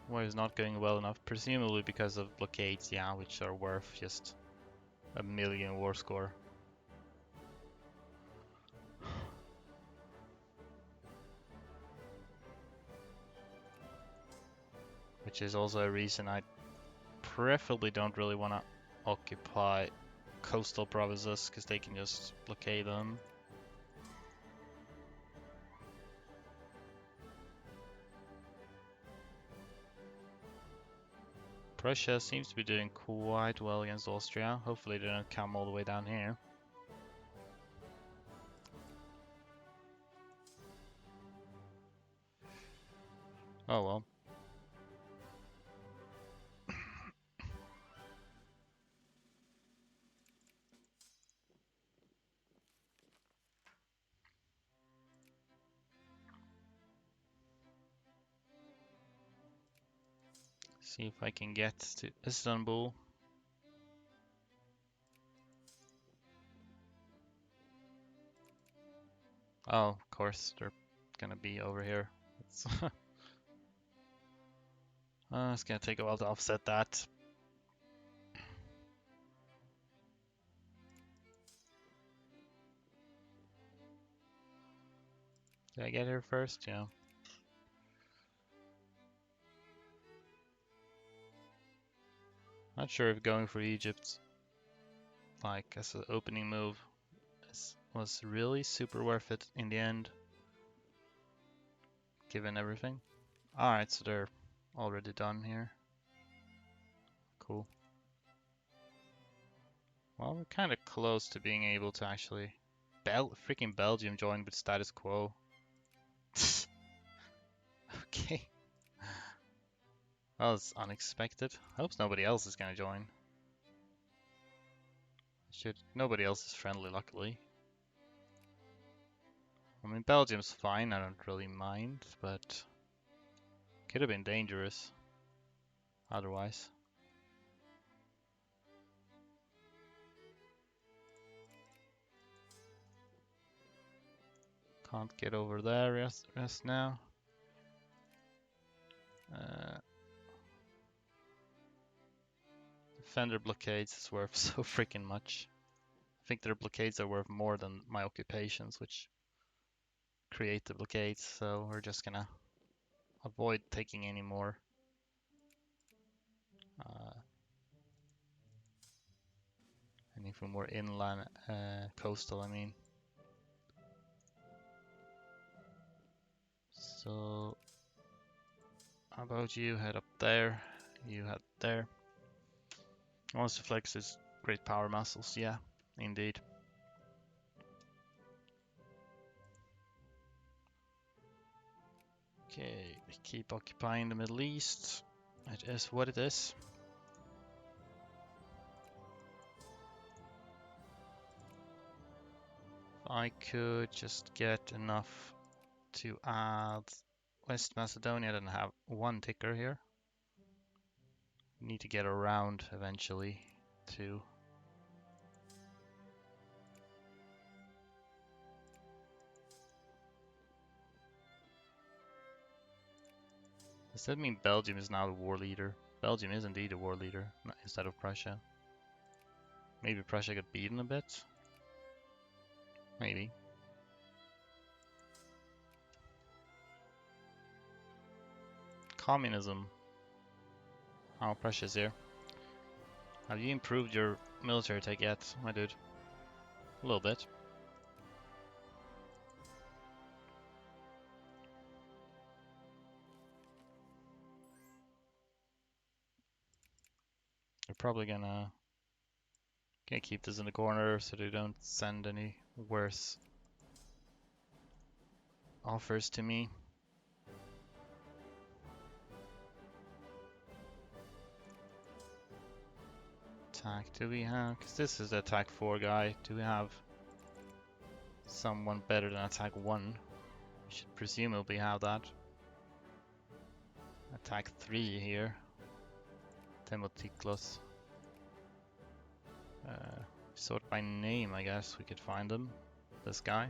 War is not going well enough, presumably because of blockades, yeah, which are worth just a million war score. Which is also a reason I preferably don't really want to occupy coastal provinces, because they can just blockade them. Prussia seems to be doing quite well against Austria. Hopefully they don't come all the way down here. Oh well. See if I can get to Istanbul. Oh, of course, they're gonna be over here. It's, it's gonna take a while to offset that. Did I get here first? Yeah. Not sure if going for Egypt, like as an opening move, was really super worth it in the end, given everything. Alright, so they're already done here. Cool. Well, we're kind of close to being able to actually... freaking Belgium joined with status quo. Okay. That was unexpected. I hope nobody else is gonna join. Nobody else is friendly, luckily. I mean, Belgium's fine, I don't really mind, but... could have been dangerous otherwise. Can't get over there rest now. Defender blockades is worth so freaking much. I think their blockades are worth more than my occupations, which create the blockades, so we're just gonna avoid taking any more. Anything more inland, coastal, I mean. So, how about you head up there? You head there. Wants to flex his great power muscles, yeah, indeed. Okay, we keep occupying the Middle East. It is what it is. I could just get enough to add West Macedonia. I don't have one ticker here. Need to get around eventually to... Does that mean Belgium is now the war leader? Belgium is indeed a war leader instead of Prussia. Maybe Prussia got beaten a bit? Maybe. Communism. Oh, Prussia's here. Have you improved your military tech yet, my dude? A little bit. We're probably gonna keep this in the corner so they don't send any worse offers to me. Attack, do we have, because this is the attack 4 guy, do we have someone better than attack 1? We should presumably have that. Attack 3 here. Temotiklos. Sort by name, I guess we could find him. This guy.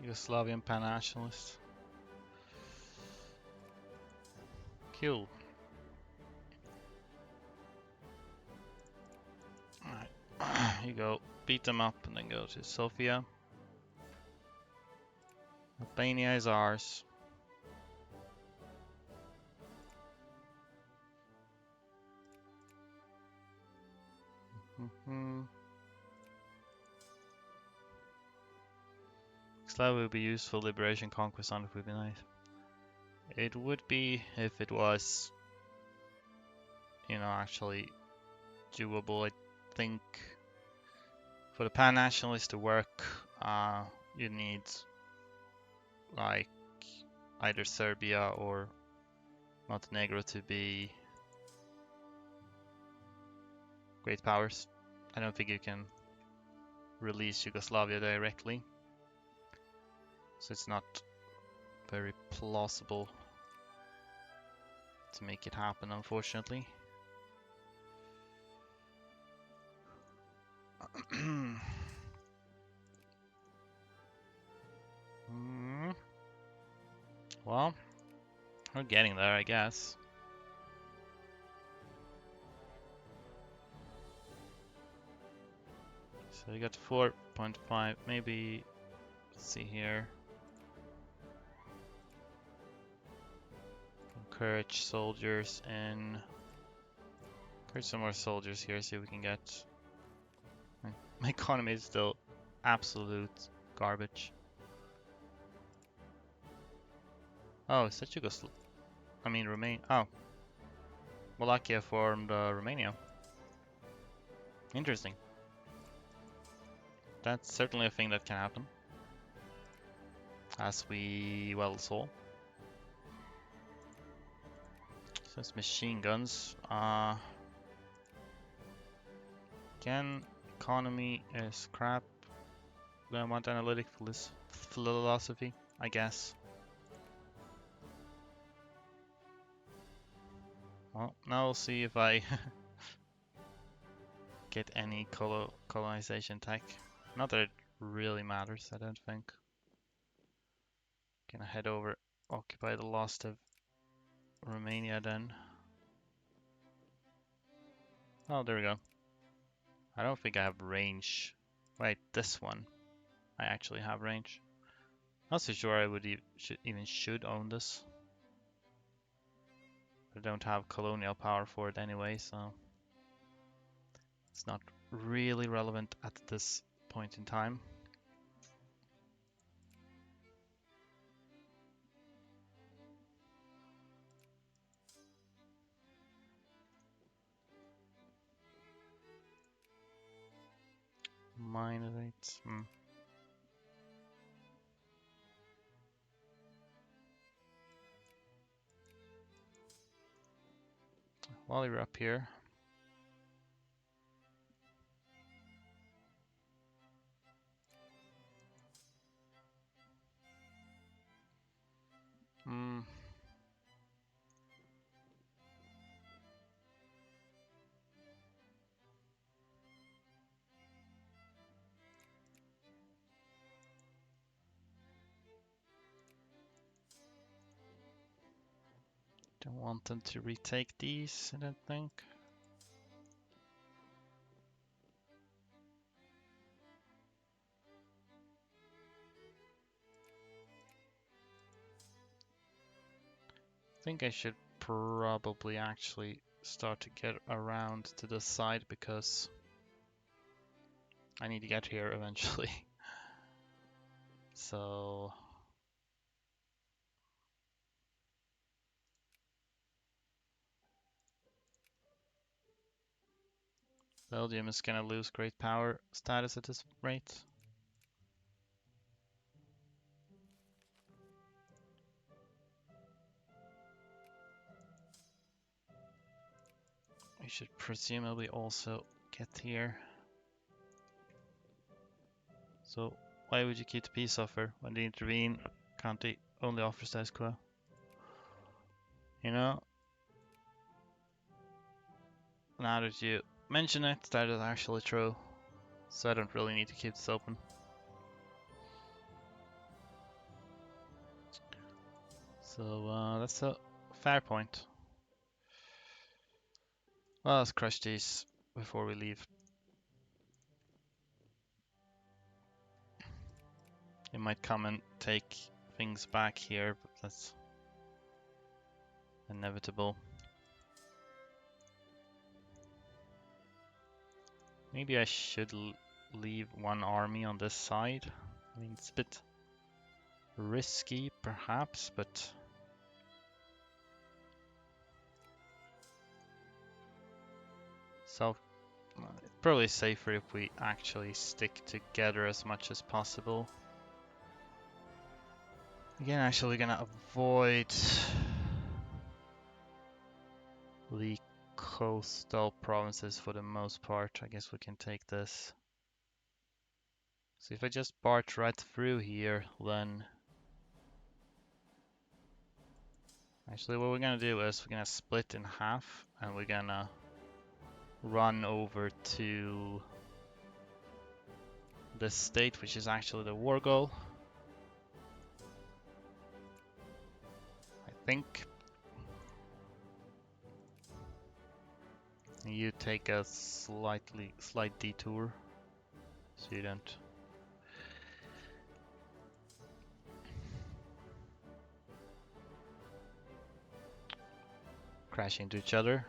Yugoslavian pan-nationalist. Cool. Alright, you go. Beat them up and then go to Sofia. Albania is ours. Yugoslavia would be useful. Liberation conquest on it would be nice. It would be if it was, you know, actually doable. I think for the pan-nationalists to work, you need like either Serbia or Montenegro to be great powers. I don't think you can release Yugoslavia directly, so it's not very plausible to make it happen, unfortunately. Well, we're getting there, I guess. So we got 4.5, maybe, let's see here. Encourage soldiers and encourage some more soldiers here, see if we can get... My economy is still absolute garbage. Oh, is that Yugoslavia? I mean, Romania. Oh. Wallachia formed Romania. Interesting. That's certainly a thing that can happen. As we well saw. So it's machine guns. Again, economy is crap. I want analytic philosophy, I guess. Well, now we'll see if I get any colonization tech. Not that it really matters, I don't think. Gonna head over, occupy the lost of Romania then. Oh, there we go. I don't think I have range. Wait, this one. I actually have range. Not so sure I would even should own this. I don't have colonial power for it anyway, so it's not really relevant at this point in time. -8. While you're up here. Don't want them to retake these, I don't think. I think I should probably actually start to get around to this side because I need to get here eventually. So Belgium is gonna lose great power status at this rate. We should presumably also get here. So why would you keep the peace offer when they intervene? Can't they only offer status quo? You know, now that you mention it, that is actually true. So I don't really need to keep this open. So that's a fair point. Well, let's crush these before we leave. They might come and take things back here, but that's inevitable. Maybe I should leave one army on this side. I mean, it's a bit risky, perhaps, but it's probably safer if we actually stick together as much as possible. Again, actually gonna avoid the coastal provinces for the most part. I guess we can take this. So if I just barge right through here, then actually what we're gonna do is we're gonna split in half and we're gonna run over to this state, which is actually the war goal. I think. You take a slight detour so you don't crash into each other.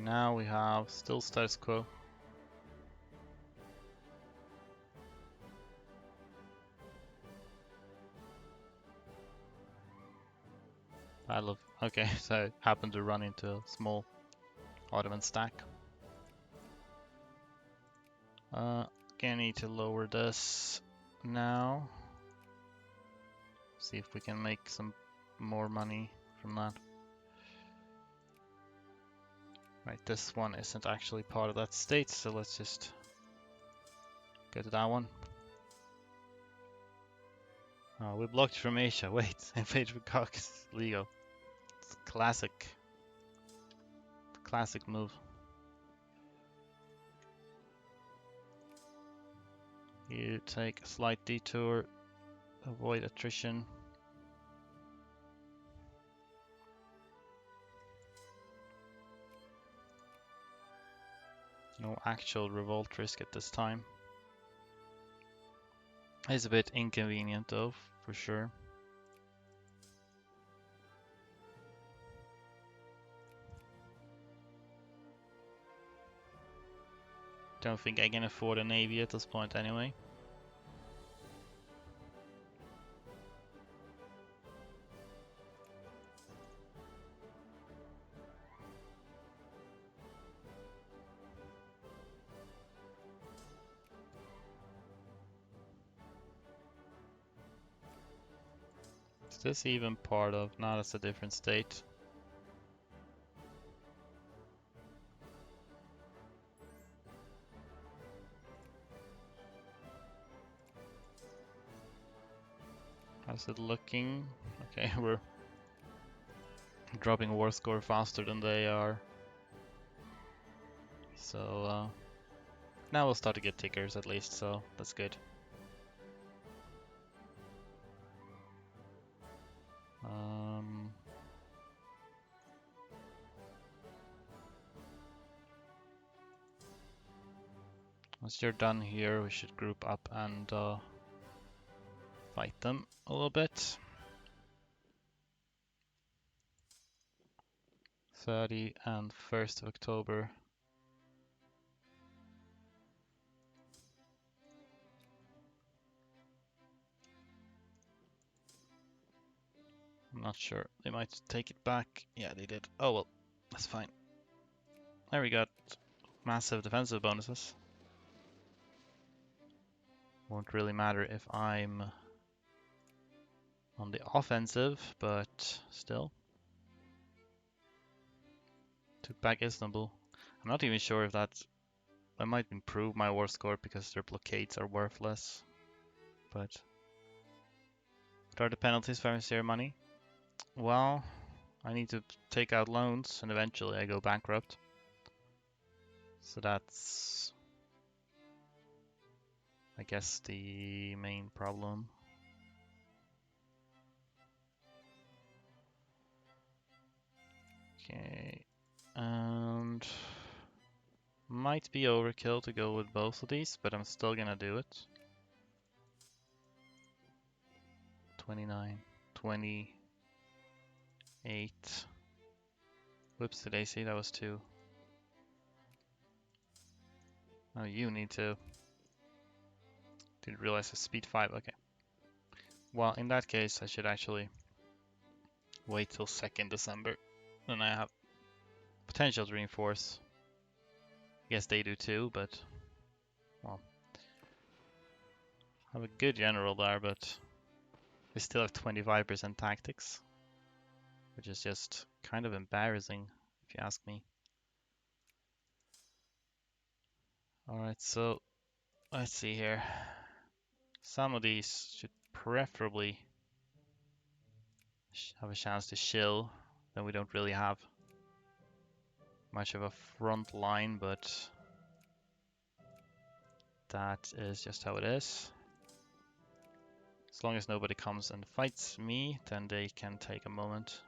Now we have still status quo. Okay, so I happened to run into a small Ottoman stack. Gonna need to lower this now. See if we can make some more money from that. Right, this one isn't actually part of that state, so let's just go to that one. Oh, we blocked from Asia. Wait, invade from Caucasus. Leo. It's classic move. You take a slight detour, avoid attrition. No actual revolt risk at this time. It's a bit inconvenient though, for sure. Don't think I can afford a navy at this point anyway. Is this even part of? No, that's a different state. How's it looking? Okay, we're dropping war score faster than they are. So now we'll start to get tickers at least, so that's good. Once you're done here, we should group up and fight them a little bit. 30 and 1st of October. I'm not sure. They might take it back. Yeah, they did. Oh well, that's fine. There we got massive defensive bonuses. Won't really matter if I'm on the offensive, but still. Took back Istanbul. I'm not even sure if that might improve my war score because their blockades are worthless. But what are the penalties for zero money? Well, I need to take out loans and eventually I go bankrupt. So that's, I guess, the main problem. Okay, and might be overkill to go with both of these, but I'm still gonna do it. 29, 28. Whoops, did I see that was 2? Oh, you need to. Didn't realize it's speed 5, okay. Well, in that case, I should actually wait till 2nd December. Then I have potential to reinforce. I guess they do too, but, well. I have a good general there, but we still have 25% tactics. Which is just kind of embarrassing, if you ask me. Alright, so let's see here. Some of these should preferably have a chance to shill. Then we don't really have much of a front line, but that is just how it is. As long as nobody comes and fights me, then they can take a moment.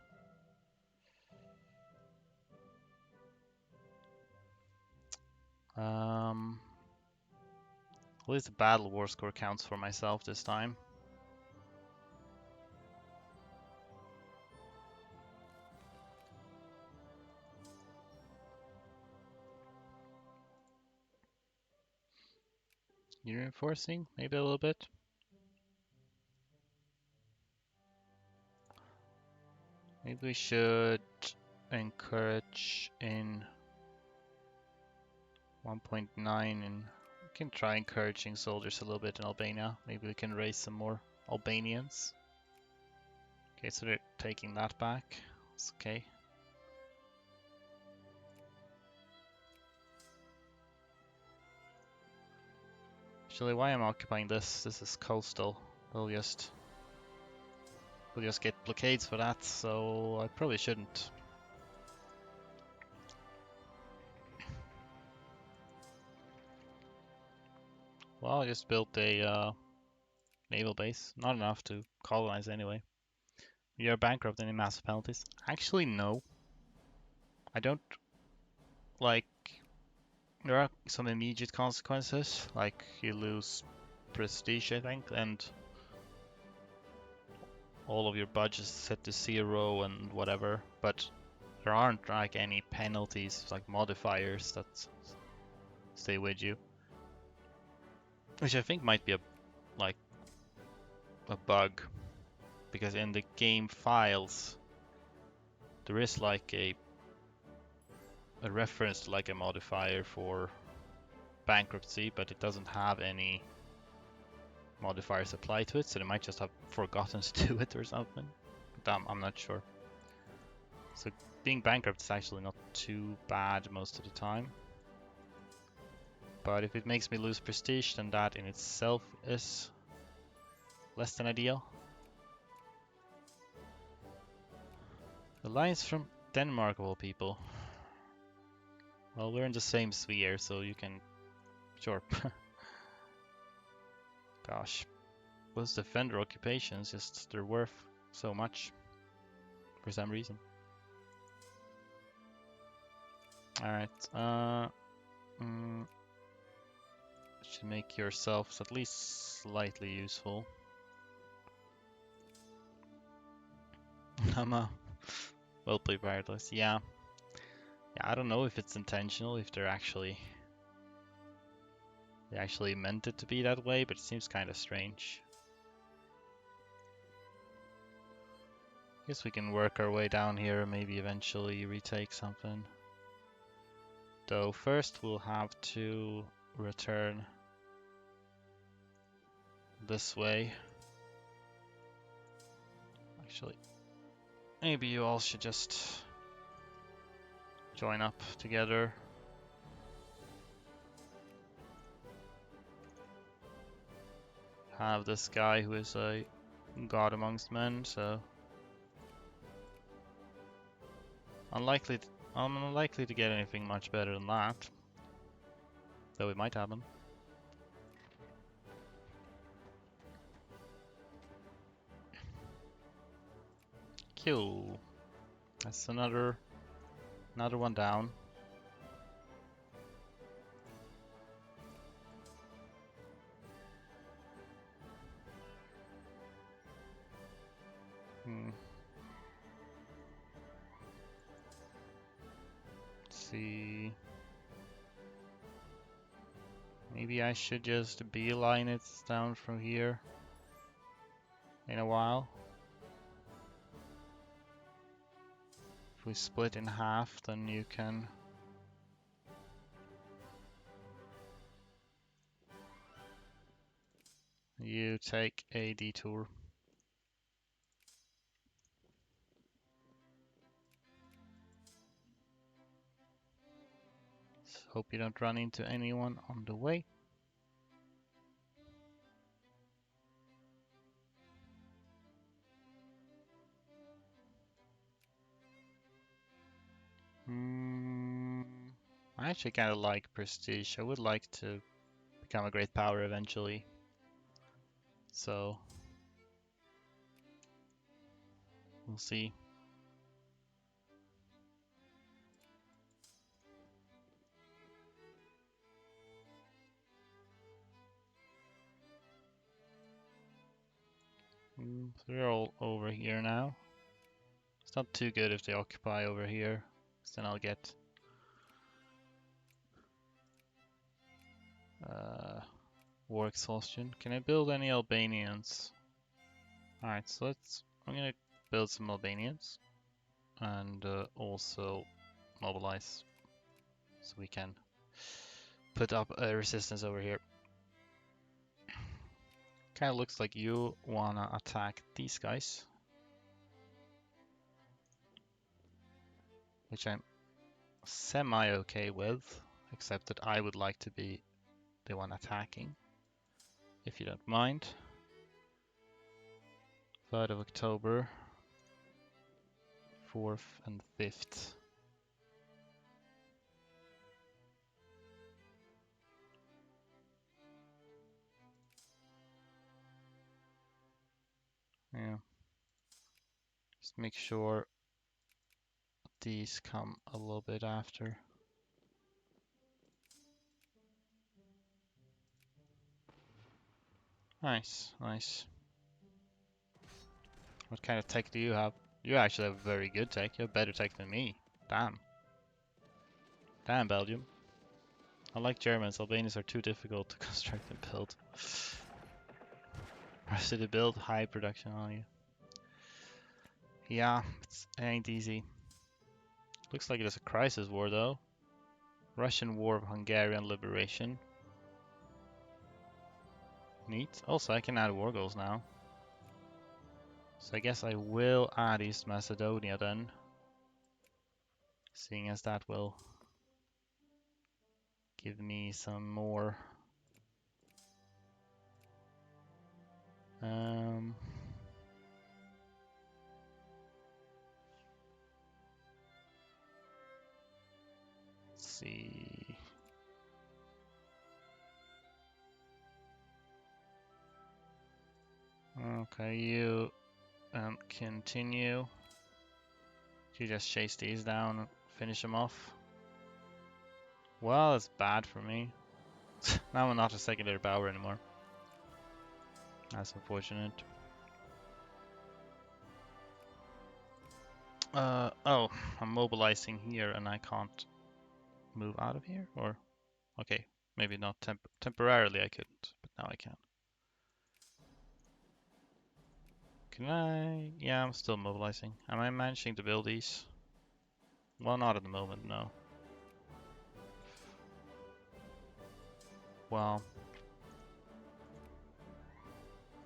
At least the battle war score counts for myself this time. You reinforcing? Maybe a little bit. Maybe we should encourage in 1.9 and we can try encouraging soldiers a little bit in Albania. Maybe we can raise some more Albanians. Okay, so they're taking that back. It's okay. Actually, why am I occupying this? This is coastal. We'll just get blockades for that, so I probably shouldn't. Well, I just built a naval base. Not enough to colonize anyway. We are bankrupt. Any massive penalties? Actually, no. I don't like. There are some immediate consequences, like you lose prestige, I think, and all of your budgets set to 0 and whatever, but there aren't like any penalties, like modifiers that stay with you. Which I think might be like a bug, because in the game files there is like a reference to like a modifier for bankruptcy, but it doesn't have any modifiers applied to it, so they might just have forgotten to do it or something. But I'm not sure. So being bankrupt is actually not too bad most of the time. But if it makes me lose prestige, then that in itself is less than ideal. Alliance from Denmark of all people. Well, we're in the same sphere, so you can... Sure. Gosh. Those defender occupations, just they're worth so much. For some reason. Alright, should make yourselves at least slightly useful. I'm a well played wireless. Yeah. Yeah, I don't know if it's intentional, if they actually meant it to be that way, but it seems kind of strange. Guess we can work our way down here and maybe eventually retake something. Though first we'll have to return this way. Actually, maybe you all should just join up together. Have this guy who is a god amongst men, so I'm unlikely to get anything much better than that. Though it might happen. Cool. That's another one down. Let's see. Maybe I should just beeline it down from here in a while. If we split in half, then you can take a detour. Hope you don't run into anyone on the way. I actually kind of like prestige. I would like to become a great power eventually. So we'll see. So they're all over here now. It's not too good if they occupy over here, because then I'll get war exhaustion. Can I build any Albanians? Alright, so I'm gonna build some Albanians and also mobilize so we can put up a resistance over here. Kind of looks like you wanna attack these guys, which I'm semi-okay with, except that I would like to be the one attacking, if you don't mind. 3rd of October, 4th and 5th. Yeah. Just make sure these come a little bit after. Nice, nice. What kind of tech do you have? You actually have very good tech. You have better tech than me. Damn. Damn, Belgium. Unlike Germans, Albanians are too difficult to construct and build. Rest of the build high production on you. Yeah, it ain't easy. Looks like there's a crisis war though. Russian War of Hungarian Liberation. Neat. Also, I can add war goals now. So I guess I will add East Macedonia then. Seeing as that will give me some more. Let's see. Okay, you continue. You just chase these down and finish them off. Well, it's bad for me. Now I'm not a secondary power anymore. That's unfortunate. Oh, I'm mobilizing here and I can't move out of here? Or, okay, maybe not temporarily I couldn't, but now I can. Can I? Yeah, I'm still mobilizing. Am I managing to build these? Well, not at the moment, no. Well,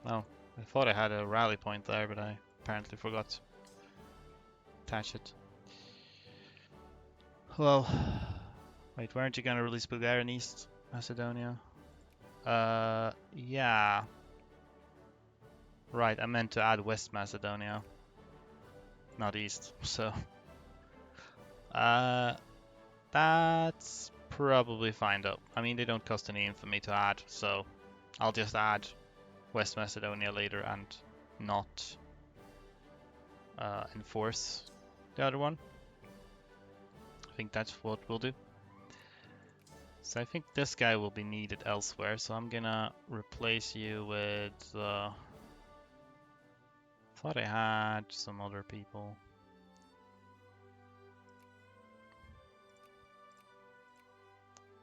no. I thought I had a rally point there, but I apparently forgot to attach it. Well, wait, weren't you gonna release Bulgaria and East Macedonia? Yeah. Right, I meant to add West Macedonia, not East. So, uh, that's probably fine though. I mean, they don't cost any for me to add, so I'll just add West Macedonia later and not enforce the other one. I think that's what we'll do. So I think this guy will be needed elsewhere, so I'm gonna replace you with thought I had some other people.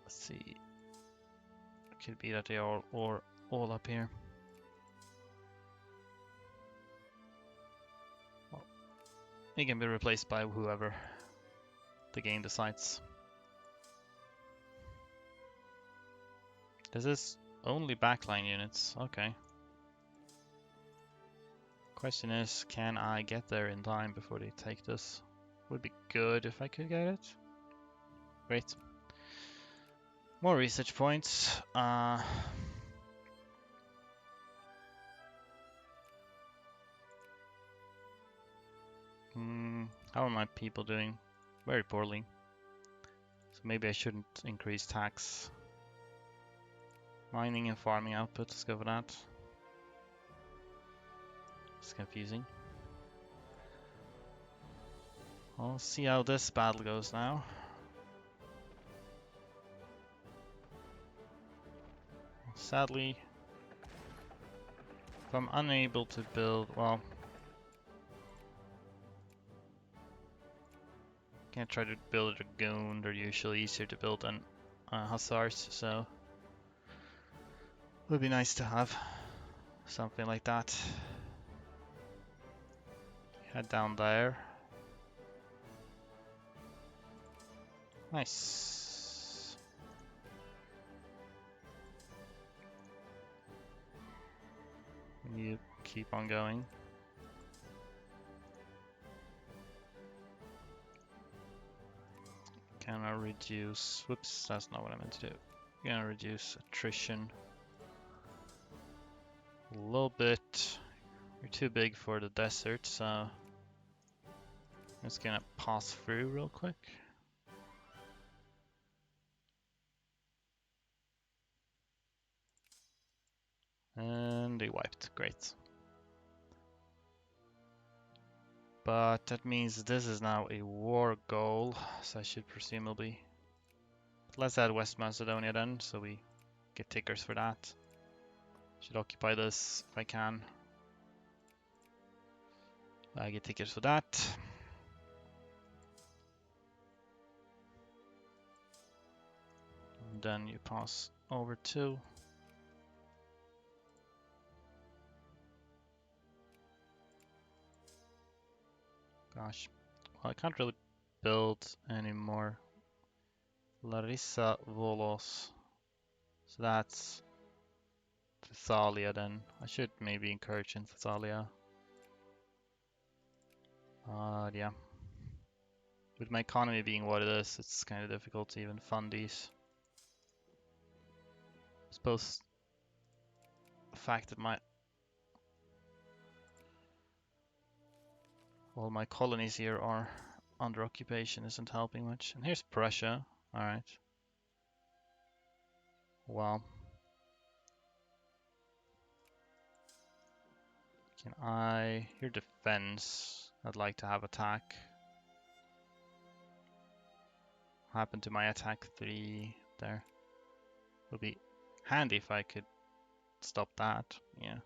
Let's see. It could be that they are all up here. Well, he can be replaced by whoever the game decides. This is only backline units. Okay. Question is, can I get there in time before they take this? Would be good if I could get it. Great. More research points. How are my people doing? Very poorly. So maybe I shouldn't increase tax. Mining and farming output, let's go for that. It's confusing. I'll see how this battle goes now. Sadly, if I'm unable to build, well, can't try to build a dragoon. They're usually easier to build than hussars, so it would be nice to have something like that. Head down there. Nice. You keep on going. Can I reduce? Whoops, that's not what I meant to do. Gonna reduce attrition a little bit. You're too big for the desert, so I'm just gonna pass through real quick. And they wiped. Great. But that means this is now a war goal, so I should presumably... Let's add West Macedonia then, so we get tickers for that. Should occupy this if I can. I get tickets for that. And then you pass over to... Gosh, well, I can't really build anymore. Larissa Volos. So that's Thessalia then. I should maybe encourage in Thessalia. Yeah. With my economy being what it is, it's kind of difficult to even fund these. I suppose the fact that all my colonies here are under occupation isn't helping much. And here's Prussia. Alright. Well. Can I... Your defense. I'd like to have attack. What happened to my attack 3 there? Would be handy if I could stop that. Yeah.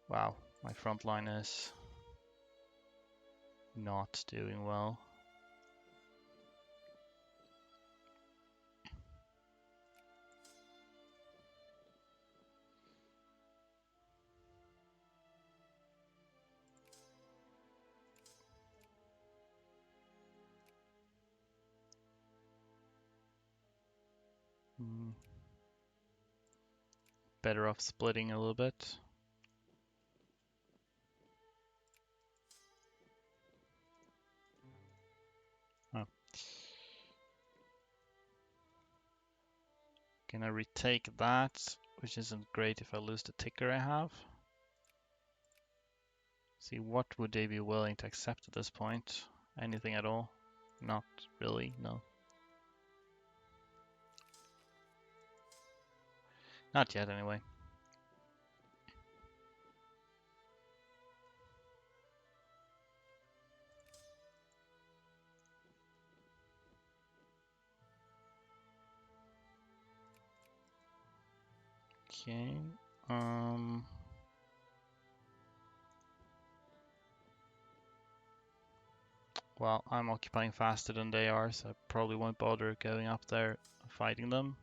Wow, my front line is not doing well. Hmm. Better off splitting a little bit. Oh. Can I retake that? Which isn't great if I lose the ticker I have. See, what would they be willing to accept at this point? Anything at all? Not really, no. Not yet, anyway. Okay. Well, I'm occupying faster than they are, so I probably won't bother going up there and fighting them.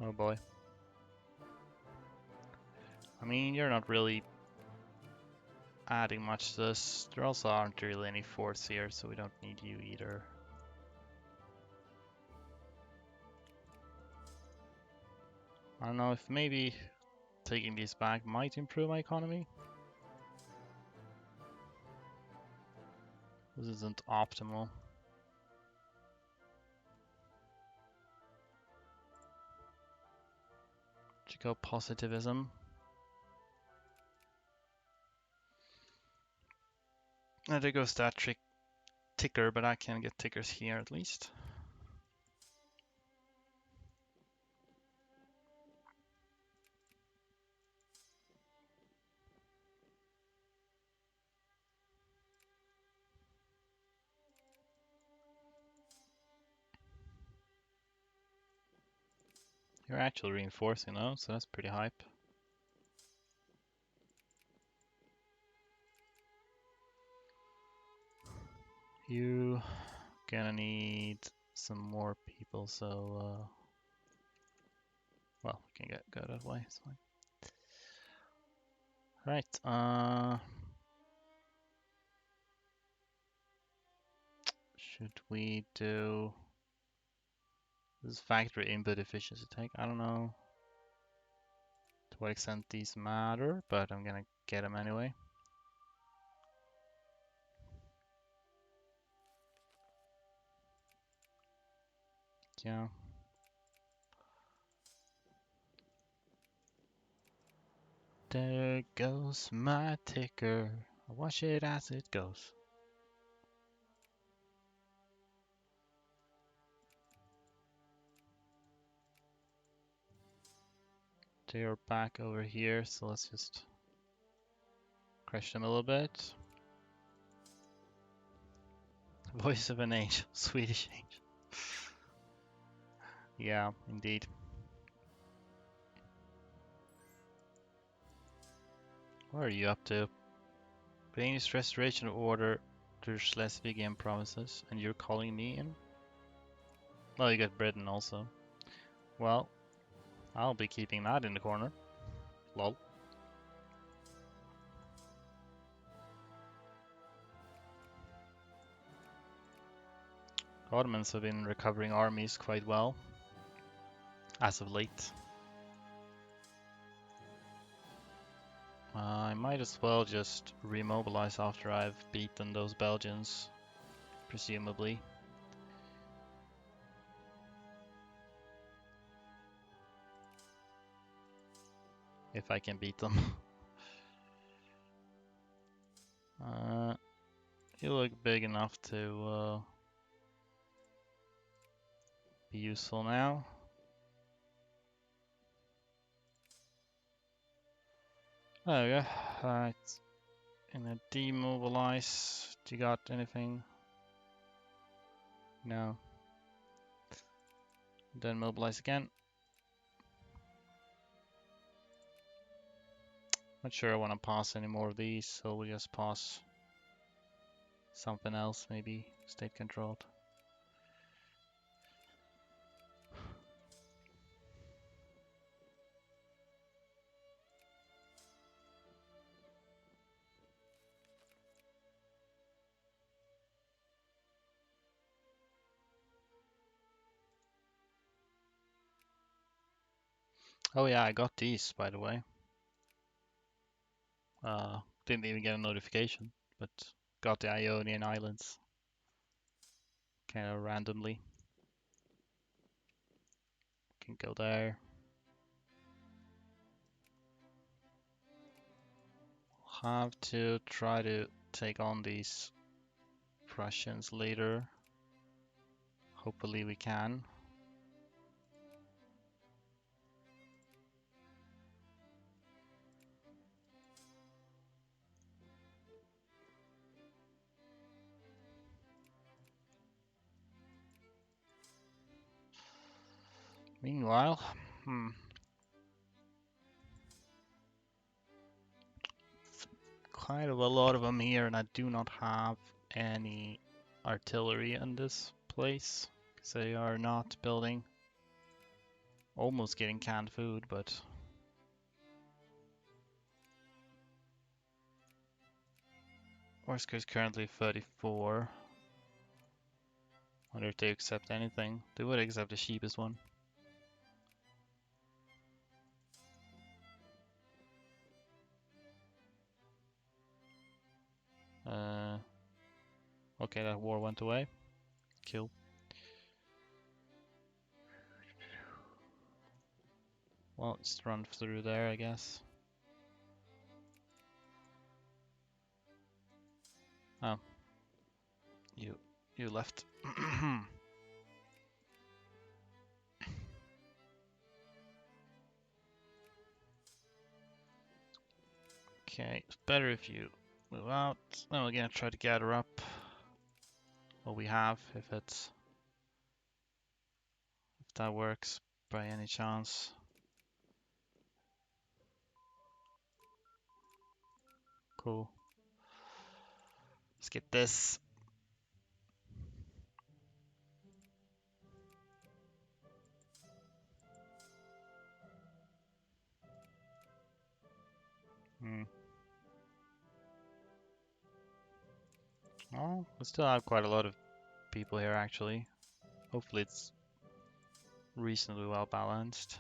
Oh boy. I mean, you're not really adding much to this. There also aren't really any forts here, so we don't need you either. I don't know if maybe taking these back might improve my economy. This isn't optimal. Should go positivism. And there goes that ticker, but I can get tickers here at least. You're actually reinforcing though, so that's pretty hype. You gonna need some more people, so well, we can go that way, it's fine. Right, should we do this factory input efficiency take? I don't know to what extent these matter, but I'm gonna get them anyway. Yeah. There goes my ticker. I watch it as it goes. They're back over here, so let's just crush them a little bit. Voice of an angel, Swedish angel. Yeah, indeed. What are you up to? Danish restoration of order to Schleswig promises, and you're calling me in? Well, you got Britain also. Well, I'll be keeping that in the corner. Lol. Ottomans have been recovering armies quite well as of late. I might as well just remobilize after I've beaten those Belgians, presumably. If I can beat them. You look big enough to be useful now. There we go. Alright. Gonna demobilize. Do you got anything? No. Then mobilize again. Not sure I want to pass any more of these, so we'll just pass something else, maybe state controlled. Oh yeah, I got these by the way. Didn't even get a notification, but got the Ionian Islands kind of randomly. Can go there. Have to try to take on these Prussians later. Hopefully we can. Meanwhile, quite a lot of them here, and I do not have any artillery in this place because they are not building. Almost getting canned food, but Orska is currently 34. Wonder if they accept anything. They would accept the cheapest one. Okay, that war went away. Kill. Well, let's run through there, I guess. Oh, you left. Okay, it's better if you move out. Then we're gonna try to gather up what we have, if that works by any chance. Cool. Let's get this. Oh, we still have quite a lot of people here actually. Hopefully it's reasonably well balanced.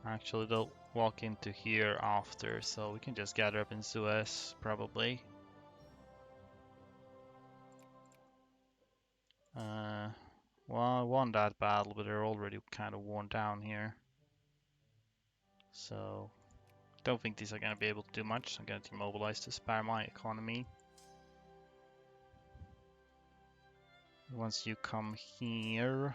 Actually, they'll walk into here after, so we can just gather up in Suez, probably. Well, I won that battle, but they're already kind of worn down here. So, don't think these are going to be able to do much. I'm going to demobilize to spare my economy. Once you come here...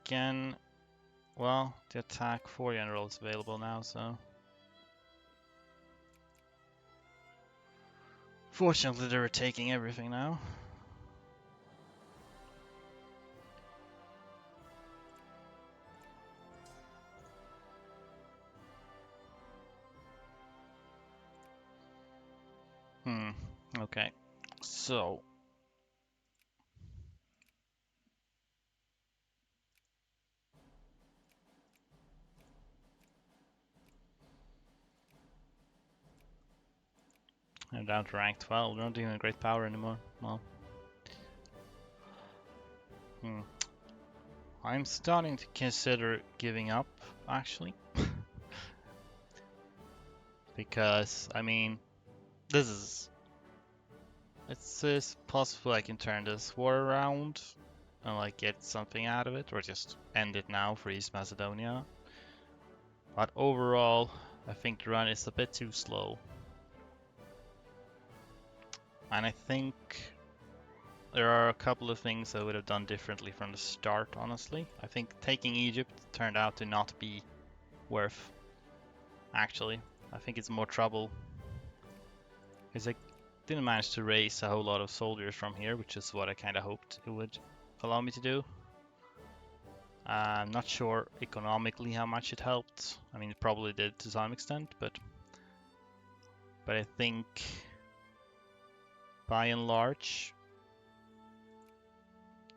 again, well, the attack 4 general is available now, so... Fortunately, they're taking everything now. Okay. So... I'm down to rank 12. They're not doing a great power anymore. Well... I'm starting to consider giving up, actually. Because, I mean, this is... It's possible I can turn this war around and like get something out of it, or just end it now for East Macedonia. But overall, I think the run is a bit too slow. And I think there are a couple of things I would have done differently from the start, honestly. I think taking Egypt turned out to not be worth, actually. I think it's more trouble. Because I didn't manage to raise a whole lot of soldiers from here, which is what I kind of hoped it would allow me to do. I'm not sure economically how much it helped. I mean, it probably did to some extent, but I think by and large,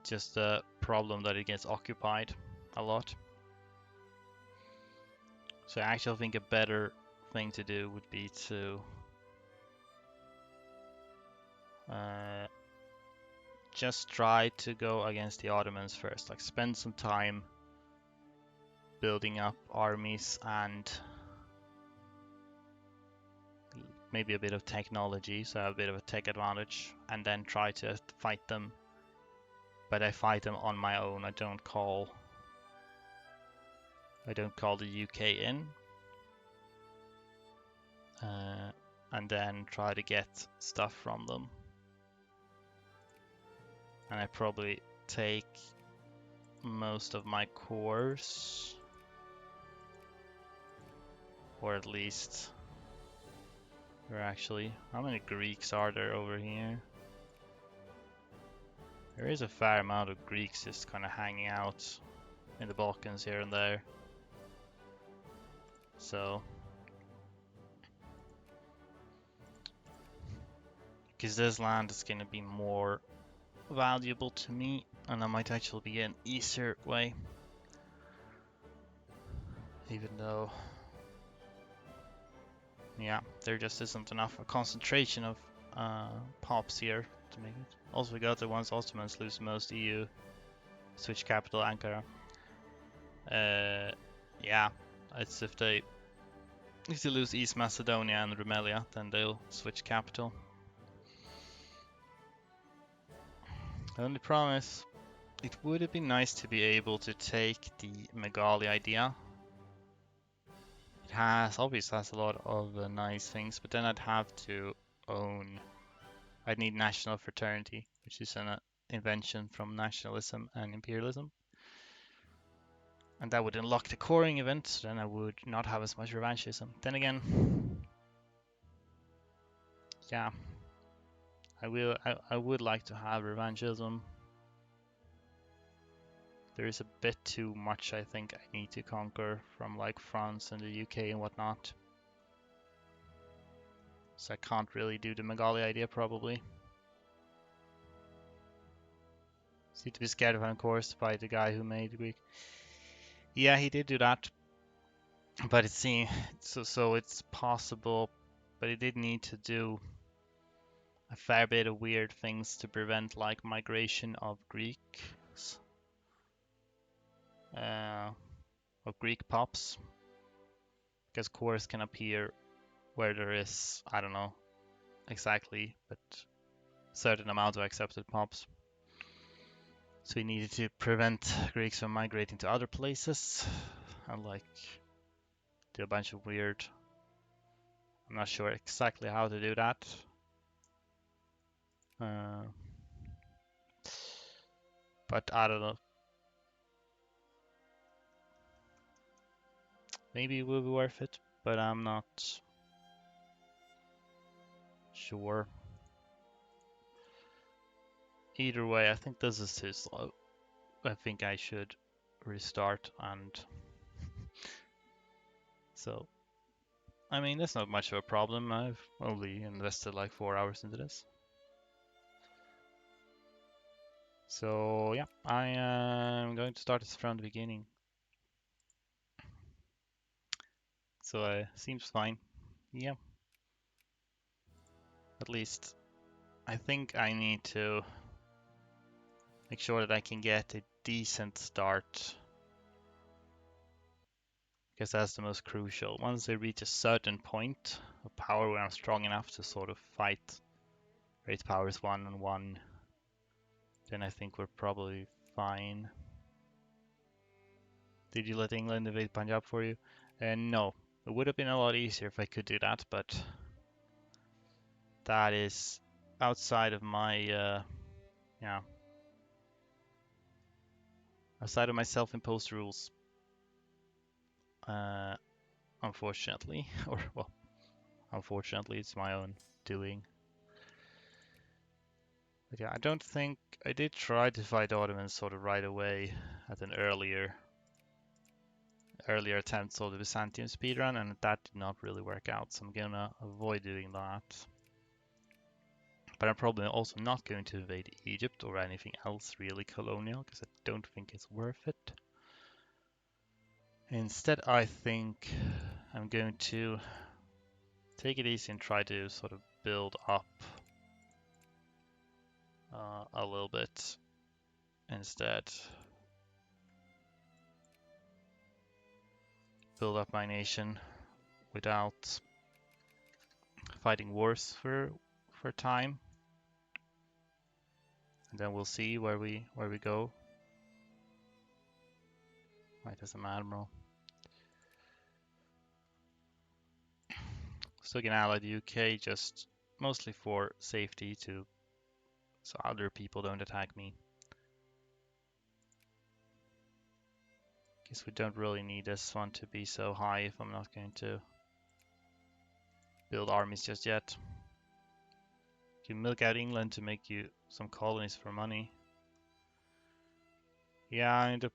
just the problem that it gets occupied a lot. So I actually think a better thing to do would be to just try to go against the Ottomans first. Like spend some time building up armies and maybe a bit of technology, so a bit of a tech advantage, and then try to fight them. But I fight them on my own. I don't call the UK in, and then try to get stuff from them. And I probably take most of my cores, or at least, or actually, how many Greeks are there over here? There is a fair amount of Greeks just kind of hanging out in the Balkans here and there. So, because this land is going to be more valuable to me, and I might actually be an easier way, even though, yeah, there just isn't enough a concentration of pops here to make it. Also, we got the once Ottomans lose most EU, switch capital Ankara. Yeah, it's if they lose East Macedonia and Rumelia, then they'll switch capital. The only problem is, it would have been nice to be able to take the Megali idea. It obviously has a lot of nice things, but then I'd have to own. I'd need national fraternity, which is an invention from nationalism and imperialism. And that would unlock the coring event, so then I would not have as much revanchism. Then again, yeah, I would like to have revanchism. There is a bit too much I think I need to conquer from like France and the UK and whatnot. So I can't really do the Megali idea probably. Seem to be scared of him, of course, by the guy who made Greek. Yeah, he did do that. But it seems so it's possible, but he did need to do a fair bit of weird things to prevent like migration of Greeks, of Greek pops, because cores can appear where there is, I don't know exactly, but certain amount of accepted pops. So he needed to prevent Greeks from migrating to other places and like do a bunch of weird. I'm not sure exactly how to do that. But I don't know. Maybe it will be worth it, but I'm not sure. Either way, I think this is too slow. I think I should restart and so I mean that's not much of a problem. I've only invested like 4 hours into this. So yeah, I am going to start this from the beginning. So seems fine. Yeah. At least I think I need to make sure that I can get a decent start, because that's the most crucial. Once I reach a certain point of power where I'm strong enough to sort of fight great powers one on one, then I think we're probably fine. Did you let England invade Punjab for you? No. It would have been a lot easier if I could do that, but that is outside of my, yeah, outside of my self-imposed rules. Unfortunately, or well, unfortunately, it's my own doing. But yeah, I don't think I did try to fight the Ottomans sort of right away at an earlier attempts of the Byzantium speedrun, and that did not really work out, so I'm gonna avoid doing that. But I'm probably also not going to invade Egypt or anything else really colonial, because I don't think it's worth it. Instead, I think I'm going to take it easy and try to sort of build up a little bit instead. Build up my nation without fighting wars for time, and then we'll see where we go. Right, as an admiral. Still can ally the UK just mostly for safety so other people don't attack me. Guess we don't really need this one to be so high if I'm not going to build armies just yet. You can milk out England to make you some colonies for money. Yeah, I need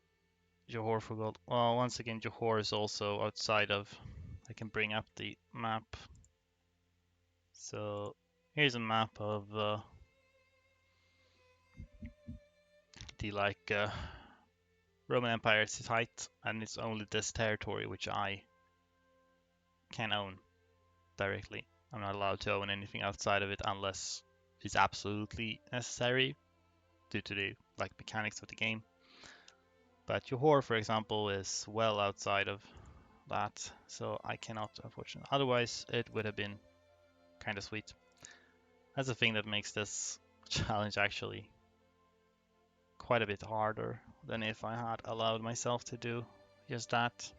Johor for gold. Well, once again, Johor is also outside of. I can bring up the map. So here's a map of the Roman Empire site, and it's only this territory which I can own directly. I'm not allowed to own anything outside of it unless it's absolutely necessary due to the mechanics of the game. But Johor, for example, is well outside of that, so I cannot, unfortunately. Otherwise, it would have been kind of sweet. That's the thing that makes this challenge actually quite a bit harder than if I had allowed myself to do just that.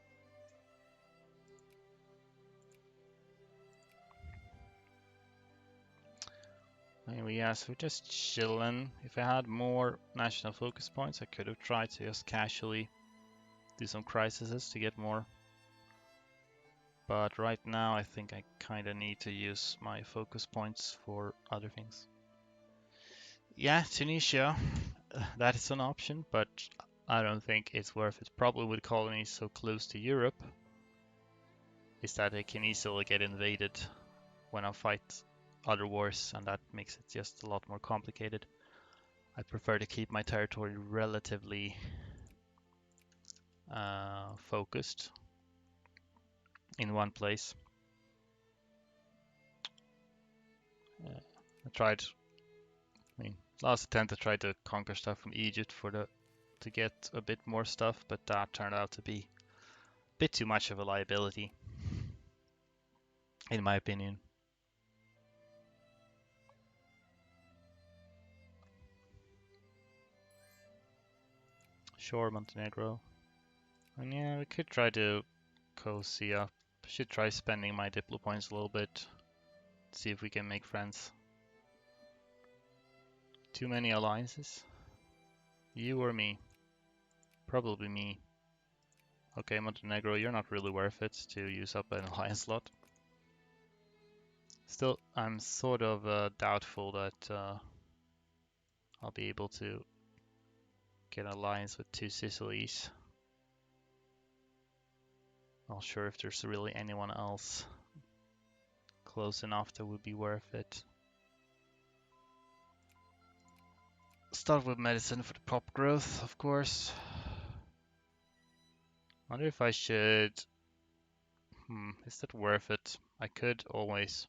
Anyway, yes, we're just chilling. If I had more national focus points, I could have tried to just casually do some crises to get more. But right now, I think I kind of need to use my focus points for other things. Yeah, Tunisia, that is an option, but I don't think it's worth it. Probably with colonies so close to Europe, is that they can easily get invaded when I fight other wars, and that makes it just a lot more complicated. I prefer to keep my territory relatively focused in one place. Last attempt I tried to conquer stuff from Egypt to get a bit more stuff, but that turned out to be a bit too much of a liability, in my opinion. Sure, Montenegro. And yeah, we could try to cozy up. Should try spending my Diplo points a little bit. See if we can make friends. Too many alliances? You or me? Probably me. Okay, Montenegro, you're not really worth it to use up an alliance slot. Still, I'm sort of doubtful that I'll be able to get an alliance with two Sicilies. Not sure if there's really anyone else close enough that would be worth it. Start with medicine for the pop growth, of course. Wonder if I should... is that worth it? I could always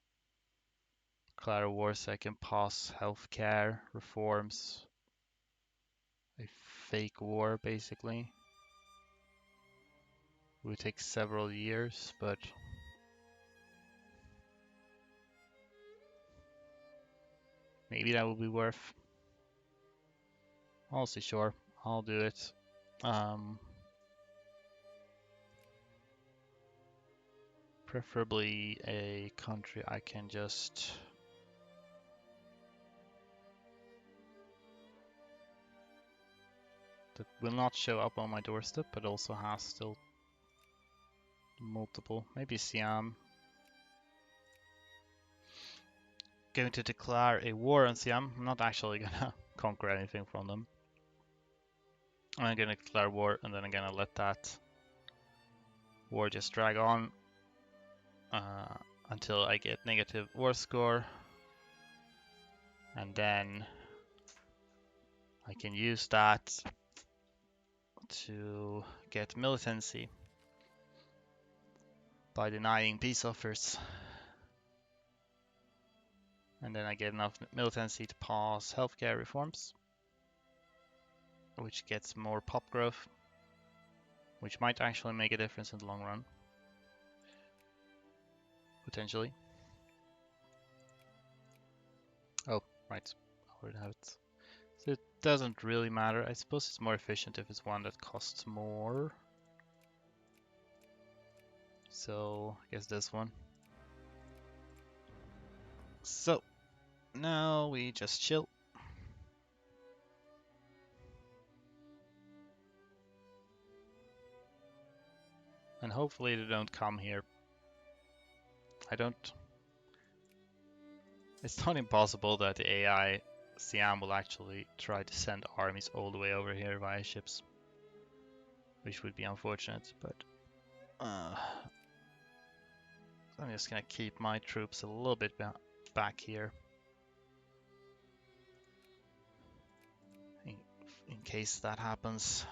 declare a war so I can pass healthcare reforms. A fake war, basically. It would take several years, but... maybe that would be worth. I'll see, sure. I'll do it. Preferably a country I can just... that will not show up on my doorstep, but also has still multiple. Maybe Siam. Going to declare a war on Siam. I'm not actually gonna conquer anything from them. I'm gonna declare war and then I'm gonna let that war just drag on until I get negative war score, and then I can use that to get militancy by denying peace offers. And then I get enough militancy to pass healthcare reforms, which gets more pop growth, which might actually make a difference in the long run, potentially. Oh, right, I already have it. So it doesn't really matter. I suppose it's more efficient if it's one that costs more. So I guess this one. So now we just chill. And hopefully they don't come here. I don't... It's not impossible that the AI Siam will actually try to send armies all the way over here via ships. Which would be unfortunate, but... I'm just gonna keep my troops a little bit back here. In case that happens.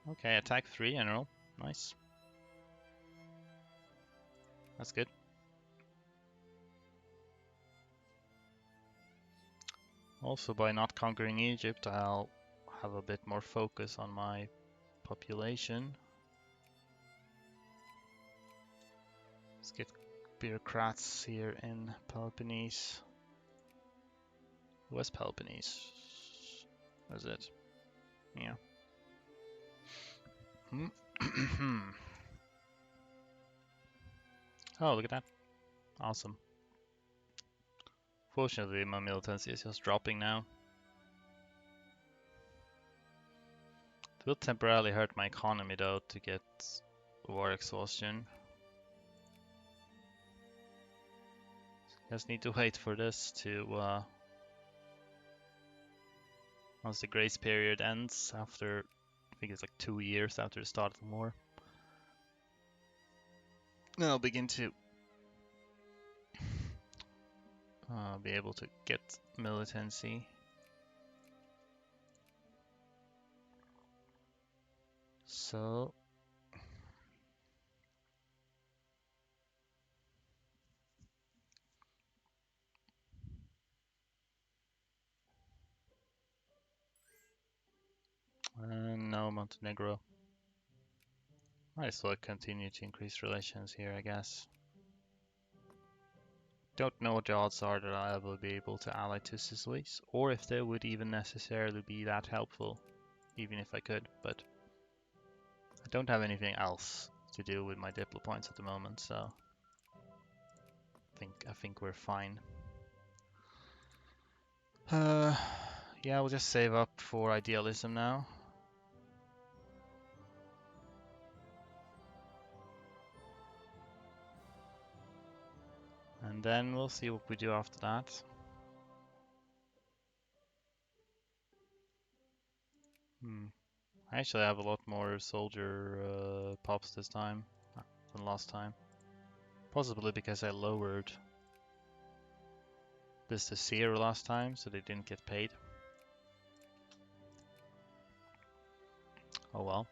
Okay, attack 3 general. Nice. That's good. Also, by not conquering Egypt, I'll have a bit more focus on my population. Let's get bureaucrats here in Peloponnese. West Peloponnese. That's it. Yeah. Oh, look at that. Awesome. Fortunately, my militancy is just dropping now. It will temporarily hurt my economy though to get war exhaustion. Just need to wait for this to once the grace period ends after, I think it's like 2 years after the start of the war. Then I'll begin to be able to get militancy. So no, Montenegro. I still continue to increase relations here, I guess. Don't know what the odds are that I will be able to ally to Sicily, or if they would even necessarily be that helpful, even if I could, but I don't have anything else to do with my diplo points at the moment, so I think we're fine. Yeah, we'll just save up for idealism now. And then we'll see what we do after that. I actually have a lot more soldier pops this time than last time. Possibly because I lowered this to 0 last time, so they didn't get paid. Oh well.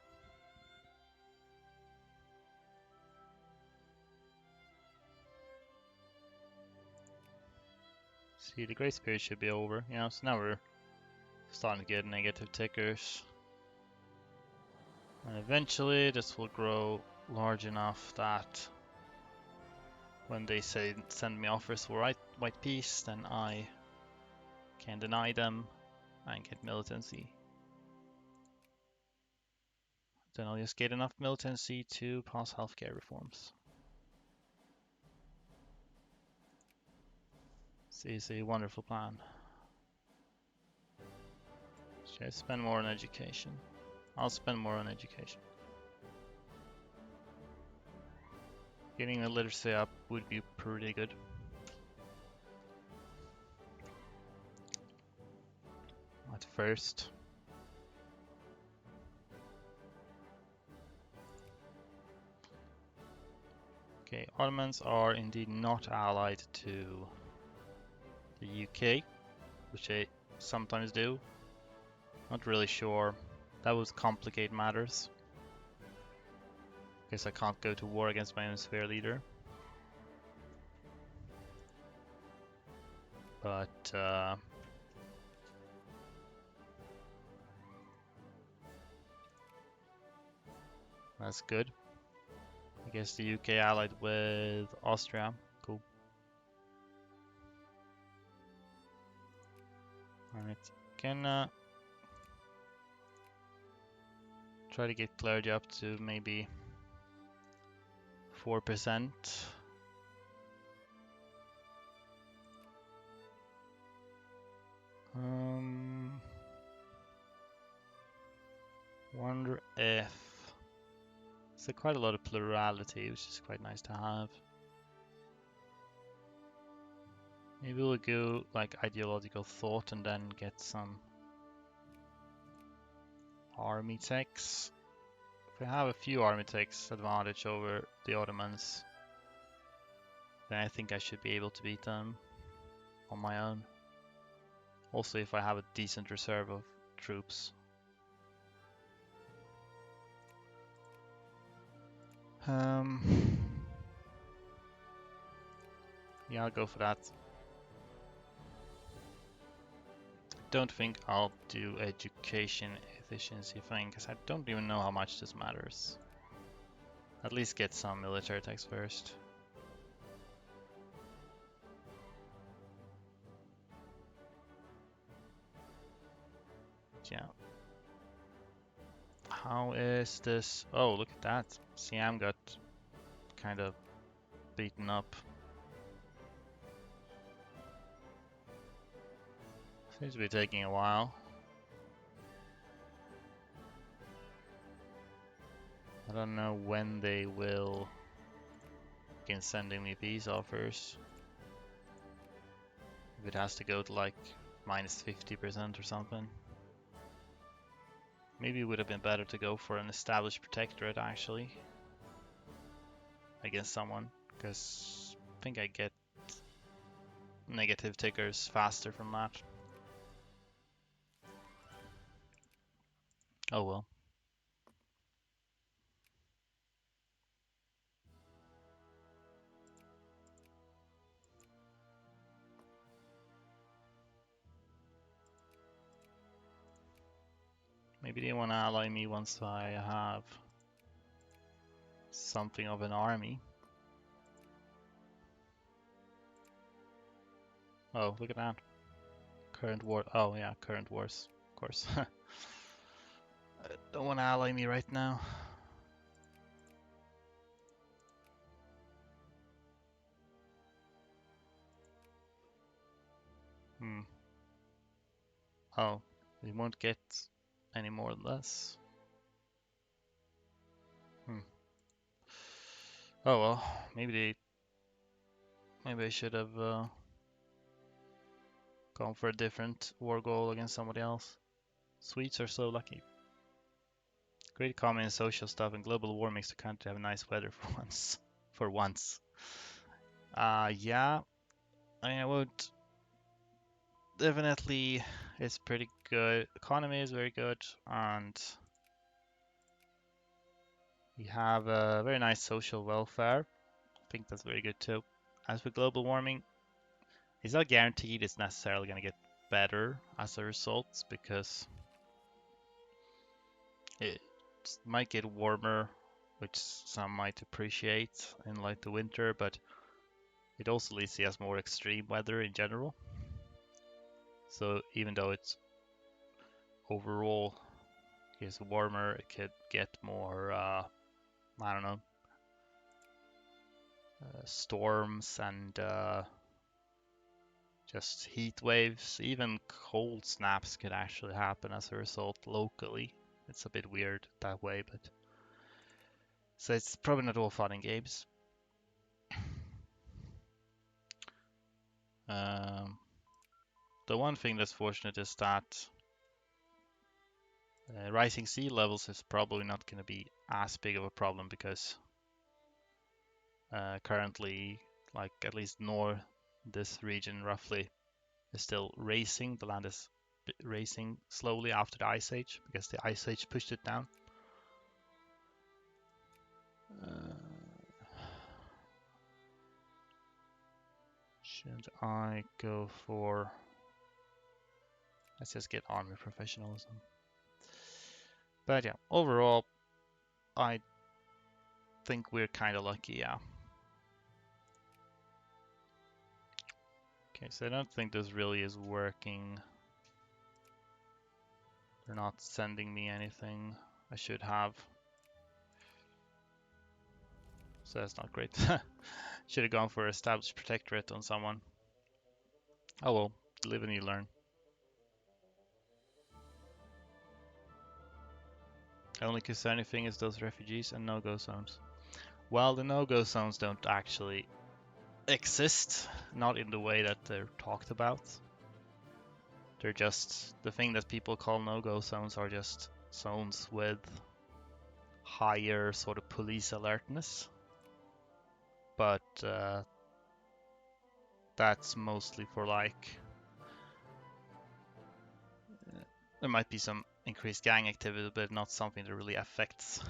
See, the grace period should be over. Yeah, so now we're starting to get negative tickers. And eventually this will grow large enough that when they send me offers for white peace, then I can deny them and get militancy. Then I'll just get enough militancy to pass healthcare reforms. This is a wonderful plan. Should I spend more on education? I'll spend more on education. Getting the literacy up would be pretty good. At first. Okay, Ottomans are indeed not allied to the UK, which they sometimes do. Not really sure. That would complicate matters. Guess I can't go to war against my own sphere leader. but that's good. I guess the UK allied with Austria. Cool. Alright. Can try to get clergy up to maybe 4%. Wonder if there's quite a lot of plurality, which is quite nice to have. Maybe we'll go like ideological thought and then get some army techs. If we have a few army techs advantage over the Ottomans, then I think I should be able to beat them on my own. Also, if I have a decent reserve of troops. Yeah, I'll go for that. Don't think I'll do education efficiency thing, because I don't even know how much this matters. At least get some military techs first. Yeah. How is this? Oh, look at that. Siam got kind of beaten up. Seems to be taking a while. I don't know when they will begin sending me peace offers. If it has to go to like minus 50% or something. Maybe it would have been better to go for an established protectorate actually. Against someone, because I think I get negative tickers faster from that. Oh well. Maybe they want to ally me once I have something of an army. Oh, look at that. Current war. Oh yeah, current wars, of course. Don't want to ally me right now. Hmm. Oh, we won't get any more than this. Hmm. Oh well, maybe I should have gone for a different war goal against somebody else. Swedes are so lucky. Great economy and social stuff, and global war makes the country have nice weather for once. For once. Yeah. I mean, I would definitely. It's pretty good. Economy is very good, and we have a very nice social welfare. I think that's very good too. As for global warming, it's not guaranteed it's necessarily going to get better as a result because it might get warmer, which some might appreciate in like the winter, but it also leads to us more extreme weather in general. So even though it's overall is warmer, it could get more, I don't know, storms and just heat waves. Even cold snaps could actually happen as a result locally. It's a bit weird that way, but so it's probably not all fun and games. Um, the one thing that's fortunate is that rising sea levels is probably not going to be as big of a problem because currently, like at least north, this region roughly is still racing. The land is racing slowly after the Ice Age because the Ice Age pushed it down. Uh, Should I go for... Let's just get army professionalism. But yeah, overall, I think we're kind of lucky, yeah. Okay, so I don't think this really is working. They're not sending me anything I should have. So that's not great. Should have gone for established protectorate on someone. Oh well, live and you learn. The only concerning thing is those refugees and no-go zones. Well, the no-go zones don't actually exist, not in the way that they're talked about. They're just, the thing that people call no-go zones are just zones with higher sort of police alertness. But that's mostly for like, there might be some increased gang activity, but not something that really affects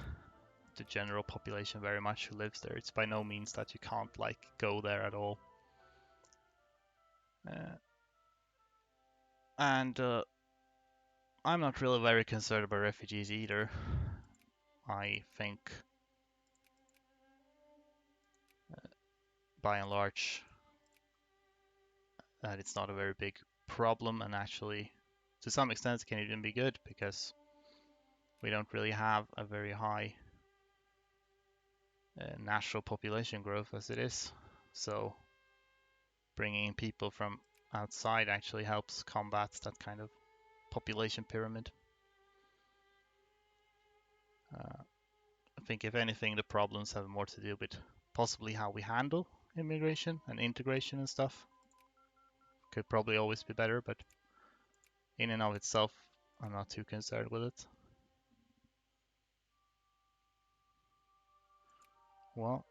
the general population very much who lives there. It's by no means that you can't like go there at all. And I'm not really very concerned about refugees either. I think by and large that it's not a very big problem, and actually to some extent it can even be good because we don't really have a very high natural population growth as it is. So bringing in people from outside actually helps combat that kind of population pyramid. I think if anything, the problems have more to do with possibly how we handle immigration and integration and stuff. Could probably always be better, but in and of itself, I'm not too concerned with it. Well,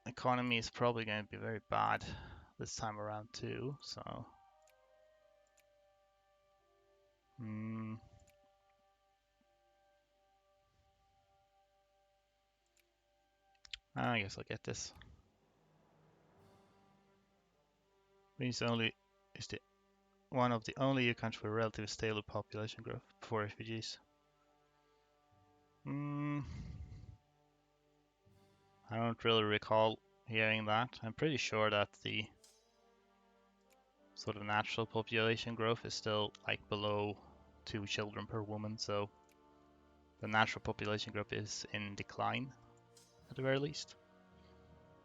economy is probably going to be very bad this time around too, so I guess I'll get this. Means only is the one of the only EU countries with relatively stable population growth for refugees. I don't really recall hearing that. I'm pretty sure that the sort of natural population growth is still like below 2 children per woman, so the natural population growth is in decline at the very least.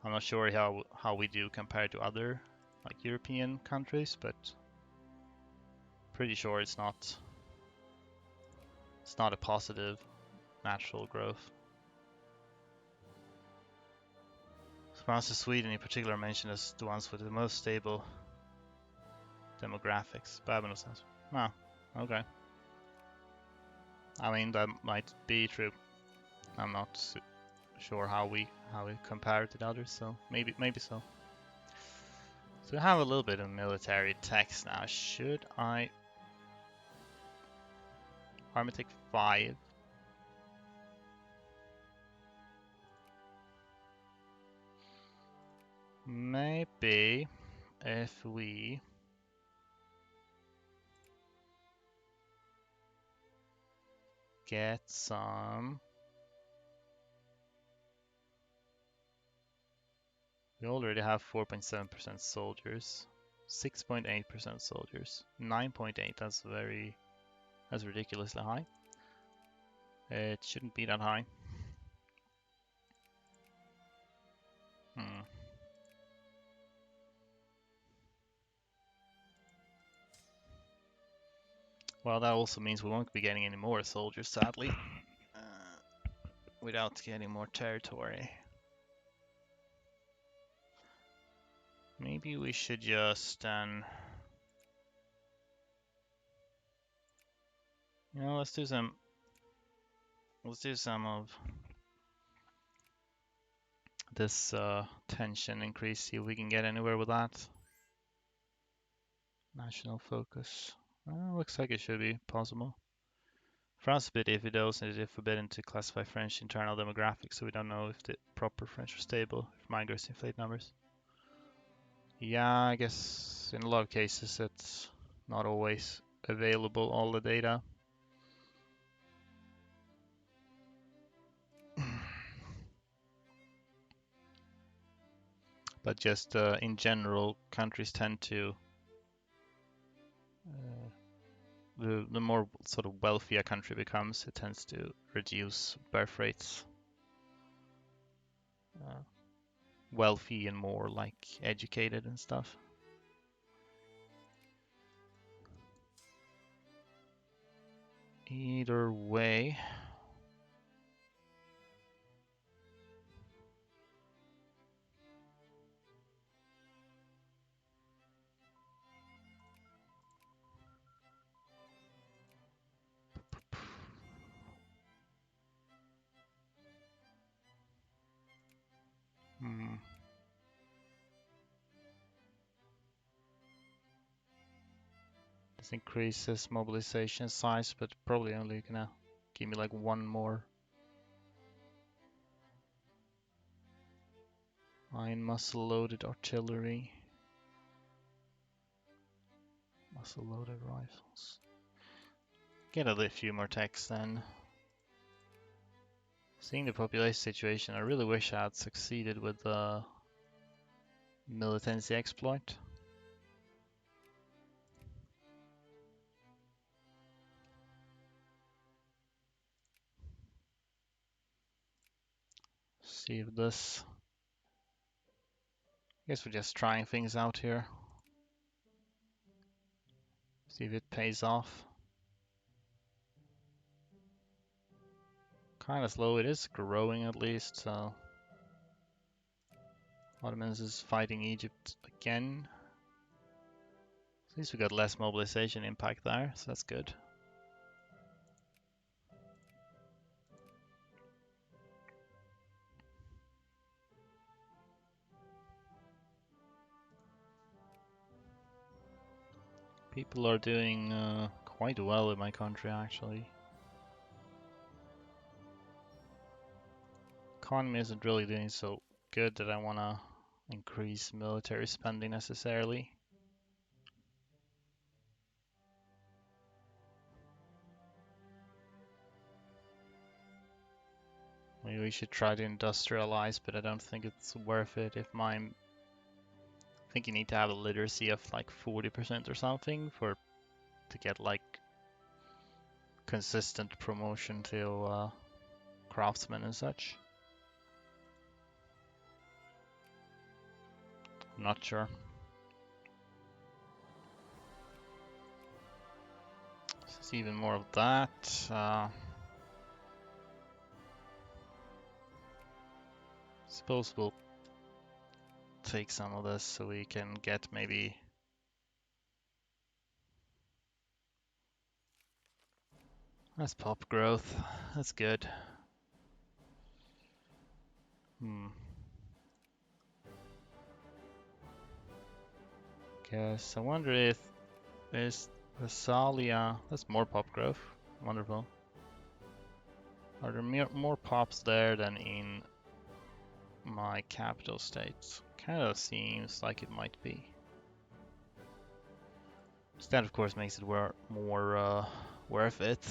I'm not sure how we do compared to other like European countries, but pretty sure it's not a positive natural growth. France and Sweden in particular are mentioned as the ones with the most stable demographics. Babylon says, "Oh, okay. I mean that might be true. I'm not sure how we compare it to others, so maybe so." So we have a little bit of military text now. Should I army take 5? Maybe if we get some. We already have 4.7% soldiers, 6.8% soldiers, 9.8. That's ridiculously high. It shouldn't be that high. Well, that also means we won't be getting any more soldiers, sadly, without getting more territory. Maybe we should just then, let's do some of this tension increase, see if we can get anywhere with that. National focus. Looks like it should be possible. France is a bit iffy though, since it is forbidden to classify French internal demographics, so we don't know if the proper French are stable if migrants inflate numbers. Yeah, I guess in a lot of cases it's not always available, all the data. But just in general, countries tend to, the more sort of wealthy a country becomes, it tends to reduce birth rates. Uh, Wealthy and more like educated and stuff. Either way. Hmm. This increases mobilization size, but probably only gonna give me like one more iron muscle loaded artillery. Muscle loaded rifles. Get a few more techs then. Seeing the population situation, I really wish I had succeeded with the militancy exploit. See if this. I guess we're just trying things out here. See if it pays off. Kind of slow. It is growing at least, so. Ottomans is fighting Egypt again. At least we got less mobilization impact there, so that's good. People are doing quite well in my country actually. Economy isn't really doing so good that I want to increase military spending necessarily. Maybe we should try to industrialize, but I don't think it's worth it if my... I think you need to have a literacy of like 40% or something to get like consistent promotion to craftsman and such. I'm not sure. There's even more of that. Suppose we'll take some of this so we can get maybe... That's pop growth. That's good. Guess I wonder if there's Thessalia. That's more pop growth. Wonderful. Are there more pops there than in my capital states? Kind of seems like it might be. So that of course makes it more worth it.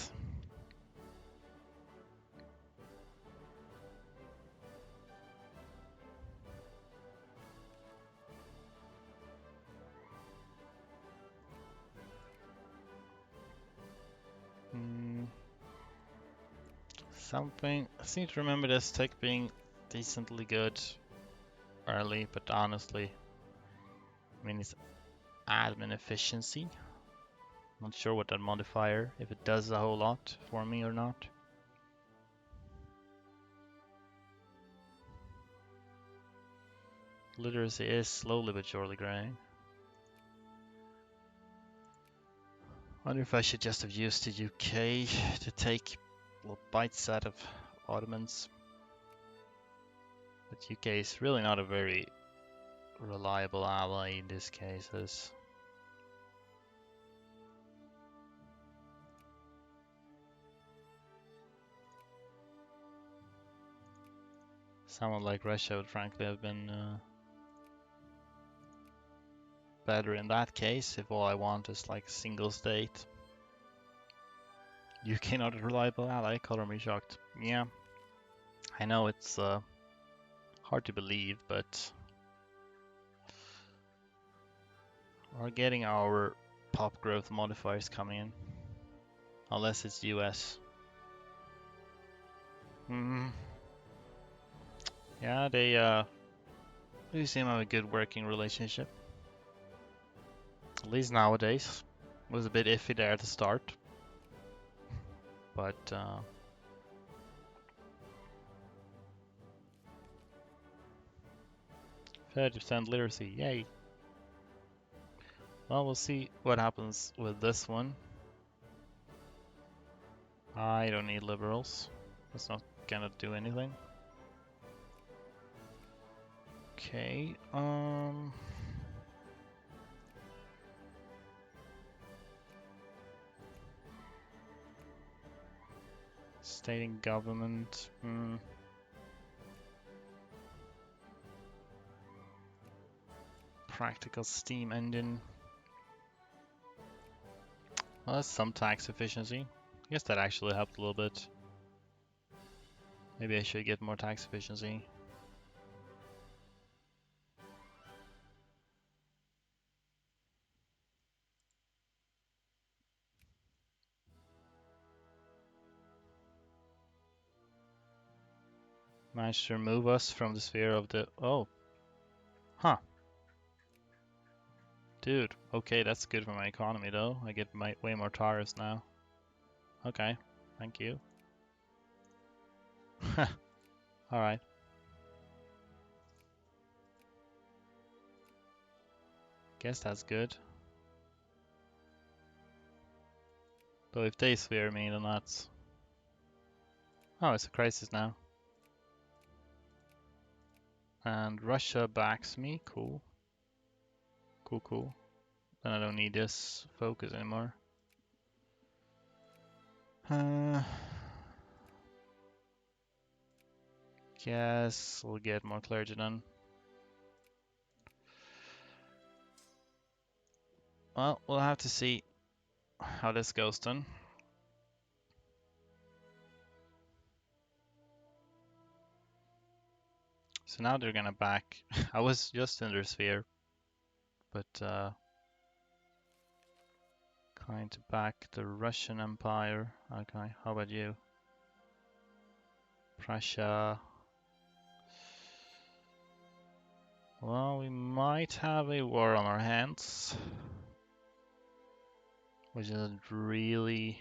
Something. I seem to remember this tech being decently good early, but honestly, I mean, it's admin efficiency. Not sure what that modifier, if it does a whole lot for me or not. Literacy is slowly but surely growing. Wonder if I should just have used the UK to take little bites out of Ottomans. But UK is really not a very reliable ally in these cases. Someone like Russia would frankly have been better in that case if all I want is like a single state. UK not a reliable ally, color me shocked. Yeah, I know it's hard to believe, but we're getting our pop growth modifiers coming in. Unless it's US. Yeah, they do seem to have a good working relationship. At least nowadays. Was a bit iffy there at the start. But 30% literacy, yay. Well, we'll see what happens with this one. I don't need liberals. That's not gonna do anything. Okay, state and government. Practical steam engine. Well, that's some tax efficiency. I guess that actually helped a little bit. Maybe I should get more tax efficiency. Managed to remove us from the sphere of the... Oh. Huh. Dude, okay, that's good for my economy though. I get way more tariffs now. Okay, thank you. Alright. Guess that's good. Though if they sphere me, then that's... Oh, it's a crisis now. And Russia backs me, cool. Cool. Then I don't need this focus anymore. Guess we'll get more clergy then. Well, we'll have to see how this goes then. So now they're gonna back. I was just in their sphere, but going to back the Russian Empire. Okay, how about you? Prussia. Well, we might have a war on our hands, which isn't really...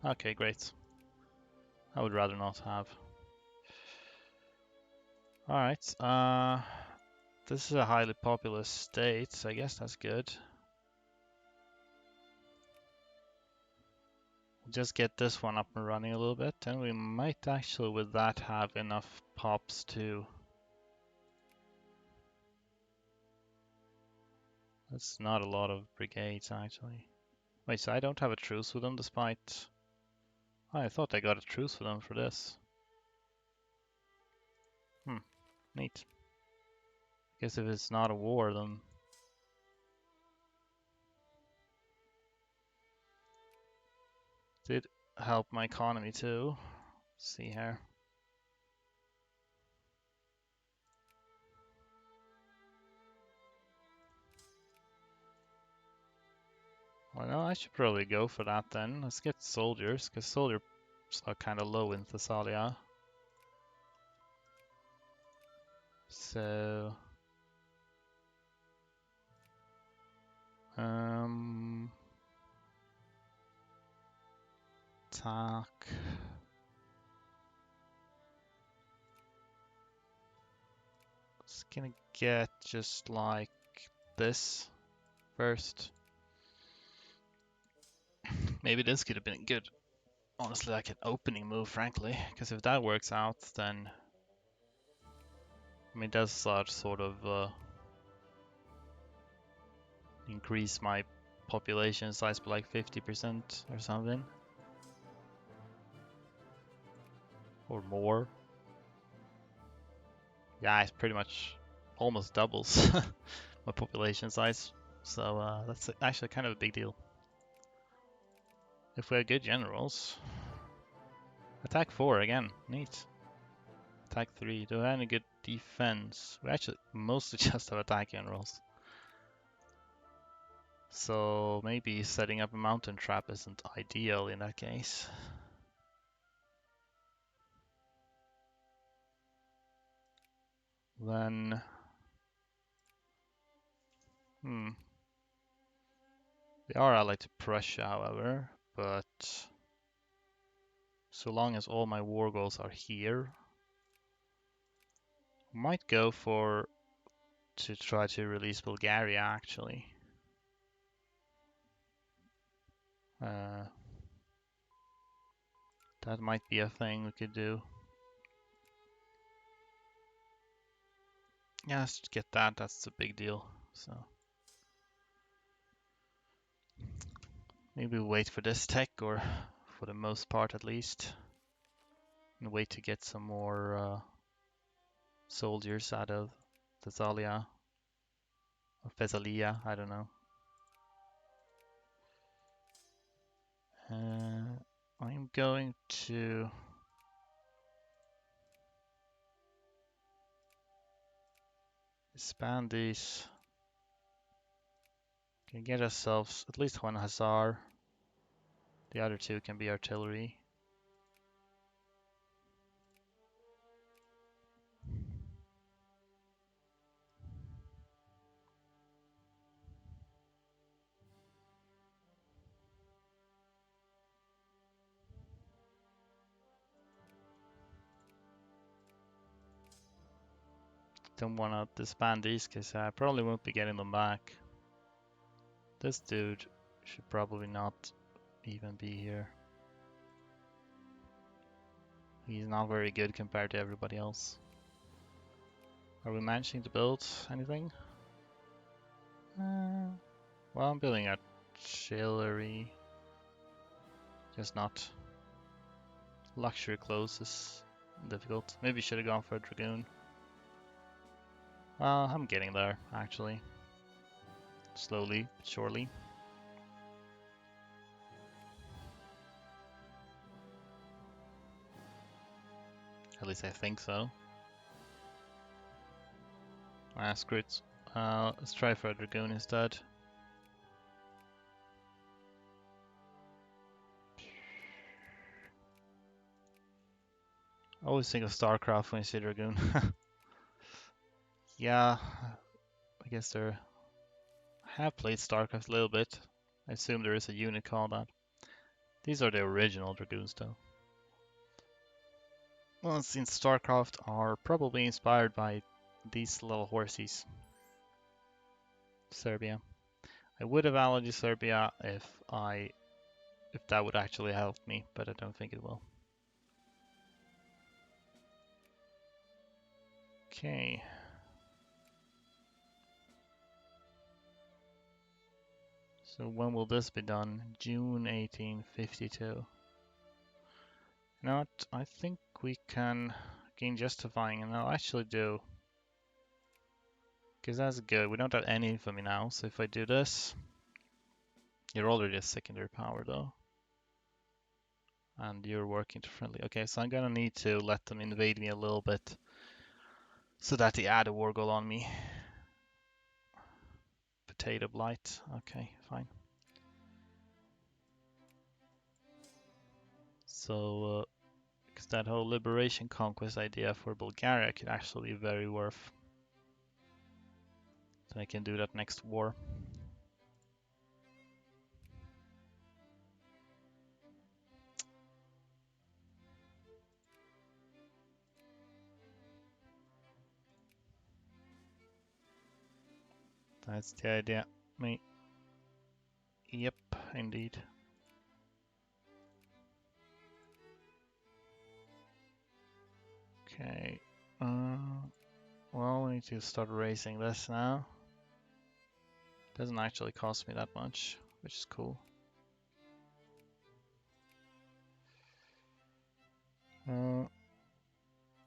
Okay, great. I would rather not have. Alright, this is a highly populous state, so I guess that's good. Just get this one up and running a little bit, and we might actually with that have enough pops to... That's not a lot of brigades actually. Wait, so I don't have a truce with them despite... Oh, I thought I got a truce with them for this. Neat. Guess if it's not a war, then... Did help my economy too. Let's see here. Well, no, I should probably go for that then. Let's get soldiers, because soldiers are kind of low in Thessalia. So... Attack... It's gonna get just like this first. Maybe this could have been good. Honestly, like an opening move, frankly, because if that works out, then I mean, does sort of increase my population size by like 50% or something, or more. Yeah, it's pretty much almost doubles my population size. So that's actually kind of a big deal. If we have good generals. Attack 4 again, neat. Attack 3, do we have any good defense? We actually mostly just have attack generals. So maybe setting up a mountain trap isn't ideal in that case. Then, they are allied to Prussia, however, but so long as all my war goals are here, I might go for to try to release Bulgaria actually. That might be a thing we could do. Yeah, let's get that. That's a big deal. So maybe wait for this tech, or for the most part at least, and wait to get some more soldiers out of Thessalia or Thessalia. I don't know. I'm going to expand these. Can get ourselves at least one hussar. The other two can be artillery. Don't want to disband these because I probably won't be getting them back. This dude should probably not even be here. He's not very good compared to everybody else. Are we managing to build anything? Well, I'm building artillery. Just not. Luxury clothes is difficult. Maybe should have gone for a dragoon. Well, I'm getting there, actually. Slowly, but surely. At least I think so. Ah, screw it. Let's try for a dragoon instead. I always think of StarCraft when I say dragoon. Yeah, I guess I have played StarCraft a little bit. I assume there is a unit called that. These are the original dragoons, though. Well, since StarCraft are probably inspired by these little horsies. Serbia. I would have allied Serbia if that would actually help me, but I don't think it will. Okay. So when will this be done? June 1852. You know what? I think we can gain justifying, and I'll actually do. Because that's good. We don't have any infamy now, so if I do this, you're already a secondary power though. And you're working to friendly. Okay, so I'm gonna need to let them invade me a little bit so that they add a war goal on me. Potato blight. Okay, fine. So, because that whole liberation conquest idea for Bulgaria could actually be very worth. So I can do that next war. That's the idea. Me. Yep, indeed. Okay. Well, we need to start raising this now. Doesn't actually cost me that much, which is cool.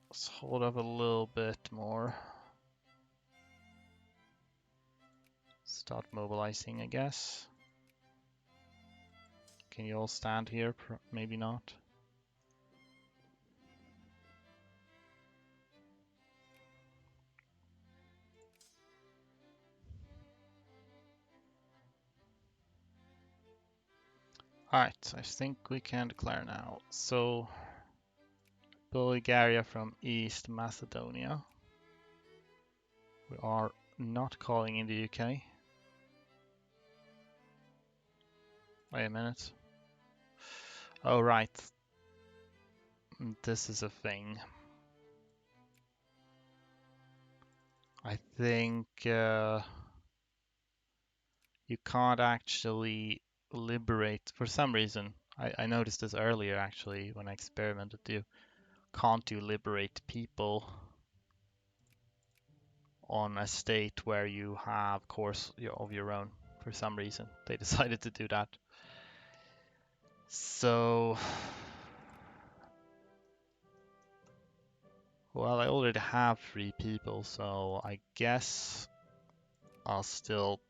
Let's hold up a little bit more. Start mobilizing, I guess. Can you all stand here? Maybe not. Alright, I think we can declare now. So, Bulgaria from East Macedonia. We are not calling in the UK. Wait a minute. Oh, right. This is a thing. I think you can't actually liberate, for some reason. I noticed this earlier actually when I experimented. You can't do liberate people on a state where you have course of your own. For some reason, they decided to do that. So, well, I already have 3 people, so I guess I'll still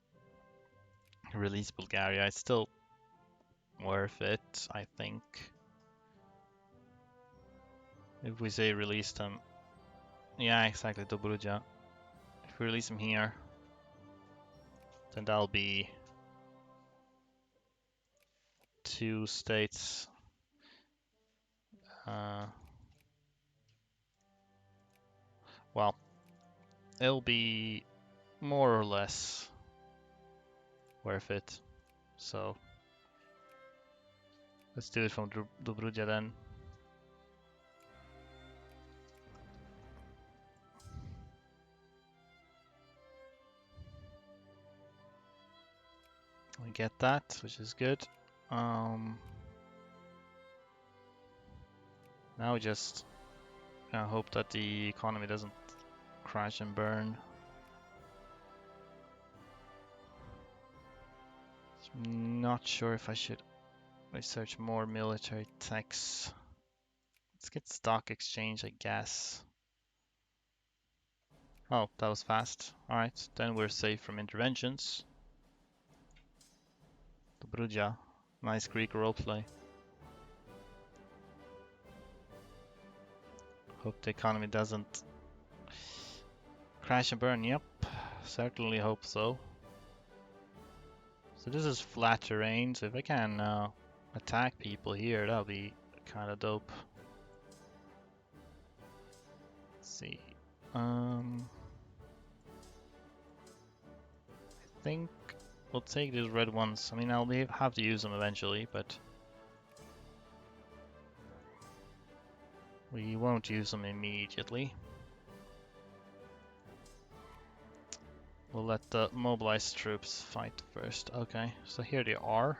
release Bulgaria. It's still worth it, I think. If we say release them. Yeah, exactly, Dobruja. If we release them here, then that'll be 2 states. Well, it'll be more or less worth it. So let's do it from Dobruja then. We get that, which is good. Now we just hope that the economy doesn't crash and burn. I'm not sure if I should research more military techs. Let's get stock exchange, I guess. Oh, that was fast. Alright, then we're safe from interventions. Dobruja. Nice Greek roleplay. Hope the economy doesn't crash and burn. Yep, certainly hope so. So this is flat terrain, so if I can attack people here, that'll be kind of dope. Let's see. I think we'll take these red ones. I mean, I'll have to use them eventually, but we won't use them immediately. We'll let the mobilized troops fight first. Okay, so here they are.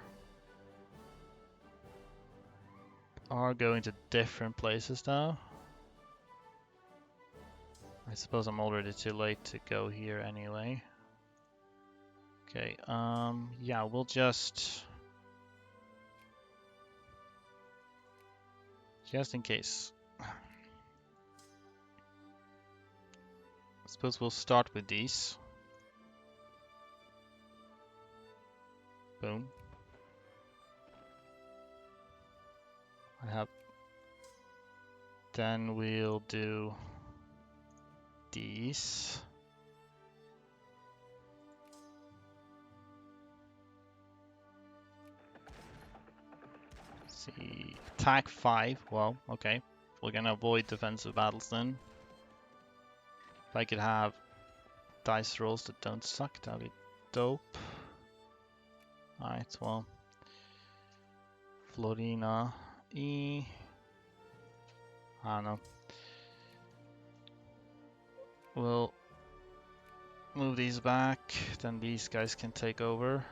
Are going to different places now. I suppose I'm already too late to go here anyway. Okay, yeah, we'll just in case. I suppose we'll start with these. Boom. Then we'll do these. Let's see, attack 5. Well, okay. We're gonna avoid defensive battles then. If I could have dice rolls that don't suck, that'd be dope. Alright, well. Florina E. I don't know. We'll move these back, then these guys can take over.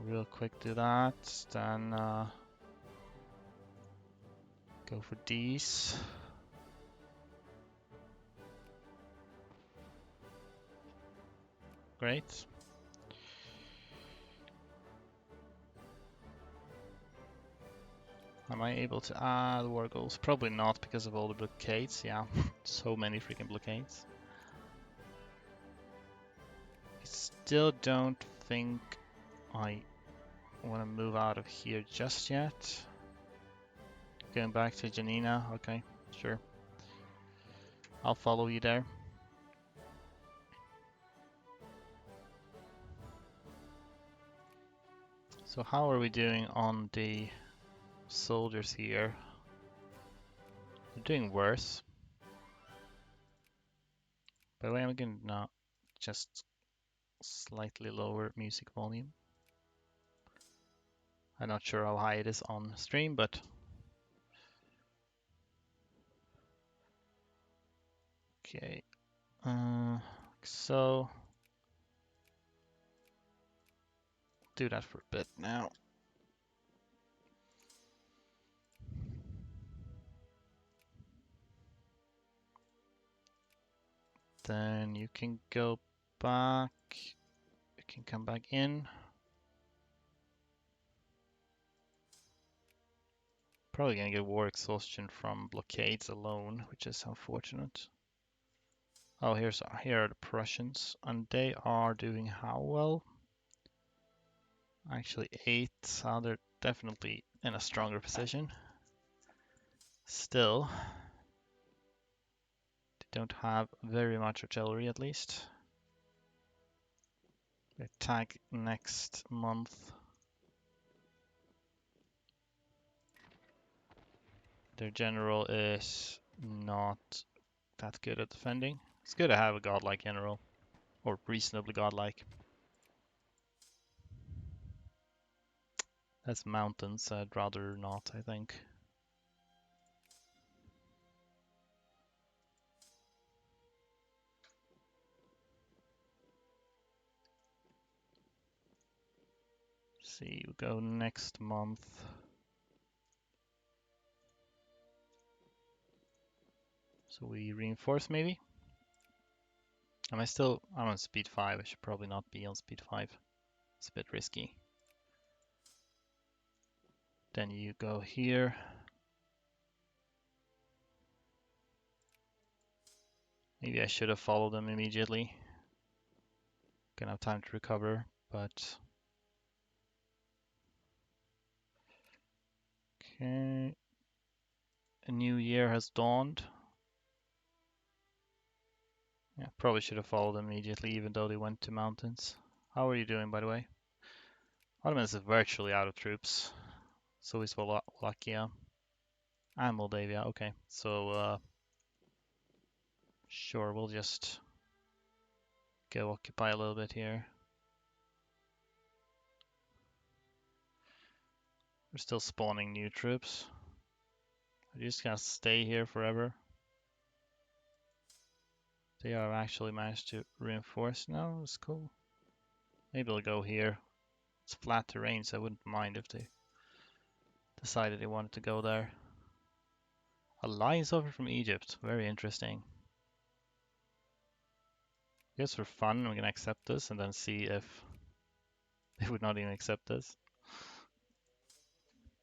Real quick do that, then go for these. Great. Am I able to add war goals? Probably not because of all the blockades. Yeah, so many freaking blockades. I still don't think I want to move out of here just yet. Going back to Janina. Okay, sure. I'll follow you there. So how are we doing on the soldiers here? They're doing worse. By the way, I'm going to not just slightly lower music volume. I'm not sure how high it is on stream, but okay. So do that for a bit now. Then you can go back. You can come back in. Probably gonna get war exhaustion from blockades alone, which is unfortunate. Oh, here are the Prussians, and they are doing how well? Actually, 8. So they're definitely in a stronger position. Still, they don't have very much artillery, at least. They attack next month. Their general is not that good at defending. It's good to have a godlike general, or reasonably godlike. That's mountains. I'd rather not, I think. See, we go next month. So we reinforce maybe? I'm on speed 5. I should probably not be on speed 5. It's a bit risky. Then you go here. Maybe I should have followed them immediately. Gonna have time to recover, but... Okay. A new year has dawned. Yeah, probably should have followed them immediately, even though they went to mountains. How are you doing, by the way? Ottomans is virtually out of troops. So is Wallachia and Moldavia. Okay, so sure, we'll just go occupy a little bit here. We're still spawning new troops. Are you just gonna stay here forever? They have actually managed to reinforce now. It's cool. Maybe they'll go here. It's flat terrain, so I wouldn't mind if they decided they wanted to go there. Alliance offer from Egypt. Very interesting. I guess for fun, we're gonna accept this and then see if they would not even accept this.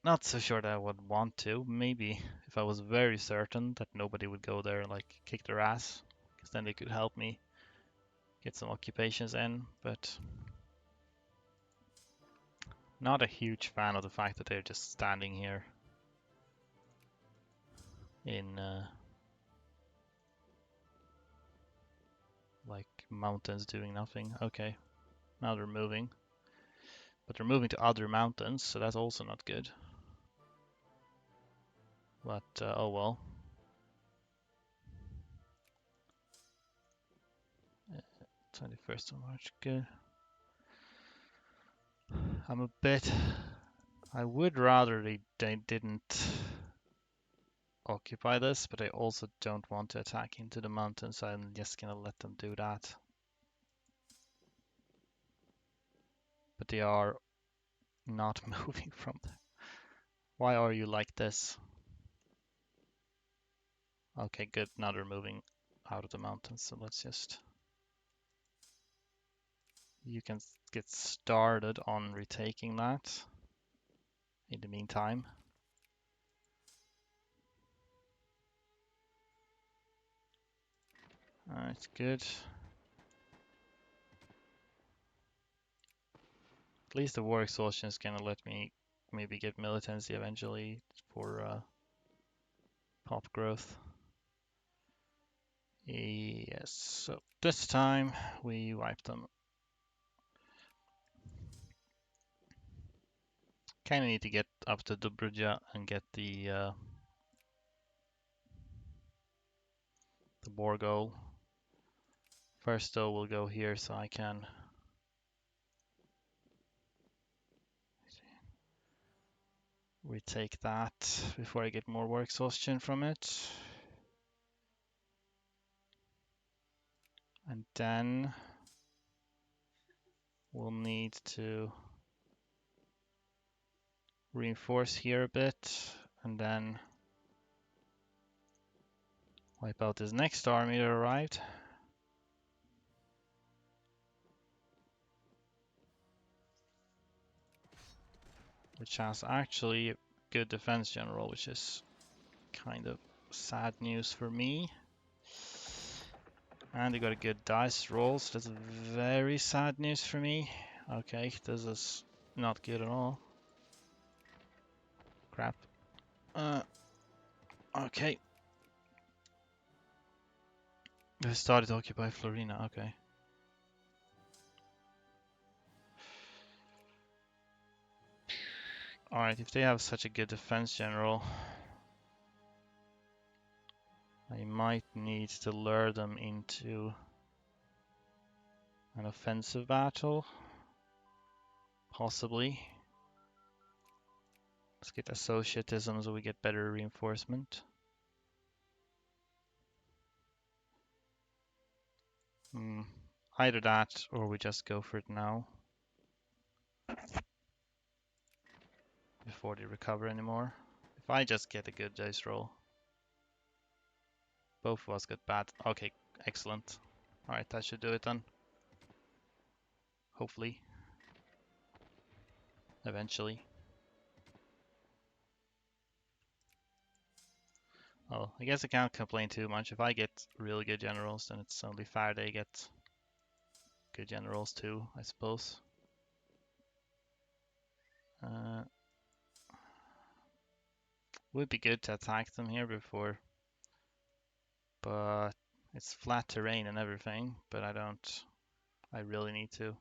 Not so sure that I would want to. Maybe if I was very certain that nobody would go there and like kick their ass, because then they could help me get some occupations in. But not a huge fan of the fact that they're just standing here in like mountains doing nothing. Okay, now they're moving, but they're moving to other mountains, so that's also not good. But oh well. 21st of March, good. I'm a bit. I would rather they didn't occupy this, but I also don't want to attack into the mountains, so I'm just gonna let them do that. But they are not moving from there. Why are you like this? Okay, good. Now they're moving out of the mountains, so let's just... You can get started on retaking that in the meantime. Alright, good. At least the war exhaustion is gonna let me maybe get militancy eventually for pop growth. Yes, so this time we wipe them. Kinda need to get up to Dobruja and get the war goal. First though, we'll go here so I can retake that before I get more war exhaustion from it. And then we'll need to reinforce here a bit and then wipe out this next army that arrived. Which has actually a good defense general, which is kind of sad news for me. And they got a good dice roll, so that's very sad news for me. Okay, this is not good at all. Crap. Okay. They started to occupy Florina, okay. Alright, if they have such a good defense general, I might need to lure them into an offensive battle. Possibly. Let's get associatism so we get better reinforcement. Either that or we just go for it now. Before they recover anymore. If I just get a good dice roll. Both of us got bad. Okay, excellent. Alright, that should do it then. Hopefully. Eventually. Well, I guess I can't complain too much. If I get really good generals, then it's only fair they get good generals too, I suppose. Would be good to attack them here before, but it's flat terrain and everything, but I really need to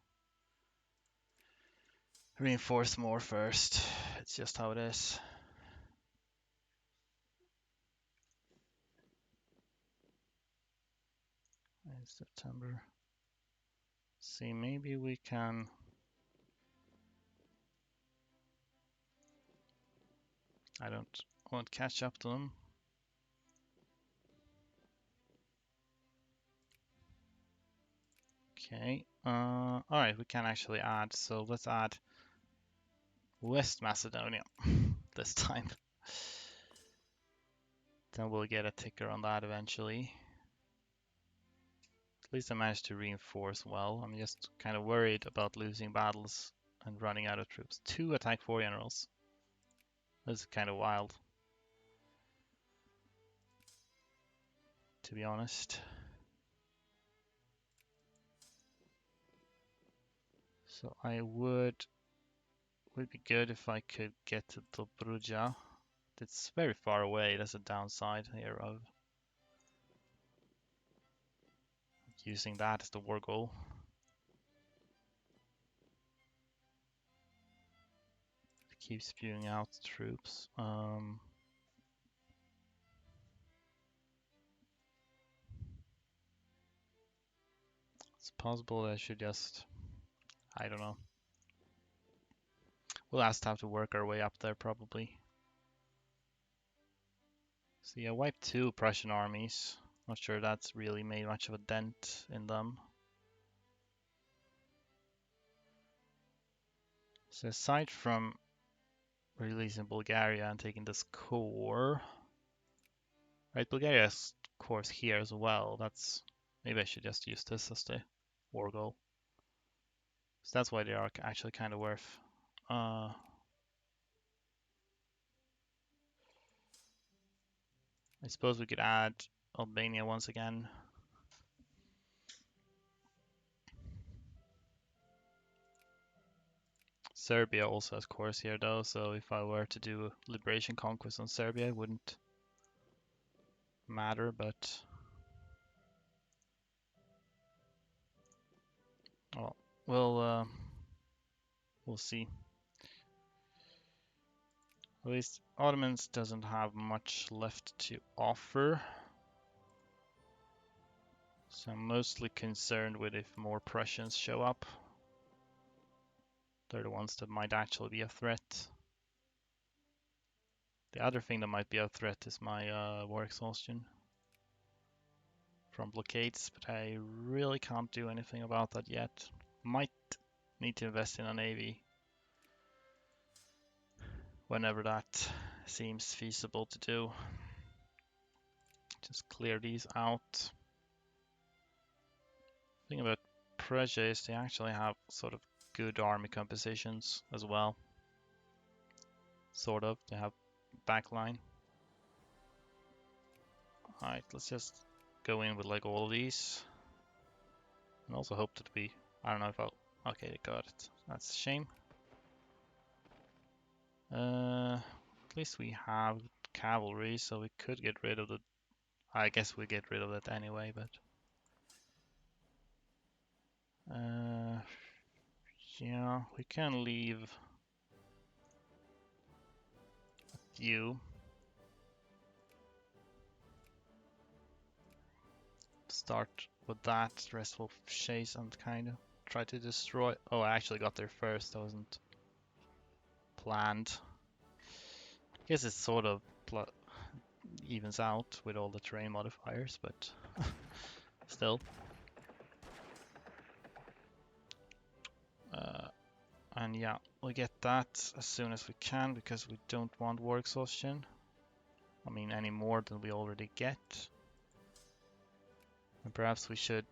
reinforce more first. It's just how it is. In September. See, maybe we can. I won't catch up to them. Okay. All right, we can actually add. So let's add West Macedonia this time. Then we'll get a ticker on that eventually. At least I managed to reinforce well. I'm just kind of worried about losing battles and running out of troops. 2 attack 4 generals. This is kind of wild, to be honest. So I would be good if I could get to Dobruja. It's very far away. That's a downside here of using that as the war goal. Keep spewing out troops. It's possible I should just, I don't know. We'll just have to work our way up there probably. So yeah, wiped 2 Prussian armies. Not sure that's really made much of a dent in them. So aside from releasing Bulgaria and taking this core, right? Bulgaria's course here as well. Maybe I should just use this as the war goal. So that's why they are actually kind of worth. I suppose we could add Albania once again. Serbia also has cores here though, so if I were to do a liberation conquest on Serbia, it wouldn't matter, but well, we'll see. At least Ottomans doesn't have much left to offer. So I'm mostly concerned with if more Prussians show up. They're the ones that might actually be a threat. The other thing that might be a threat is my war exhaustion from blockades, but I really can't do anything about that yet. Might need to invest in a navy whenever that seems feasible to do. Just clear these out. The thing about Prussia is they actually have sort of good army compositions as well. Sort of. They have backline. Alright, let's just go in with like all of these. And also hope that we... I don't know if I'll... Okay, they got it. That's a shame. At least we have cavalry, so we could get rid of the... I guess we get rid of it anyway, but... Yeah, we can leave a few. Start with that, the rest will chase and kind of try to destroy... Oh, I actually got there first, that wasn't planned. I guess it sort of evens out with all the terrain modifiers, but still. And yeah, we'll get that as soon as we can because we don't want war exhaustion. I mean, any more than we already get. And perhaps we should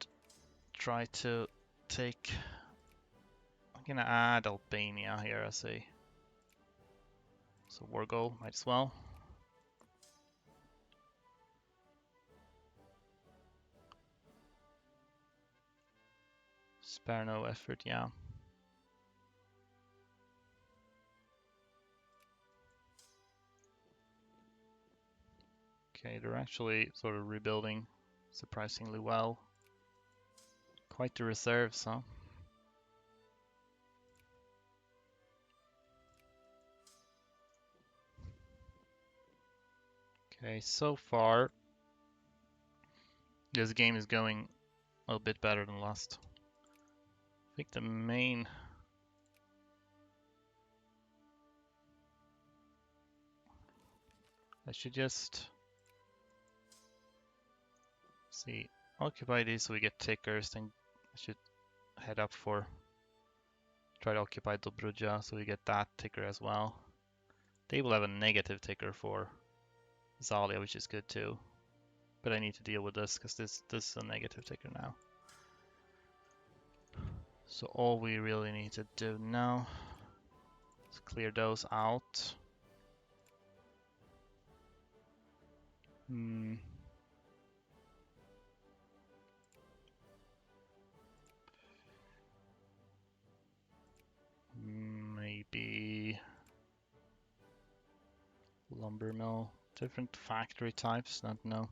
try to take... I'm gonna add Albania here as a... So war goal, might as well. Spare no effort, yeah. Okay, they're actually sort of rebuilding surprisingly well. Quite the reserves, huh? Okay, so far this game is going a little bit better than last. I think the main... I should just... see, occupy these so we get tickers, then I should head up for... Try to occupy Dobruja so we get that ticker as well. They will have a negative ticker for Zalia, which is good too. But I need to deal with this because this is a negative ticker now. So all we really need to do now is clear those out. Maybe lumber mill, different factory types, not know.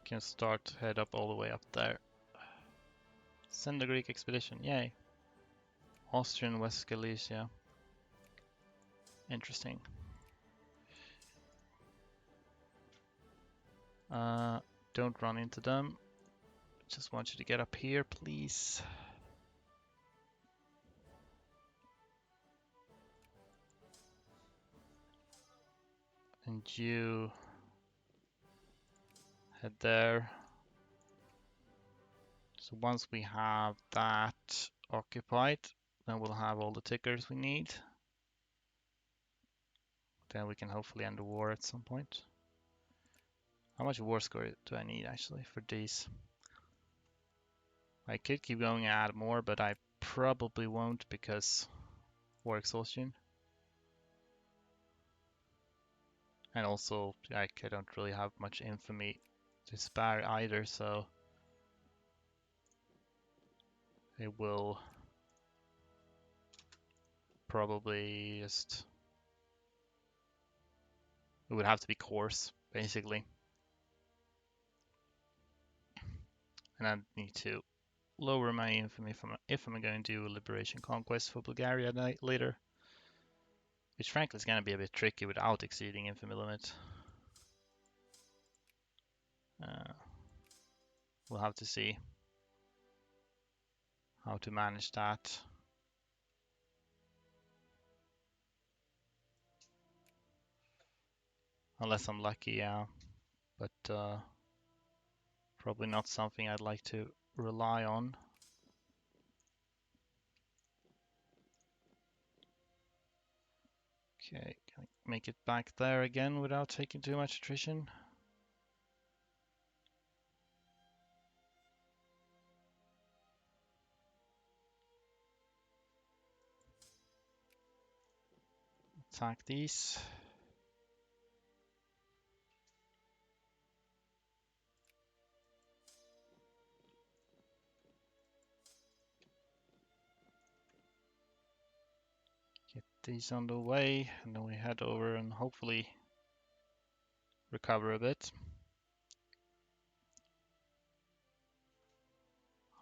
Can start head up all the way up there. Send the Greek expedition, yay. Austrian West Galicia. Interesting. Don't run into them. Just want you to get up here, please. And you head there. So once we have that occupied, then we'll have all the tickers we need. Then we can hopefully end the war at some point. How much war score do I need actually for these? I could keep going and add more, but I probably won't because war exhaustion. And also, like, I don't really have much infamy to spare either, so It will probably just... It would have to be coarse, basically. And I need to lower my infamy if I'm going to do a liberation conquest for Bulgaria later. Which frankly is going to be a bit tricky without exceeding infamy limit. We'll have to see how to manage that. Unless I'm lucky, yeah. But probably not something I'd like to rely on. Okay, can I make it back there again without taking too much attrition? Attack these. Get these on the way, and then we head over and hopefully recover a bit.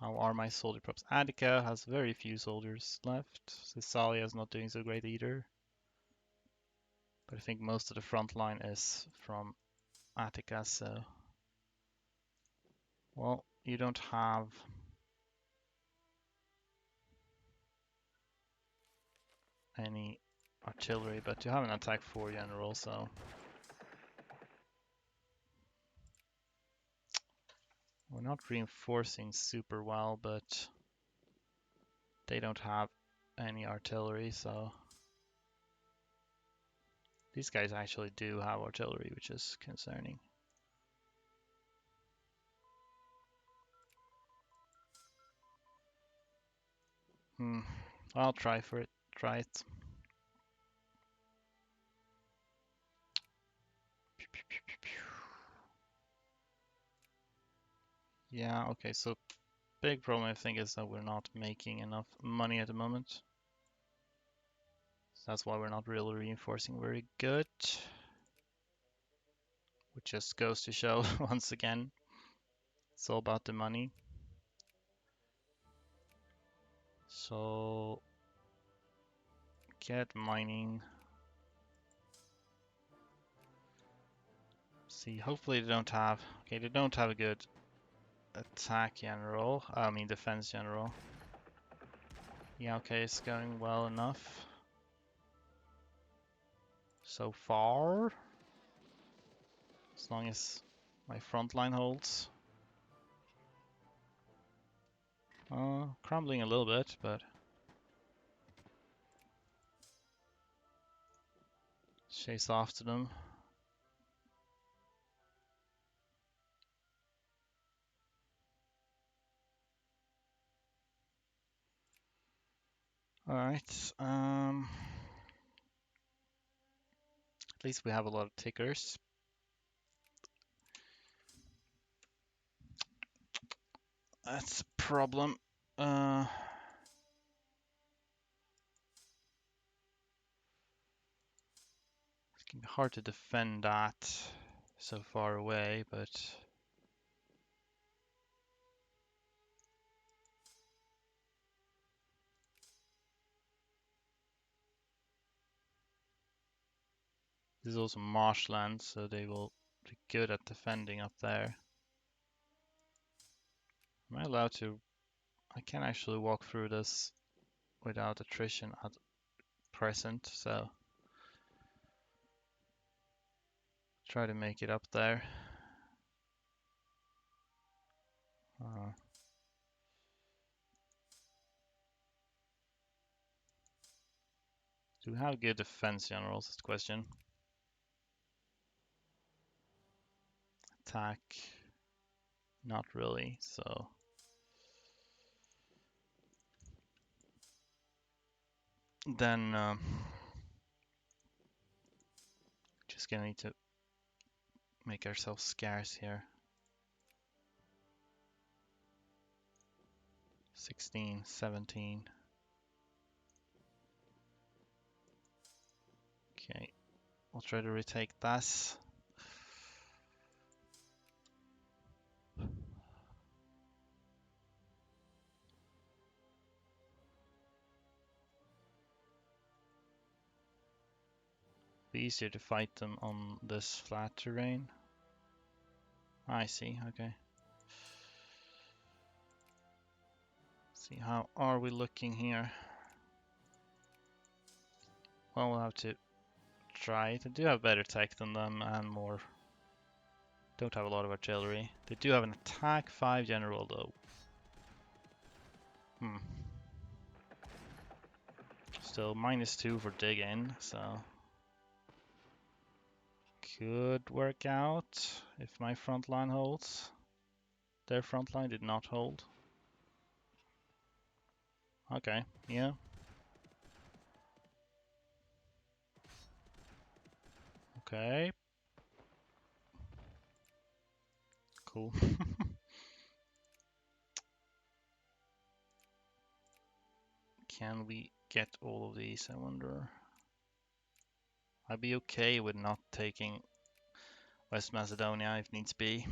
How are my soldier props? Attica has very few soldiers left. Thessalia is not doing so great either. But I think most of the front line is from Attica, so... Well, you don't have any artillery, but you have an attack 4 general, so... We're not reinforcing super well, but they don't have any artillery, so... These guys actually do have artillery, which is concerning. I'll try for it. Try it. Yeah, okay, so big problem I think is that we're not making enough money at the moment. So that's why we're not really reinforcing very good. Which just goes to show once again, it's all about the money. So get mining. See, hopefully they don't have, okay, they don't have a good attack general, I mean defense general. Yeah, okay, it's going well enough so far, as long as my front line holds. Crumbling a little bit, but chase after them. Alright, at least we have a lot of tickers. That's a problem. It's hard to defend that so far away, but this is also marshland, so they will be good at defending up there. Am I allowed to? I can actually walk through this without attrition at present, so try to make it up there. Do we have good defense generals? Is the question. Attack, not really, so then just gonna need to make ourselves scarce here. 16, 17. Okay, we'll try to retake that. Be easier to fight them on this flat terrain. I see, okay. See, how are we looking here? Well, we'll have to try it. I do have better tech than them and more. Don't have a lot of artillery. They do have an attack 5 general though. Still -2 for dig in, so could work out if my front line holds. Their front line did not hold. Okay, yeah. Okay. Cool. Can we get all of these, I wonder? I'd be okay with not taking West Macedonia if needs be.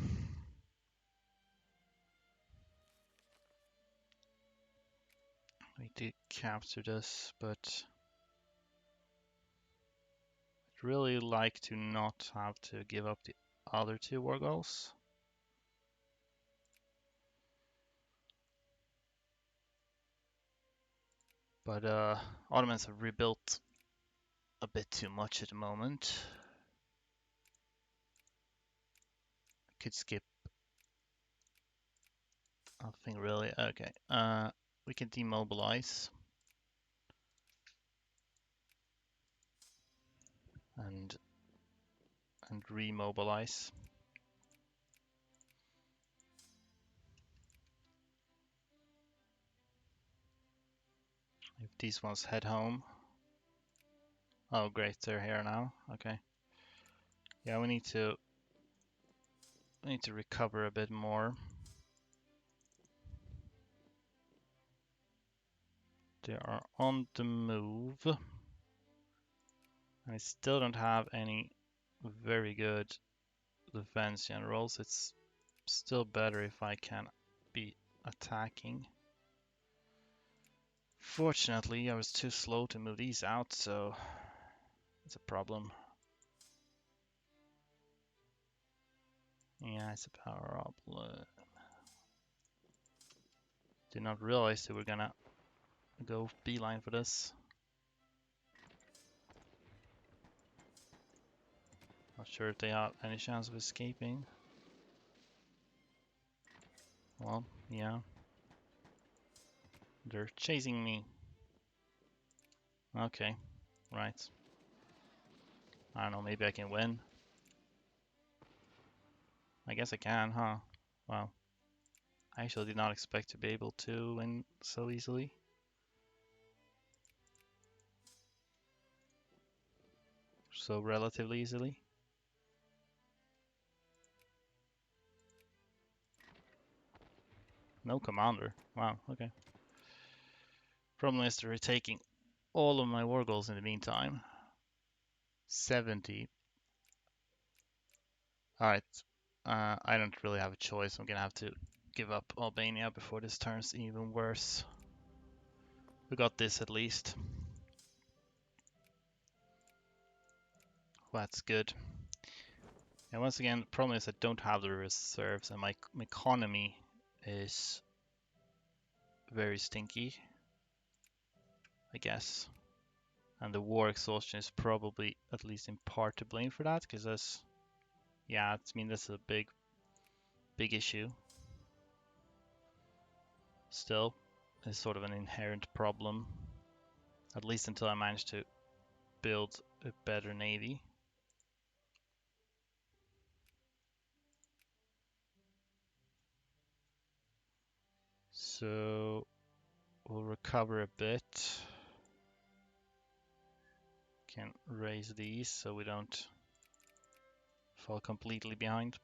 We did capture this, but I'd really like to not have to give up the other 2 war goals. But Ottomans have rebuilt a bit too much at the moment. Could skip. Nothing really. Okay. We can demobilize and remobilize. If these ones head home. Oh, great, they're here now. Okay. Yeah, we need to recover a bit more. They are on the move. I still don't have any very good defense generals. It's still better if I can be attacking. Fortunately, I was too slow to move these out, so it's a problem. Yeah, it's a problem. Did not realize they were gonna go beeline for this. Not sure if they have any chance of escaping. Well, yeah. They're chasing me. Okay, right. I don't know, maybe I can win. I guess I can, huh? Wow. I actually did not expect to be able to win so easily. So relatively easily. No commander. Wow, okay. Problem is they're taking all of my war goals in the meantime. 70. Alright. I don't really have a choice. I'm gonna have to give up Albania before this turns even worse. We got this at least. That's good. And once again, the problem is I don't have the reserves and my economy is very stinky, I guess. And the war exhaustion is probably at least in part to blame for that, because that's, yeah, I mean, that's a big issue. Still, it's sort of an inherent problem, at least until I manage to build a better navy. So we'll recover a bit. Can raise these so we don't fall completely behind.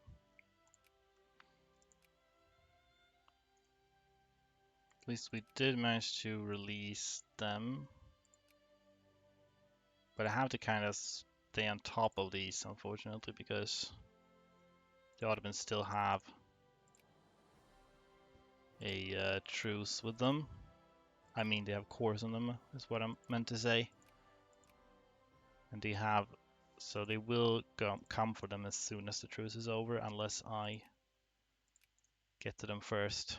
At least we did manage to release them. But I have to kind of stay on top of these, unfortunately, because the Ottomans still have a truce with them. I mean, they have cores on them, is what I'm meant to say. And they have, so they will come for them as soon as the truce is over, unless I get to them first.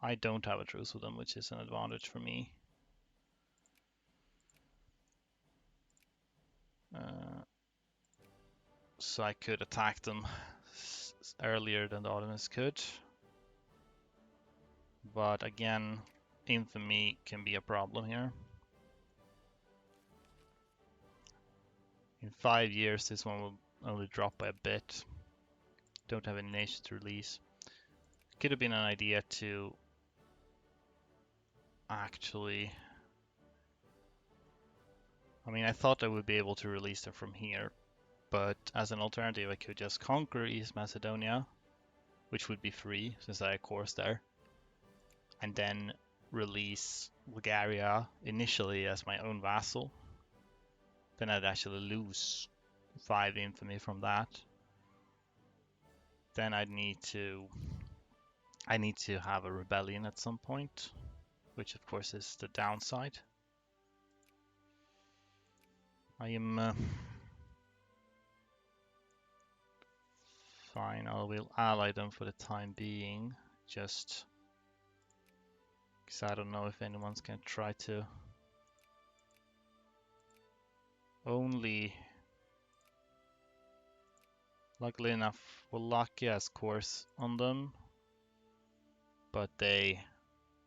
I don't have a truce with them, which is an advantage for me. So I could attack them earlier than the Ottomans could. But again, infamy can be a problem here. In 5 years, this one will only drop by a bit. Don't have any nations to release. Could have been an idea to actually... I mean, I thought I would be able to release them from here, but as an alternative, I could just conquer East Macedonia, which would be free since I had cores there, and then release Bulgaria initially as my own vassal. Then I'd actually lose 5 infamy from that. Then I need to have a rebellion at some point, which of course is the downside. I am fine. I will ally them for the time being, just because I don't know if anyone's gonna try to only. Luckily enough, Wallachia has cores on them, but they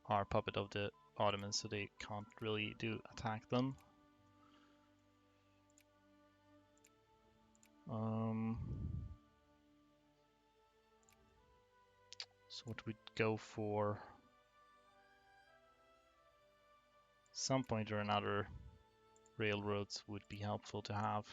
are puppet of the Ottomans, so they can't really attack them. So what we'd go for, some point or another, railroads would be helpful to have.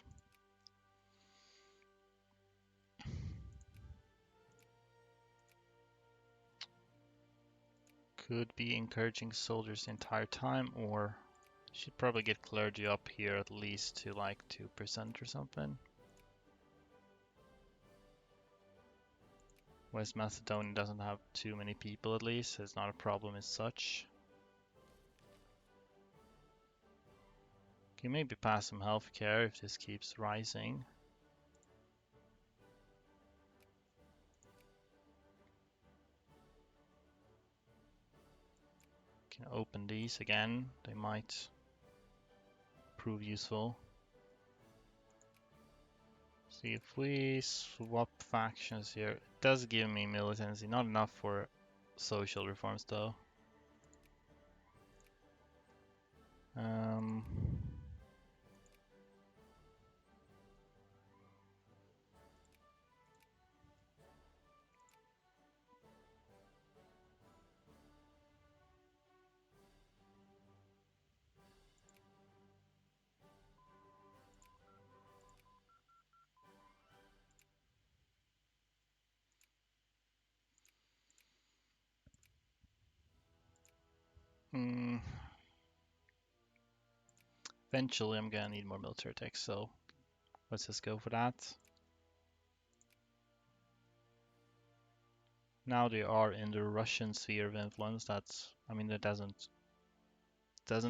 Could be encouraging soldiers the entire time, or should probably get clergy up here at least to like 2% or something. West Macedonia doesn't have too many people at least, so it's not a problem as such. Can maybe pass some healthcare if this keeps rising. Can open these again, they might prove useful. See if we swap factions here. It does give me militancy, not enough for social reforms though. Eventually I'm gonna need more military tech, so let's just go for that. Now they are in the Russian sphere of influence. That's, I mean, that doesn't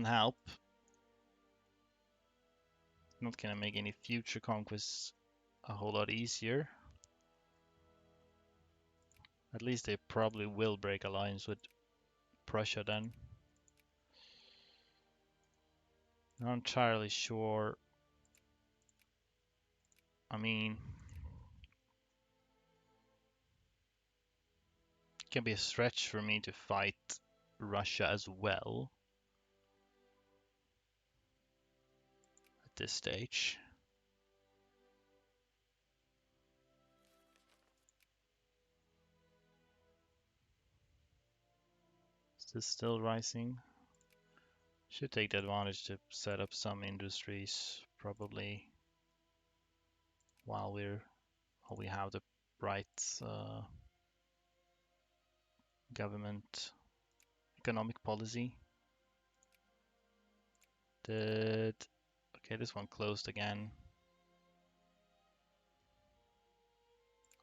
help. Not gonna make any future conquests a whole lot easier. At least they probably will break alliance with Prussia then. Not entirely sure. I mean, it can be a stretch for me to fight Russia as well at this stage. Is this still rising? Should take the advantage to set up some industries probably while we have the right government. economic policy. Did okay, this one closed again.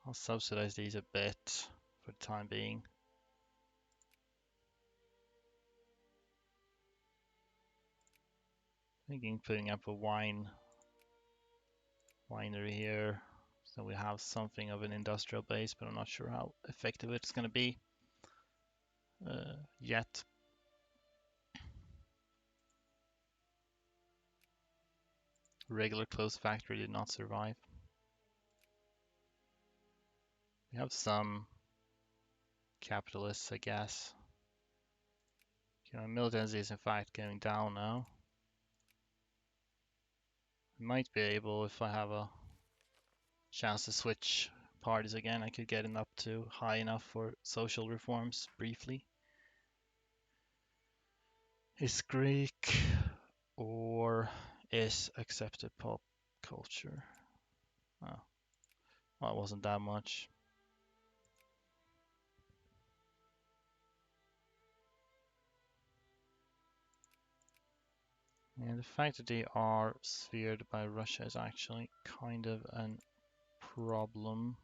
I'll subsidize these a bit for the time being. Thinking putting up a winery here, so we have something of an industrial base, but I'm not sure how effective it's going to be yet. Regular closed factory did not survive. We have some capitalists, I guess. Militancy is in fact going down now. I might be able, if I have a chance to switch parties again, I could get it up to high enough for social reforms briefly. Is Greek or is accepted pop culture? Oh, well, it wasn't that much. And the fact that they are sphered by Russia is actually kind of a problem.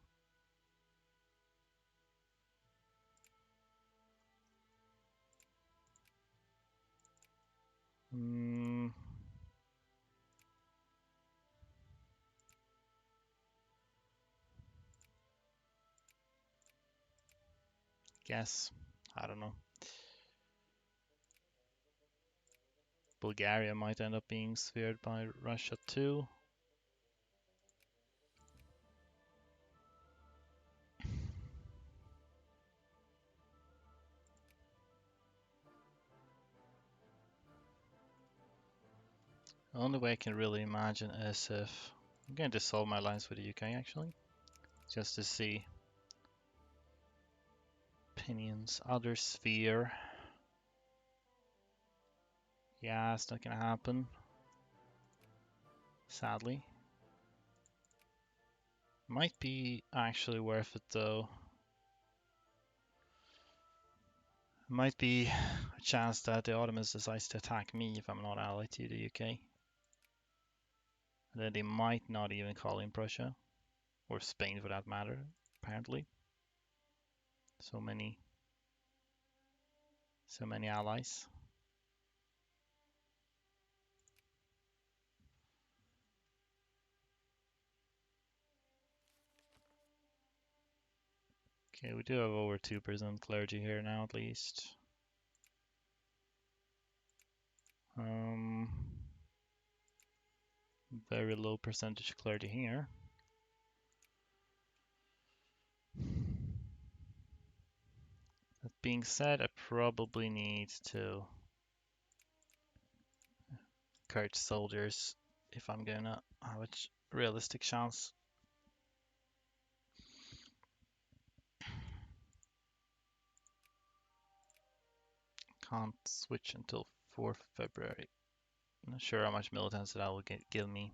Guess. I don't know. Bulgaria might end up being sphered by Russia too. The only way I can really imagine is if I'm going to dissolve my alliance with the UK actually, just to see opinions. Other sphere. Yeah, it's not gonna happen. Sadly. Might be actually worth it though. Might be a chance that the Ottomans decides to attack me if I'm not allied to the UK. And then they might not even call in Prussia. Or Spain for that matter, apparently. So many allies. Okay, we do have over 2% clergy here now at least. Very low percentage clergy here. That being said, I probably need to encourage soldiers if I'm gonna have a realistic chance. Can't switch until 4th February. Not sure how much militancy that will give me.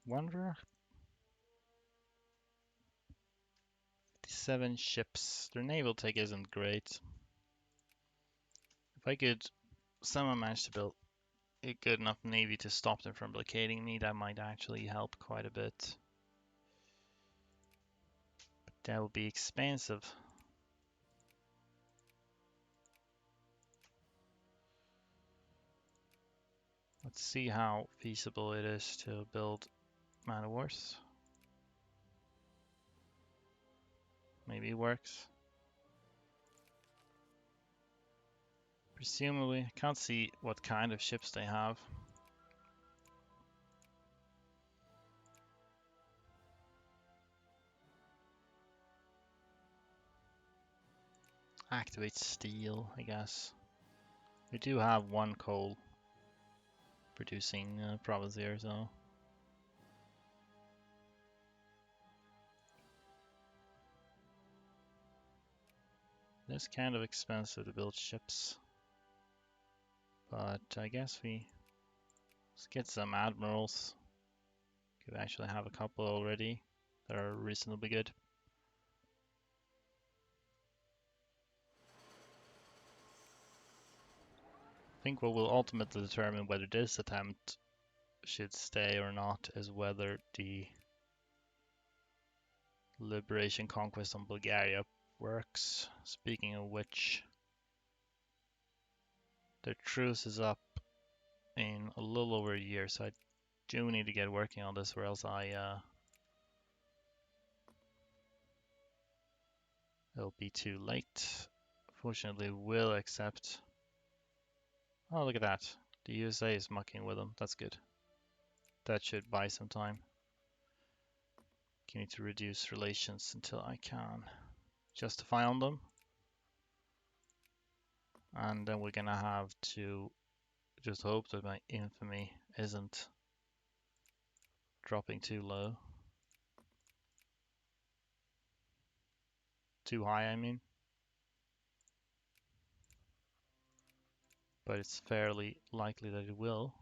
Wonder. 57 ships. Their naval tech isn't great. If I could somehow manage to build a good enough navy to stop them from blockading me, that might actually help quite a bit. But that would be expensive. Let's see how feasible it is to build man of wars. Maybe it works. Presumably, I can't see what kind of ships they have. Activate steel, I guess. We do have one coal producing province here, so. It's kind of expensive to build ships. But I guess let's get some admirals. Could actually have a couple already that are reasonably good. I think what will ultimately determine whether this attempt should stay or not is whether the liberation conquest on Bulgaria works. Speaking of which, their truce is up in a little over a year, so I do need to get working on this, or else it'll be too late. Fortunately, we'll accept. Oh, look at that. The USA is mucking with them. That's good. That should buy some time. You need to reduce relations until I can justify on them. And then we're gonna have to just hope that my infamy isn't dropping too low. Too high, I mean. But it's fairly likely that it will.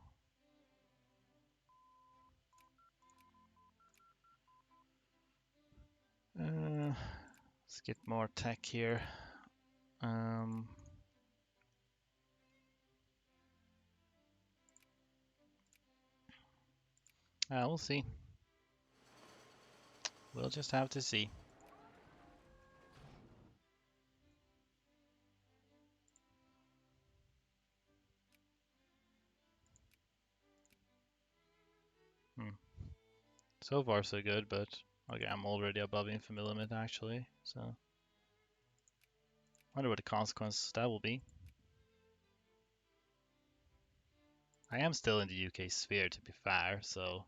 Let's get more tech here. We'll see. We'll just have to see. So far so good, but okay, I'm already above infamy limit actually, so wonder what the consequence that will be. I am still in the UK sphere to be fair, so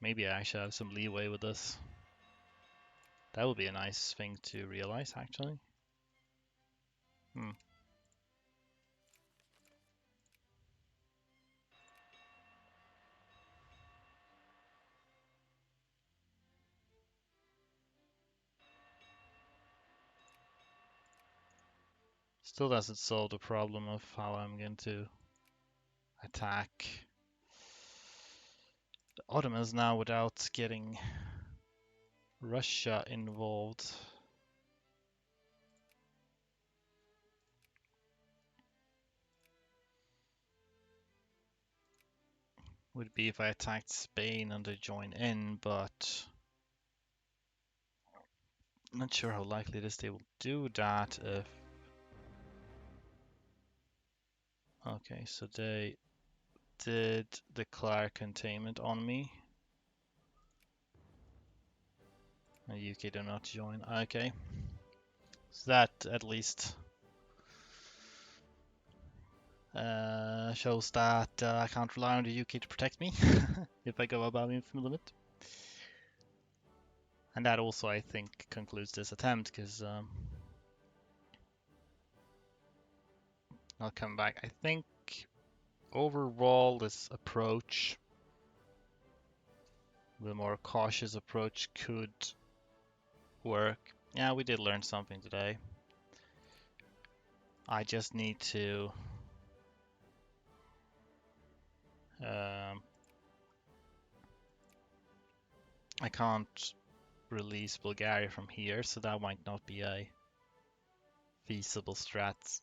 maybe I actually have some leeway with this. That would be a nice thing to realize actually. Still doesn't solve the problem of how I'm going to attack the Ottomans now without getting Russia involved. Would be if I attacked Spain and they join in, but I'm not sure how likely it is they will do that if... Okay, so they did declare containment on me. And UK do not join. Okay. So that at least shows that I can't rely on the UK to protect me if I go above infamy limit. And that also, I think, concludes this attempt, because I'll come back. I think overall this approach, the more cautious approach, could work. Yeah, we did learn something today. I just need to I can't release Bulgaria from here, so that might not be a feasible strat.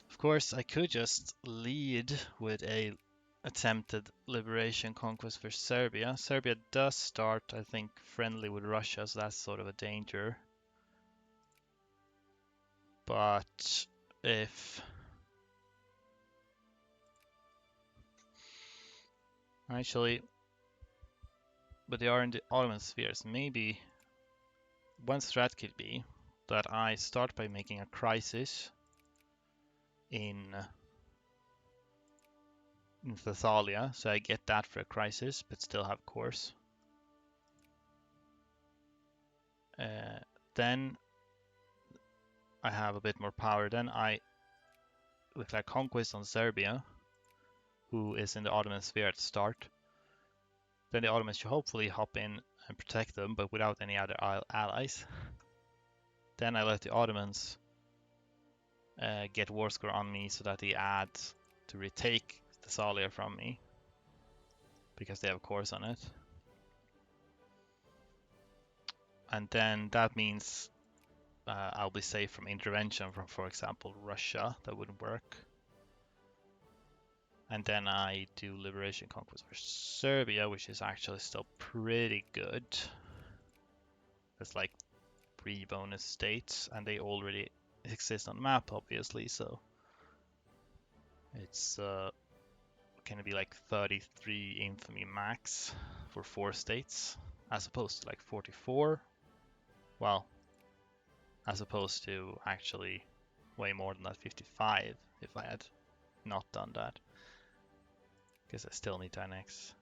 Of course, I could just lead with a attempted liberation conquest for Serbia. Serbia does start, I think, friendly with Russia, so that's sort of a danger. But if... Actually, but they are in the Ottoman spheres. Maybe one strat could be that I start by making a crisis in Thessalia, so I get that for a crisis, but still have course. Then I have a bit more power. Then I declare conquest on Serbia, who is in the Ottoman sphere at the start. Then the Ottomans should hopefully hop in and protect them, but without any other allies. Then I let the Ottomans get war score on me so that they add to retake Thessalia from me because they have cores on it. And then that means I'll be safe from intervention from, for example, Russia. That wouldn't work. And then I do liberation conquest for Serbia, which is actually still pretty good. There's like 3 bonus states, and they already exist on the map, obviously, so it's going to be like 33 infamy max for 4 states, as opposed to like 44. Well, as opposed to actually way more than that, 55, if I had not done that. Because I still need to annex.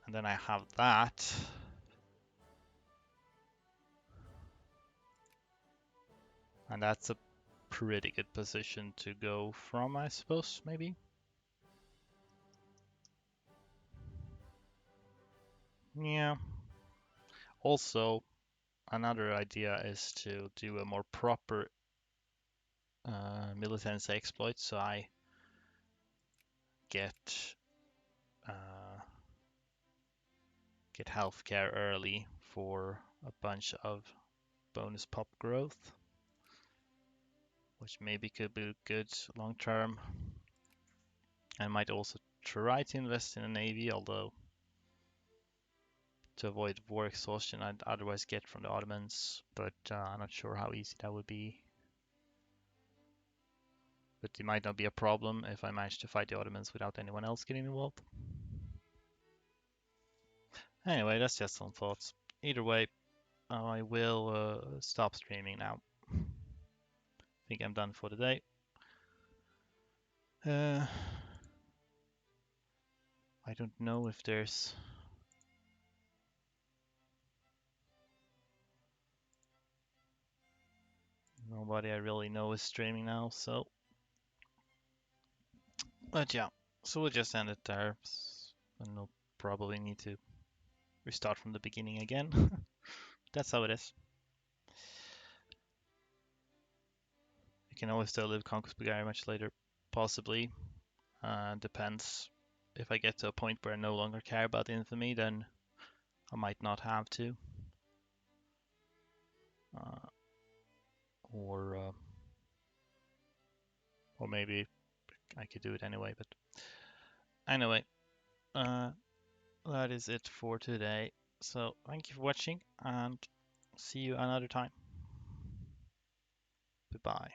And then I have that. And that's a pretty good position to go from, I suppose, maybe. Yeah. Also, another idea is to do a more proper militancy exploit, so I get healthcare early for a bunch of bonus pop growth, which maybe could be good long term. I might also try to invest in a navy, although to avoid war exhaustion I'd otherwise get from the Ottomans, but I'm not sure how easy that would be. But it might not be a problem if I manage to fight the Ottomans without anyone else getting involved. Anyway, that's just some thoughts. Either way, I will stop streaming now. I think I'm done for the day. I don't know if there's nobody I really know is streaming now, so. But yeah, so we'll just end it there. And we'll probably need to restart from the beginning again. That's how it is. You can always still live Conquest Bulgaria much later, possibly. Depends. If I get to a point where I no longer care about infamy, then I might not have to. Uh, or maybe I could do it anyway. But anyway, that is it for today. So thank you for watching, and see you another time. Goodbye.